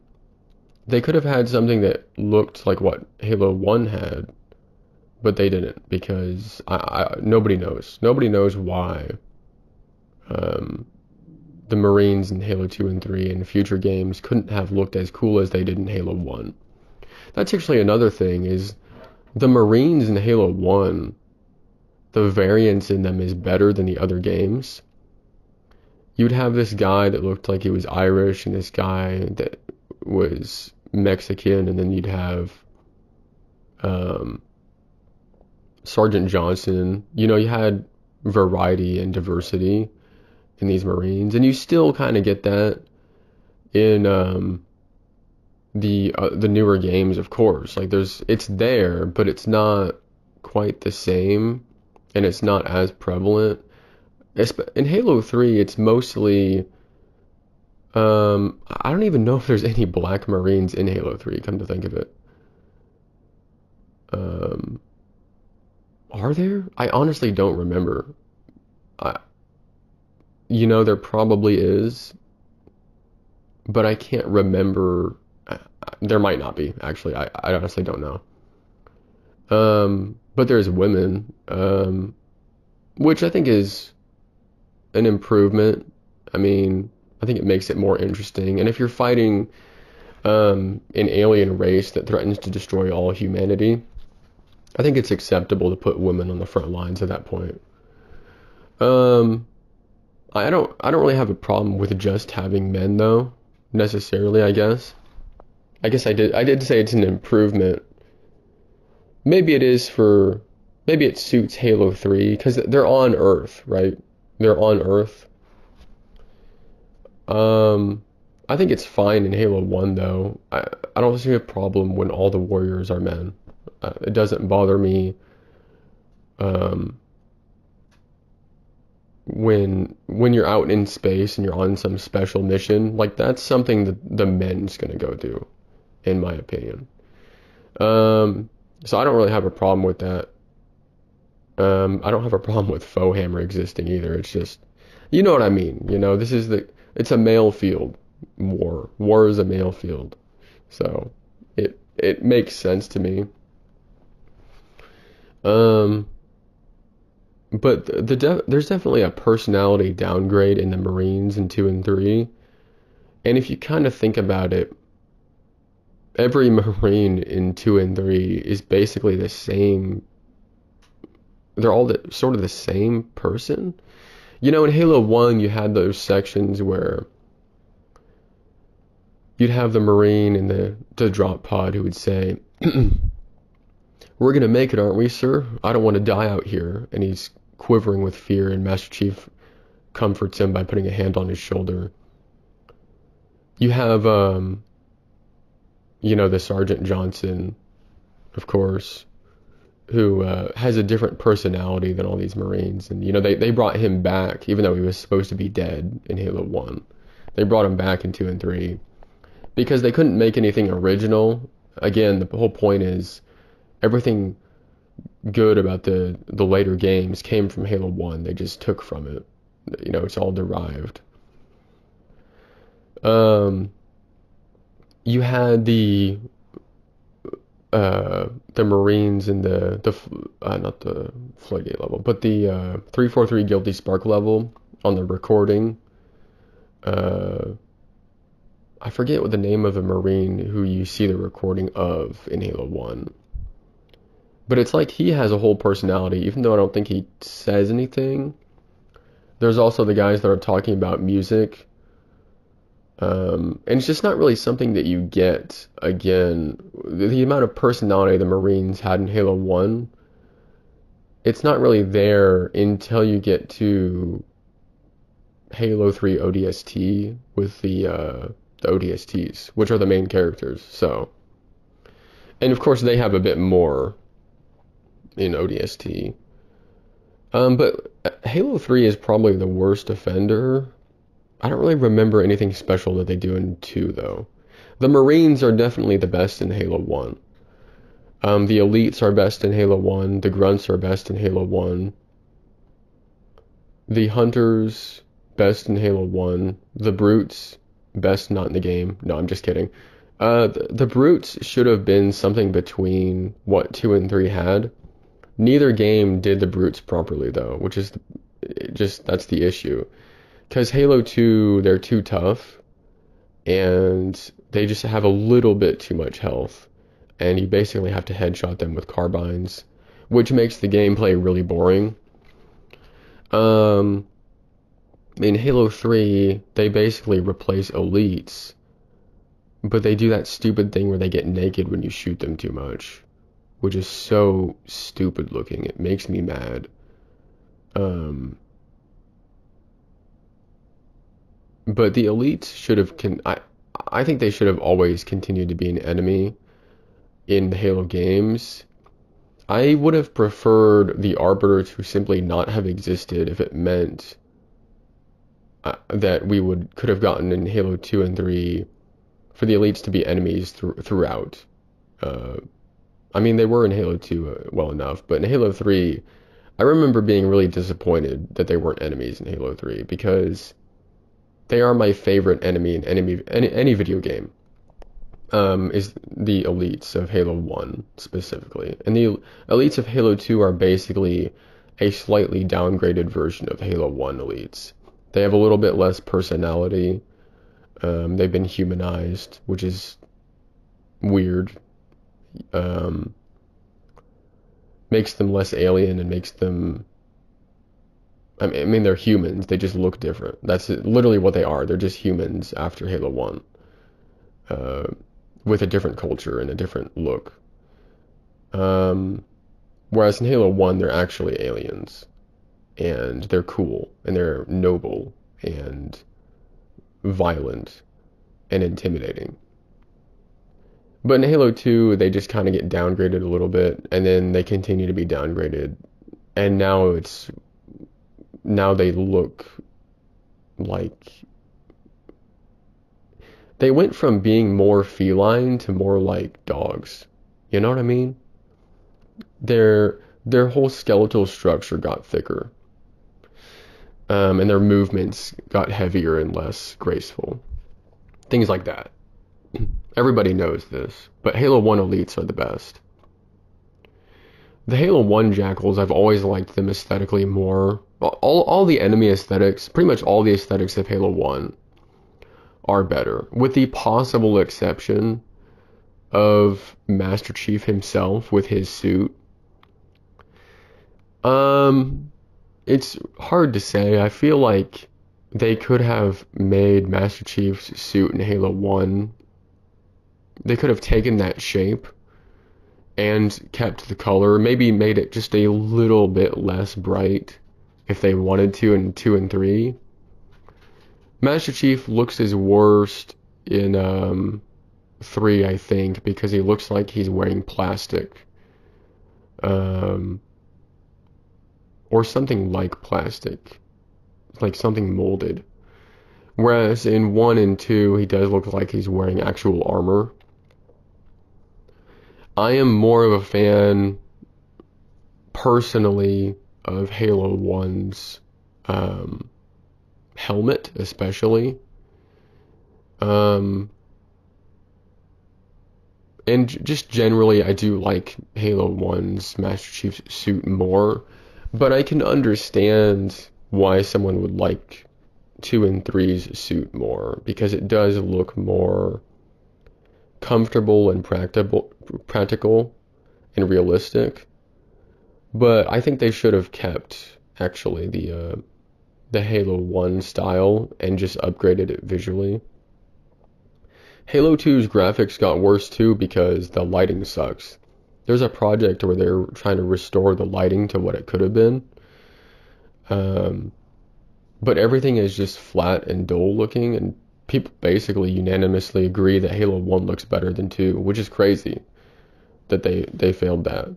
They could have had something that looked like what Halo 1 had, but they didn't because nobody knows. Nobody knows why the Marines in Halo 2 and 3 and future games couldn't have looked as cool as they did in Halo 1. That's actually another thing is the Marines in Halo 1, the variance in them is better than the other games. You'd have this guy that looked like he was Irish and this guy that was Mexican, and then you'd have Sergeant Johnson. You had variety and diversity in these Marines, and you still kind of get that in the newer games, of course. Like it's there, but it's not quite the same, and it's not as prevalent. In Halo 3, it's mostly I don't even know if there's any black Marines in Halo 3, come to think of it. Are there? I honestly don't remember. I, there probably is, but I can't remember. There might not be, actually. I honestly don't know. But there's women, which I think is an improvement. I mean, I think it makes it more interesting. And if you're fighting an alien race that threatens to destroy all humanity, I think it's acceptable to put women on the front lines at that point. I don't really have a problem with just having men though, necessarily, I guess. I did say it's an improvement. Maybe it suits Halo 3 because they're on Earth, right? They're on Earth. I think it's fine in Halo 1 though. I don't see a problem when all the warriors are men. It doesn't bother me when you're out in space and you're on some special mission. Like that's something that the men's gonna go do, in my opinion. So I don't really have a problem with that. I don't have a problem with faux hammer existing either. It's just, you know what I mean. It's a male field. War is a male field. So it makes sense to me. But there's definitely a personality downgrade in the Marines in 2 and 3. And if you kind of think about it, every Marine in 2 and 3 is basically the same. They're all sort of the same person. In Halo 1, you had those sections where you'd have the Marine in the drop pod who would say, "We're gonna make it, aren't we, sir? I don't want to die out here." And he's quivering with fear, and Master Chief comforts him by putting a hand on his shoulder. You have, the Sergeant Johnson, of course, who has a different personality than all these Marines. And, they brought him back, even though he was supposed to be dead in Halo 1. They brought him back in 2 and 3 because they couldn't make anything original. Again, the whole point is everything good about the later games came from Halo 1. They just took from it. You know, it's all derived. Um, you had the Marines in the not the Floodgate level, but the 343 Guilty Spark level on the recording. Uh, I forget what the name of the Marine who you see the recording of in Halo 1. But it's like he has a whole personality, even though I don't think he says anything. There's also the guys that are talking about music. And it's just not really something that you get again. The amount of personality the Marines had in Halo 1, it's not really there until you get to Halo 3 ODST with the ODSTs, which are the main characters. So, and of course they have a bit more in ODST. But Halo 3 is probably the worst offender. I don't really remember anything special that they do in 2, though. The Marines are definitely the best in Halo 1. The Elites are best in Halo 1. The Grunts are best in Halo 1. The Hunters, best in Halo 1. The Brutes, best not in the game. No, I'm just kidding. The Brutes should have been something between what 2 and 3 had. Neither game did the Brutes properly, though, which is that's the issue. Because Halo 2, they're too tough, and they just have a little bit too much health, and you basically have to headshot them with carbines, which makes the gameplay really boring. In Halo 3, they basically replace elites, but they do that stupid thing where they get naked when you shoot them too much, which is so stupid looking. It makes me mad. But the elites should have I think they should have always continued to be an enemy in the Halo games. I would have preferred the Arbiter to simply not have existed if it meant that we could have gotten in Halo 2 and 3 for the elites to be enemies throughout. I mean, they were in Halo 2 well enough, but in Halo 3, I remember being really disappointed that they weren't enemies in Halo 3 because they are my favorite enemy in any video game. Is the elites of Halo 1 specifically. And the elites of Halo 2 are basically a slightly downgraded version of Halo 1 elites. They have a little bit less personality. They've been humanized, which is weird. Makes them less alien and makes them... I mean, they're humans. They just look different. That's literally what they are. They're just humans after Halo 1. With a different culture and a different look. Whereas in Halo 1, they're actually aliens. And they're cool. And they're noble. And violent. And intimidating. But in Halo 2, they just kind of get downgraded a little bit. And then they continue to be downgraded. And now they look like they went from being more feline to more like dogs. You know what I mean? Their whole skeletal structure got thicker. And their movements got heavier and less graceful. Things like that. Everybody knows this, but Halo 1 elites are the best. The Halo 1 Jackals, I've always liked them aesthetically more. All the enemy aesthetics, pretty much all the aesthetics of Halo 1 are better, with the possible exception of Master Chief himself with his suit. It's hard to say. I feel like they could have made Master Chief's suit in Halo 1. They could have taken that shape and kept the color, maybe made it just a little bit less bright if they wanted to in 2 and 3. Master Chief looks his worst in 3, I think, because he looks like he's wearing plastic. Or something like plastic. Like something molded. Whereas in 1 and 2, he does look like he's wearing actual armor. I am more of a fan personally of Halo 1's helmet, especially. Um, and just generally, I do like Halo 1's Master Chief's suit more, but I can understand why someone would like 2 and three's suit more, because it does look more comfortable and practical and realistic. But I think they should have kept actually the Halo 1 style and just upgraded it visually. Halo 2's graphics got worse too because the lighting sucks. There's a project where they're trying to restore the lighting to what it could have been. Um, but everything is just flat and dull looking, and people basically unanimously agree that Halo 1 looks better than 2, which is crazy that they failed that.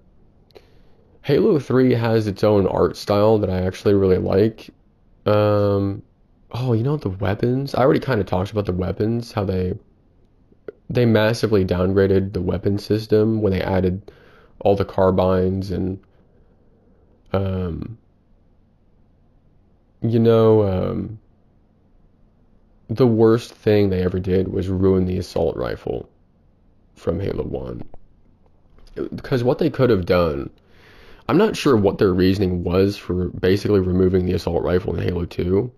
Halo 3 has its own art style that I actually really like. Um, oh, the weapons? I already kind of talked about the weapons, how they massively downgraded the weapon system when they added all the carbines and um, you know, the worst thing they ever did was ruin the assault rifle from Halo 1. Because what they could have done, I'm not sure what their reasoning was for basically removing the assault rifle in Halo 2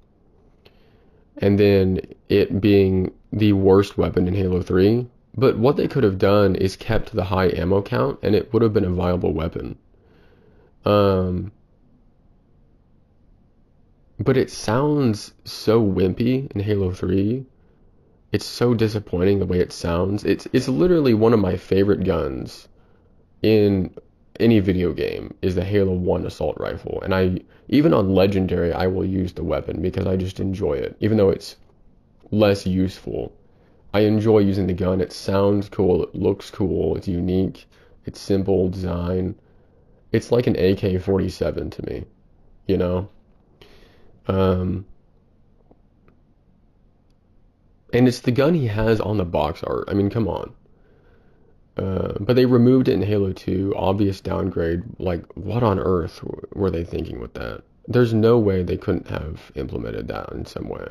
and then it being the worst weapon in Halo 3. But what they could have done is kept the high ammo count and it would have been a viable weapon. Um, but it sounds so wimpy in Halo 3. It's so disappointing the way it sounds. It's literally one of my favorite guns in any video game is the Halo 1 assault rifle. And I even on legendary I will use the weapon because I just enjoy it. Even though it's less useful, I enjoy using the gun. It sounds cool, it looks cool, it's unique, it's simple design. It's like an AK-47 to me, you know? Um, and it's the gun he has on the box art. I mean, come on. But they removed it in Halo 2, obvious downgrade. Like, what on earth were they thinking with that? There's no way they couldn't have implemented that in some way.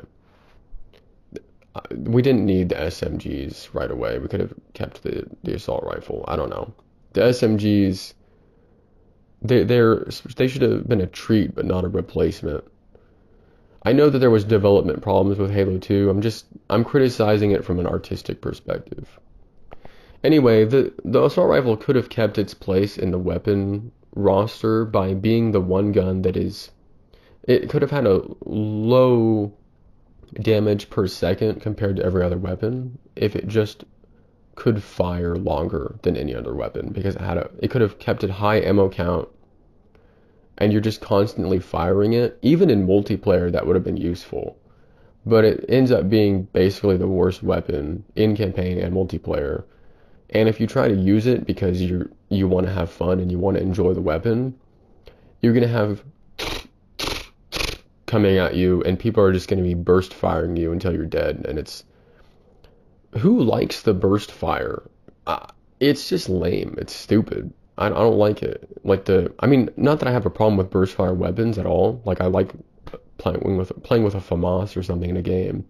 We didn't need the SMGs right away. We could have kept the assault rifle. I don't know. The SMGs, they should have been a treat, but not a replacement. I know that there was development problems with Halo 2. I'm criticizing it from an artistic perspective. Anyway, the assault rifle could have kept its place in the weapon roster by being the one gun that is. It could have had a low damage per second compared to every other weapon if it just could fire longer than any other weapon because it could have kept it high ammo count and you're just constantly firing it. Even in multiplayer that would have been useful. But it ends up being basically the worst weapon in campaign and multiplayer. And if you try to use it because you want to have fun and you want to enjoy the weapon, you're going to have coming at you and people are just going to be burst firing you until you're dead. And who likes the burst fire? It's just lame. It's stupid. I don't like it. I mean, not that I have a problem with burst fire weapons at all. Like I like playing with a FAMAS or something in a game.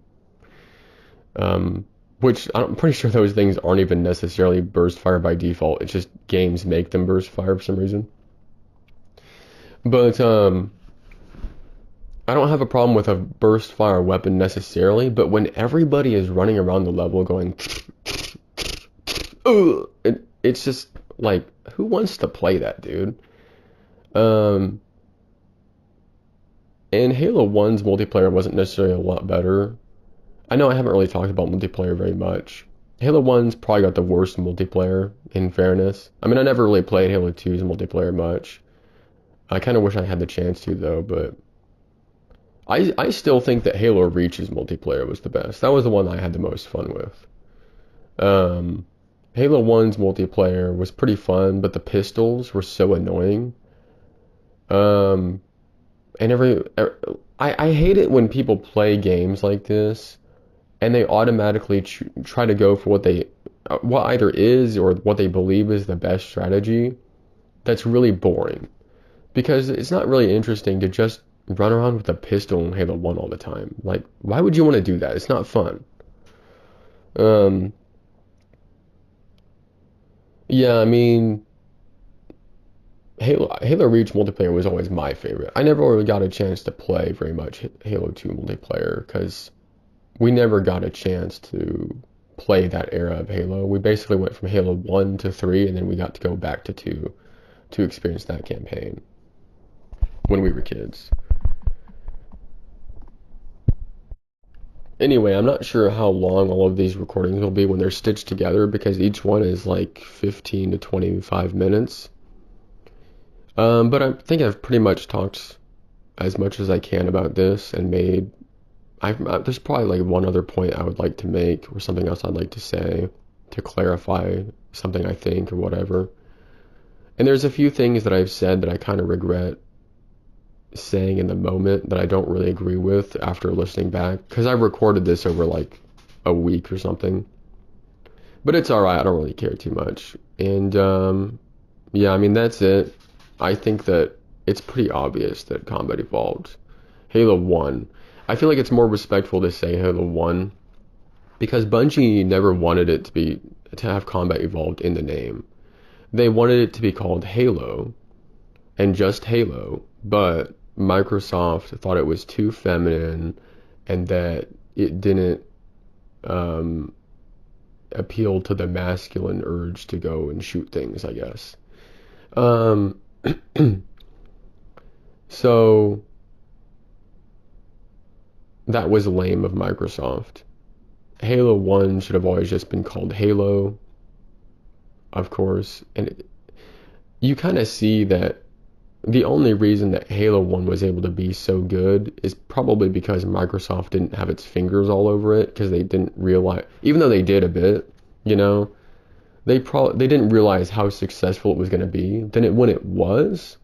Which I'm pretty sure those things aren't even necessarily burst fire by default. It's just games make them burst fire for some reason. But I don't have a problem with a burst fire weapon necessarily, but when everybody is running around the level going it's just like, who wants to play that, dude? And Halo 1's multiplayer wasn't necessarily a lot better. I know I haven't really talked about multiplayer very much. Halo 1's probably got the worst multiplayer, in fairness. I mean, I never really played Halo 2's multiplayer much. I kind of wish I had the chance to, though, but I still think that Halo Reach's multiplayer was the best. That was the one I had the most fun with. Halo 1's multiplayer was pretty fun, but the pistols were so annoying. And I hate it when people play games like this and they automatically try to go for what either is or what they believe is the best strategy. That's really boring. Because it's not really interesting to just run around with a pistol in Halo 1 all the time. Like, why would you want to do that? It's not fun. Um, yeah, I mean, Halo Reach multiplayer was always my favorite. I never really got a chance to play very much Halo 2 multiplayer because we never got a chance to play that era of Halo. We basically went from Halo 1 to 3 and then we got to go back to 2 to experience that campaign when we were kids. Anyway, I'm not sure how long all of these recordings will be when they're stitched together because each one is like 15 to 25 minutes. But I think I've pretty much talked as much as I can about this and made. There's probably like one other point I would like to make or something else I'd like to say to clarify something I think or whatever. And there's a few things that I've said that I kind of regret saying in the moment that I don't really agree with after listening back because I recorded this over like a week or something. But it's alright, I don't really care too much. And yeah, I mean that's it. I think that it's pretty obvious that Combat Evolved. Halo 1. I feel like it's more respectful to say Halo 1 because Bungie never wanted it to have Combat Evolved in the name. They wanted it to be called Halo and just Halo, but Microsoft thought it was too feminine and that it didn't appeal to the masculine urge to go and shoot things, I guess. Um, so that was lame of Microsoft. Halo 1 should have always just been called Halo, of course, and you kind of see that the only reason that Halo 1 was able to be so good is probably because Microsoft didn't have its fingers all over it because they didn't realize, even though they did a bit, you know, they didn't realize how successful it was going to be. When it was,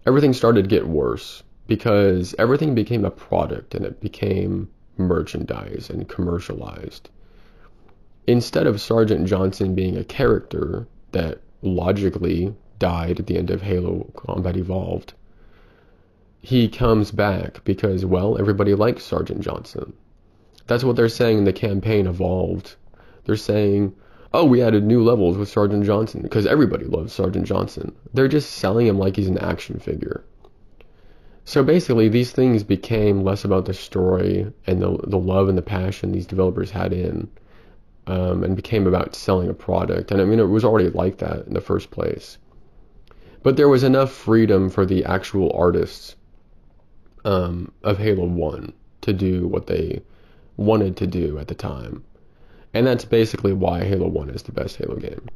everything started to get worse because everything became a product and it became merchandise and commercialized. Instead of Sergeant Johnson being a character that logically died at the end of Halo Combat Evolved, he comes back because, well, everybody likes Sergeant Johnson. That's what they're saying in the campaign Evolved. They're saying, oh, we added new levels with Sergeant Johnson because everybody loves Sergeant Johnson. They're just selling him like he's an action figure. So basically, these things became less about the story and the love and the passion these developers had and became about selling a product. And I mean, it was already like that in the first place. But there was enough freedom for the actual artists of Halo 1 to do what they wanted to do at the time. And that's basically why Halo 1 is the best Halo game.